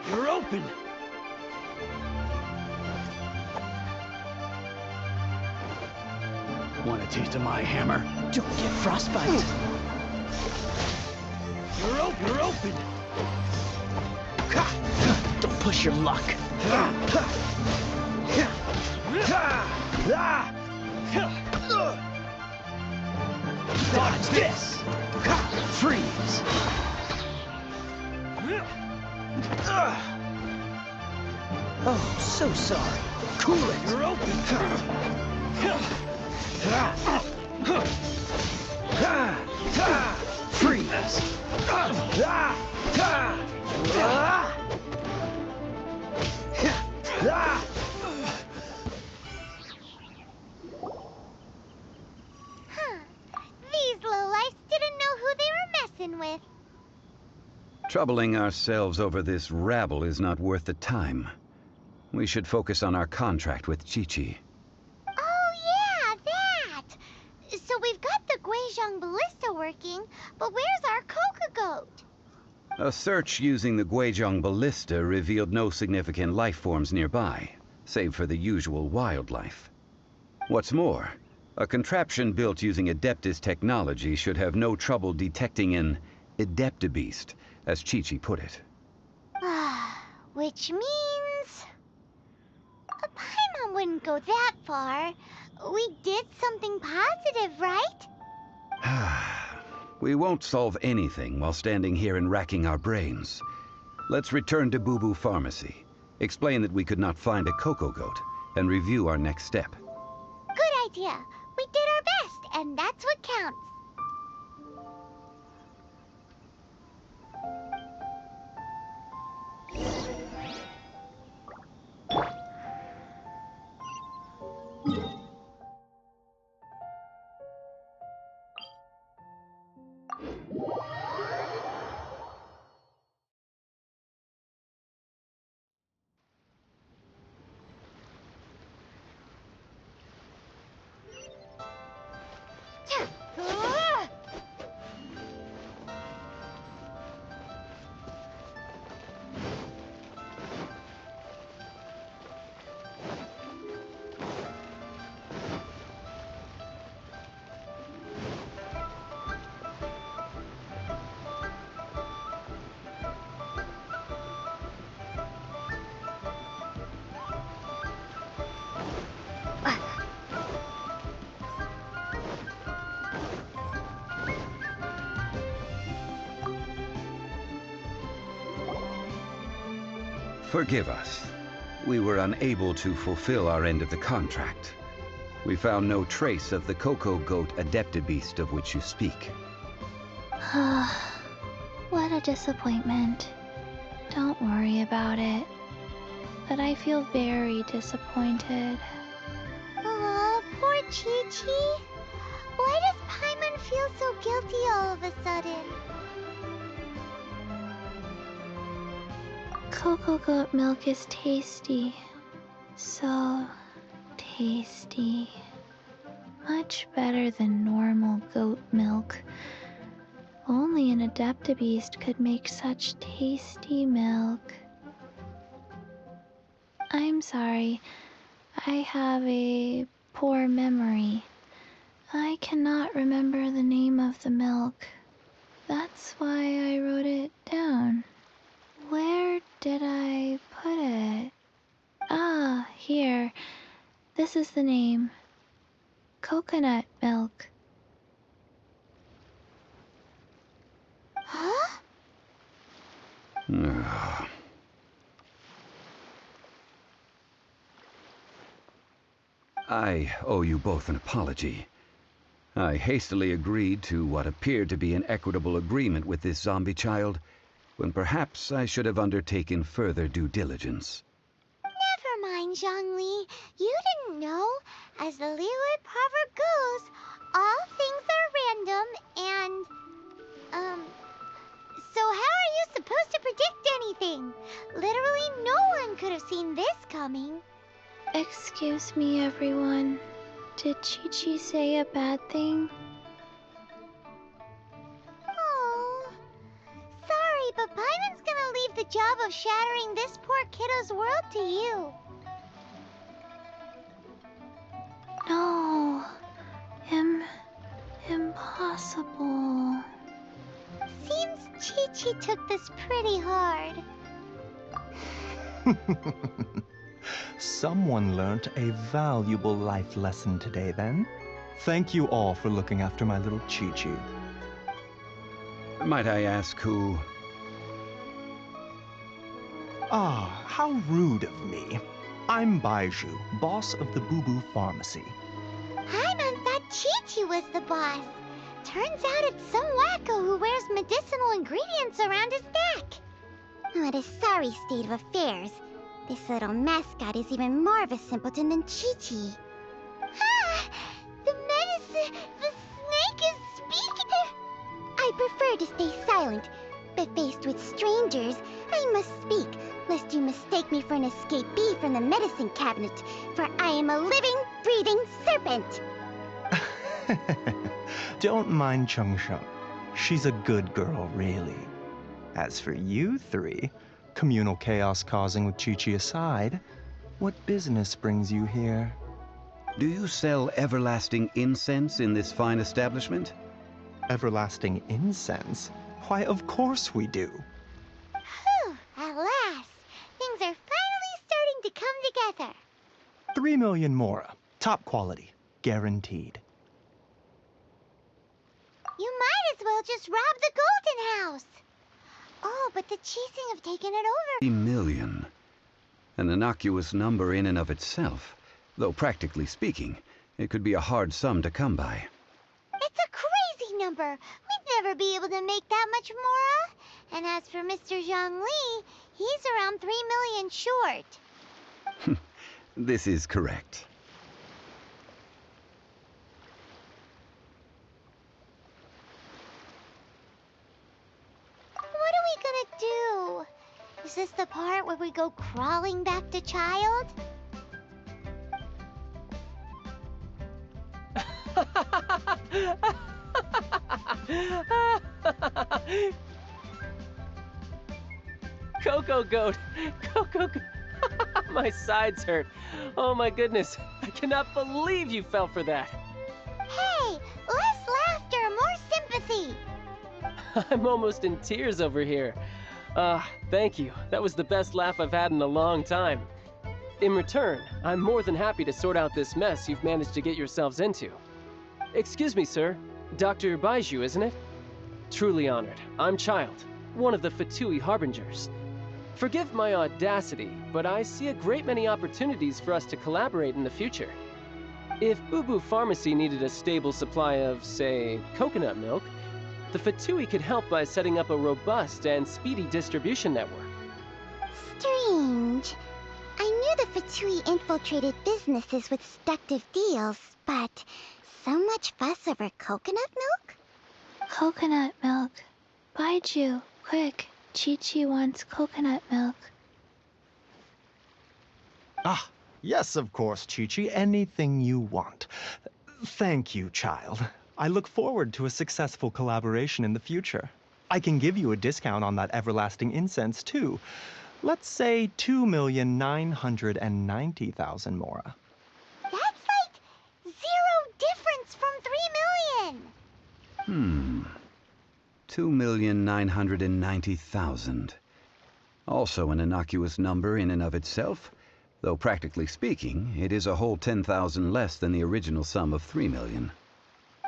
You're open! Want a taste of my hammer? Don't get frostbite! You're open! You're open! Don't push your luck! Dodge this! Freeze! Oh, so sorry. Cool it! You're open! Freeze! These lowlifes didn't know who they were messing with. Troubling ourselves over this rabble is not worth the time. We should focus on our contract with Chi-Chi. Oh yeah, that! So we've got the Guizhong ballista working, but where's our Coca goat? A search using the Guizhong ballista revealed no significant life forms nearby, save for the usual wildlife. What's more, a contraption built using Adeptus technology should have no trouble detecting an Adeptabeast, as Chi-Chi put it. Which means... Paimon wouldn't go that far. We did something positive, right? We won't solve anything while standing here and racking our brains. Let's return to Boo Boo Pharmacy, explain that we could not find a Coco Goat, and review our next step. Good idea. We did our best, and that's what counts. Forgive us. We were unable to fulfill our end of the contract. We found no trace of the Coco Goat Adeptabeast of which you speak. What a disappointment. Don't worry about it. But I feel very disappointed. Aw, poor Chi-Chi. Why does Paimon feel so guilty all of a sudden? Coco goat milk is tasty. So tasty. Much better than normal goat milk. Only an Adeptabeast could make such tasty milk. I'm sorry. I have a poor memory. I cannot remember the name of the milk. That's why I wrote it down. Where did I put it? Ah, here. This is the name. Coconut milk. Huh? I owe you both an apology. I hastily agreed to what appeared to be an equitable agreement with this zombie child, when perhaps I should have undertaken further due diligence. Never mind, Zhongli. You didn't know. As the Liyue proverb goes, all things are random and... So how are you supposed to predict anything? Literally no one could have seen this coming. Excuse me, everyone. Did Chi-Chi say a bad thing? Oh, sorry, but Paimon's gonna leave the job of shattering this poor kiddo's world to you. No. Impossible. Seems Chi-Chi took this pretty hard. Someone learnt a valuable life lesson today, then. Thank you all for looking after my little Chi-Chi. Might I ask who? Ah, how rude of me. I'm Baiju, boss of the Boo Boo Pharmacy. Paimon thought Chi-Chi was the boss. Turns out it's some wacko who wears medicinal ingredients around his neck. What a sorry state of affairs. This little mascot is even more of a simpleton than Chi-Chi. Ah! The snake is speaking! I prefer to stay silent, but faced with strangers, I must speak, lest you mistake me for an escapee from the medicine cabinet, for I am a living, breathing serpent! Don't mind Chung Sheng. She's a good girl, really. As for you three, communal chaos causing with Chi-Chi aside, what business brings you here? Do you sell everlasting incense in this fine establishment? Everlasting incense? Why, of course we do. Whew, at last! Things are finally starting to come together. 3 million mora. Top quality. Guaranteed. You might as well just rob the Golden House. Oh, but the Chising have taken it over. 3 million. An innocuous number in and of itself. Though practically speaking, it could be a hard sum to come by. It's a crazy number. We'd never be able to make that much mora. And as for Mr. Zhongli, he's around 3 million short. This is correct. What are we gonna do? Is this the part where we go crawling back to child? Coco Goat! Coco Goat! My sides hurt. Oh my goodness. I cannot believe you fell for that. Hey, less laughter, more sympathy. I'm almost in tears over here. Thank you. That was the best laugh I've had in a long time. In return, I'm more than happy to sort out this mess you've managed to get yourselves into. Excuse me, sir. Dr. Baiju, isn't it? Truly honored. I'm Child, one of the Fatui Harbingers. Forgive my audacity, but I see a great many opportunities for us to collaborate in the future. If Boo Boo Pharmacy needed a stable supply of, say, coconut milk, the Fatui could help by setting up a robust and speedy distribution network. Strange. I knew the Fatui infiltrated businesses with seductive deals, but so much fuss over coconut milk? Coconut milk. Baiju, quick. Chi-Chi wants coconut milk. Ah, yes, of course, Chi-Chi. Anything you want. Thank you, child. I look forward to a successful collaboration in the future. I can give you a discount on that everlasting incense, too. Let's say 2,990,000 mora. That's like 0 difference from 3 million! 2,990,000. Also an innocuous number in and of itself, though practically speaking, it is a whole 10,000 less than the original sum of 3 million.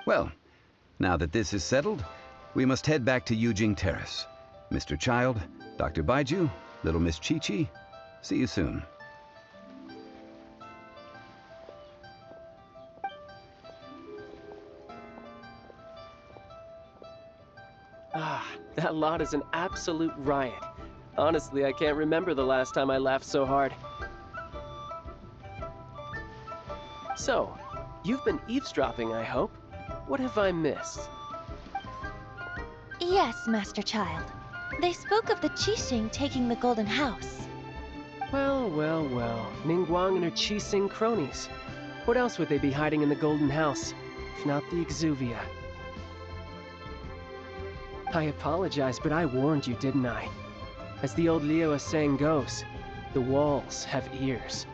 Well, now that this is settled, we must head back to Yujing Terrace. Mr. Child, Dr. Baiju, little Miss Chi-Chi, see you soon. That lot is an absolute riot. Honestly, I can't remember the last time I laughed so hard. So, you've been eavesdropping, I hope? What have I missed? Yes, Master Child. They spoke of the Qixing taking the Golden House. Well, well, well. Ningguang and her Qi-Sing cronies. What else would they be hiding in the Golden House, if not the Exuvia? I apologize, but I warned you, didn't I? As the old Liu saying goes, the walls have ears.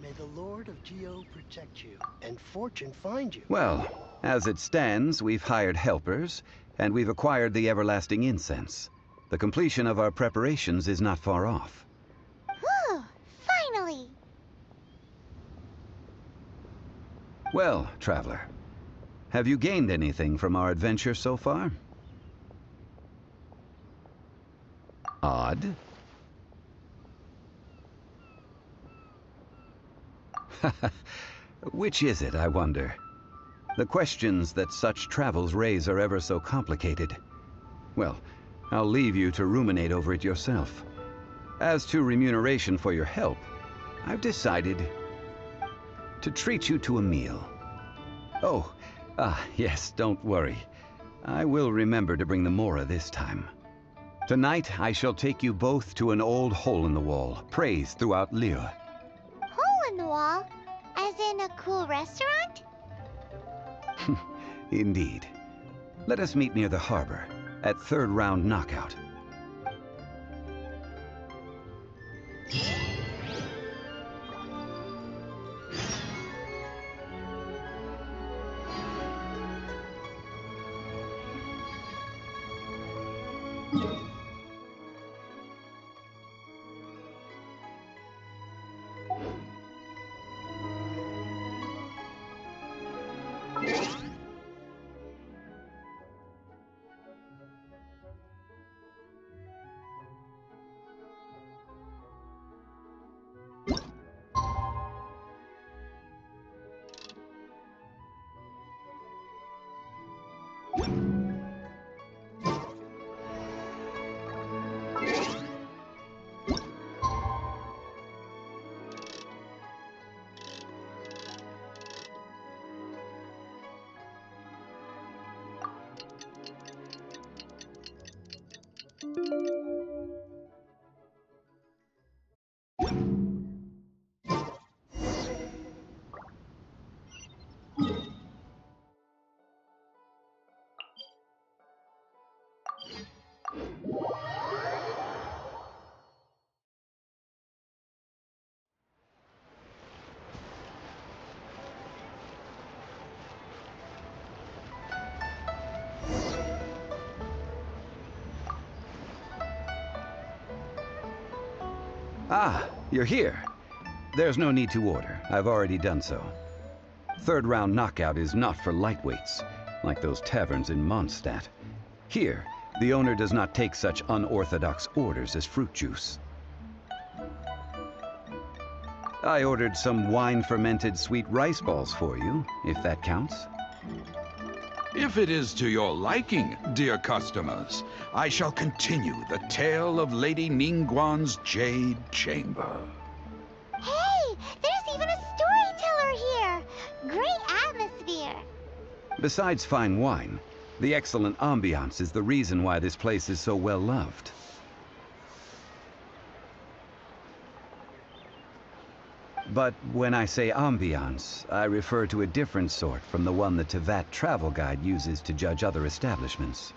May the Lord of Geo protect you, and fortune find you. Well, as it stands, we've hired helpers, and we've acquired the everlasting incense. The completion of our preparations is not far off. Whew, finally! Well, traveler, have you gained anything from our adventure so far? Odd. Which is it, I wonder? The questions that such travels raise are ever so complicated. Well, I'll leave you to ruminate over it yourself. As to remuneration for your help, I've decided to treat you to a meal. Oh, yes, don't worry. I will remember to bring the Mora this time. Tonight, I shall take you both to an old hole-in-the-wall, praised throughout Liyue. Hole in the wall? As in a cool restaurant? Indeed. Let us meet near the harbor, at third round knockout. Ah, you're here. There's no need to order. I've already done so. Third round knockout is not for lightweights, like those taverns in Mondstadt. Here, the owner does not take such unorthodox orders as fruit juice. I ordered some wine-fermented sweet rice balls for you, if that counts. If it is to your liking, dear customers, I shall continue the tale of Lady Ningguang's Jade Chamber. Hey, there's even a storyteller here! Great atmosphere! Besides fine wine, the excellent ambiance is the reason why this place is so well loved. But when I say ambiance, I refer to a different sort from the one the Tevat travel guide uses to judge other establishments.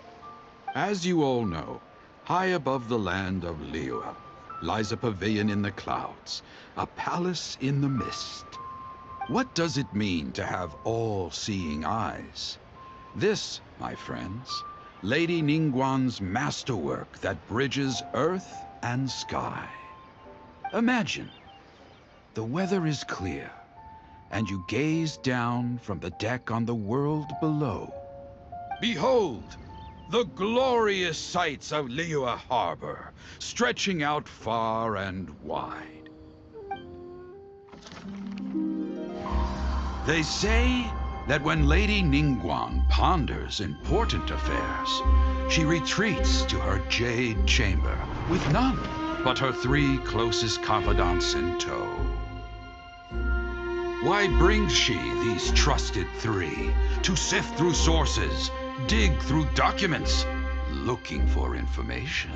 As you all know, high above the land of Liyue lies a pavilion in the clouds, a palace in the mist. What does it mean to have all-seeing eyes? This, my friends, Lady Ningguang's masterwork that bridges earth and sky. Imagine, the weather is clear, and you gaze down from the deck on the world below. Behold, the glorious sights of Liyue Harbor, stretching out far and wide. They say that when Lady Ningguang ponders important affairs, she retreats to her jade chamber with none but her 3 closest confidants in tow. Why brings she these trusted 3 to sift through sources, dig through documents, looking for information?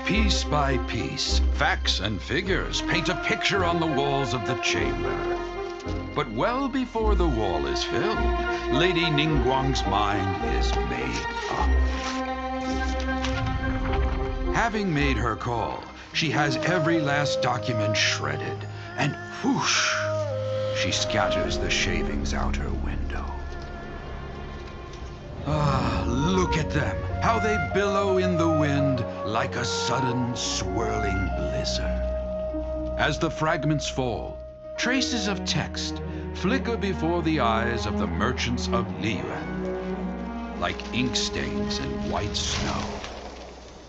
Piece by piece, facts and figures paint a picture on the walls of the chamber. But well before the wall is filled, Lady Ningguang's mind is made up. Having made her call, she has every last document shredded, and whoosh, she scatters the shavings out her window. Ah, look at them, how they billow in the wind like a sudden swirling blizzard. As the fragments fall, traces of text flicker before the eyes of the merchants of Liyue, like ink stains in white snow.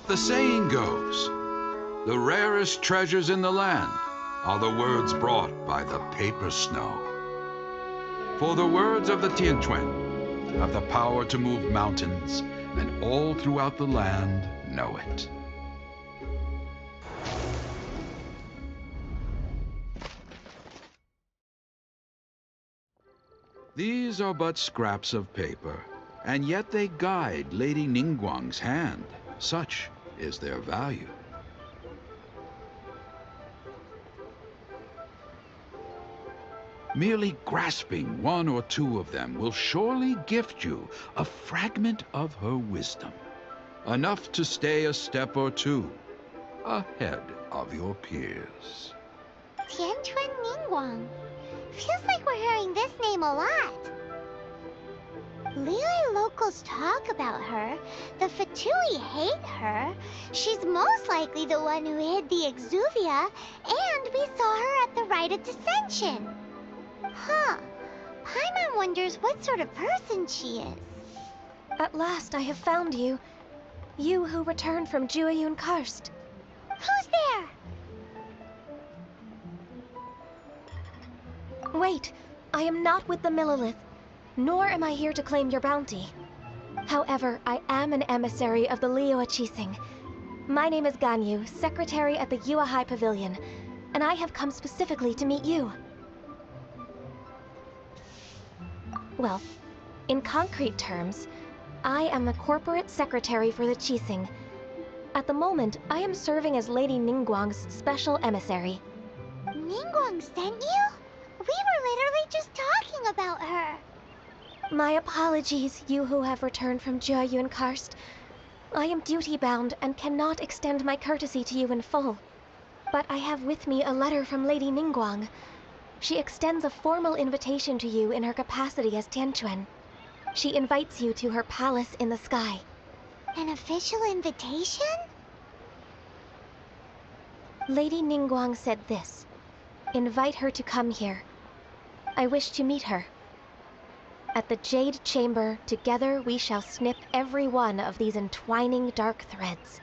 The saying goes, the rarest treasures in the land are the words brought by the paper snow. For the words of the Tianquan have the power to move mountains, and all throughout the land know it. These are but scraps of paper, and yet they guide Lady Ningguang's hand. Such is their value. Merely grasping 1 or 2 of them will surely gift you a fragment of her wisdom, enough to stay a step or 2 ahead of your peers. Tianquan Ningguang. Feels like we're hearing this name a lot. Liyue locals talk about her. The Fatui hate her. She's most likely the one who hid the Exuvia, and we saw her at the Rite of Dissension. Huh. Paimon wonders what sort of person she is. At last I have found you. You who returned from Jueyun Karst. Who's there? Wait, I am not with the Millelith, nor am I here to claim your bounty. However, I am an emissary of the Liyue Qixing. My name is Ganyu, secretary at the Yue High Pavilion, and I have come specifically to meet you. Well, in concrete terms, I am the corporate secretary for the Qixing. At the moment, I am serving as Lady Ningguang's special emissary. Ningguang sent you? We were literally just talking about her. My apologies, you who have returned from Jueyun Karst. I am duty-bound and cannot extend my courtesy to you in full. But I have with me a letter from Lady Ningguang. She extends a formal invitation to you in her capacity as Tianquan. She invites you to her palace in the sky. An official invitation? Lady Ningguang said this. Invite her to come here. I wish to meet her. At the Jade Chamber, together we shall snip every one of these entwining dark threads.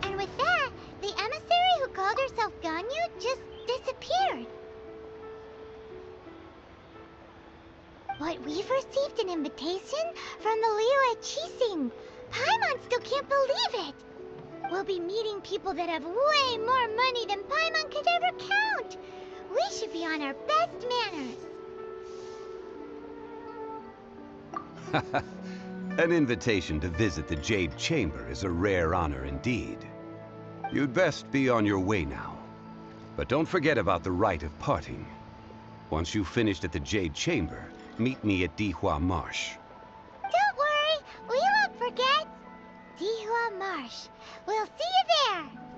And with that, the emissary who called herself Ganyu just disappeared. But we've received an invitation from the Liyue Qixing. Paimon still can't believe it. We'll be meeting people that have way more money than Paimon could ever count. We should be on our best manners. An invitation to visit the Jade Chamber is a rare honor indeed. You'd best be on your way now. But don't forget about the rite of parting. Once you've finished at the Jade Chamber, meet me at Dihua Marsh. Don't worry, we won't forget. Dihua Marsh. We'll see you there!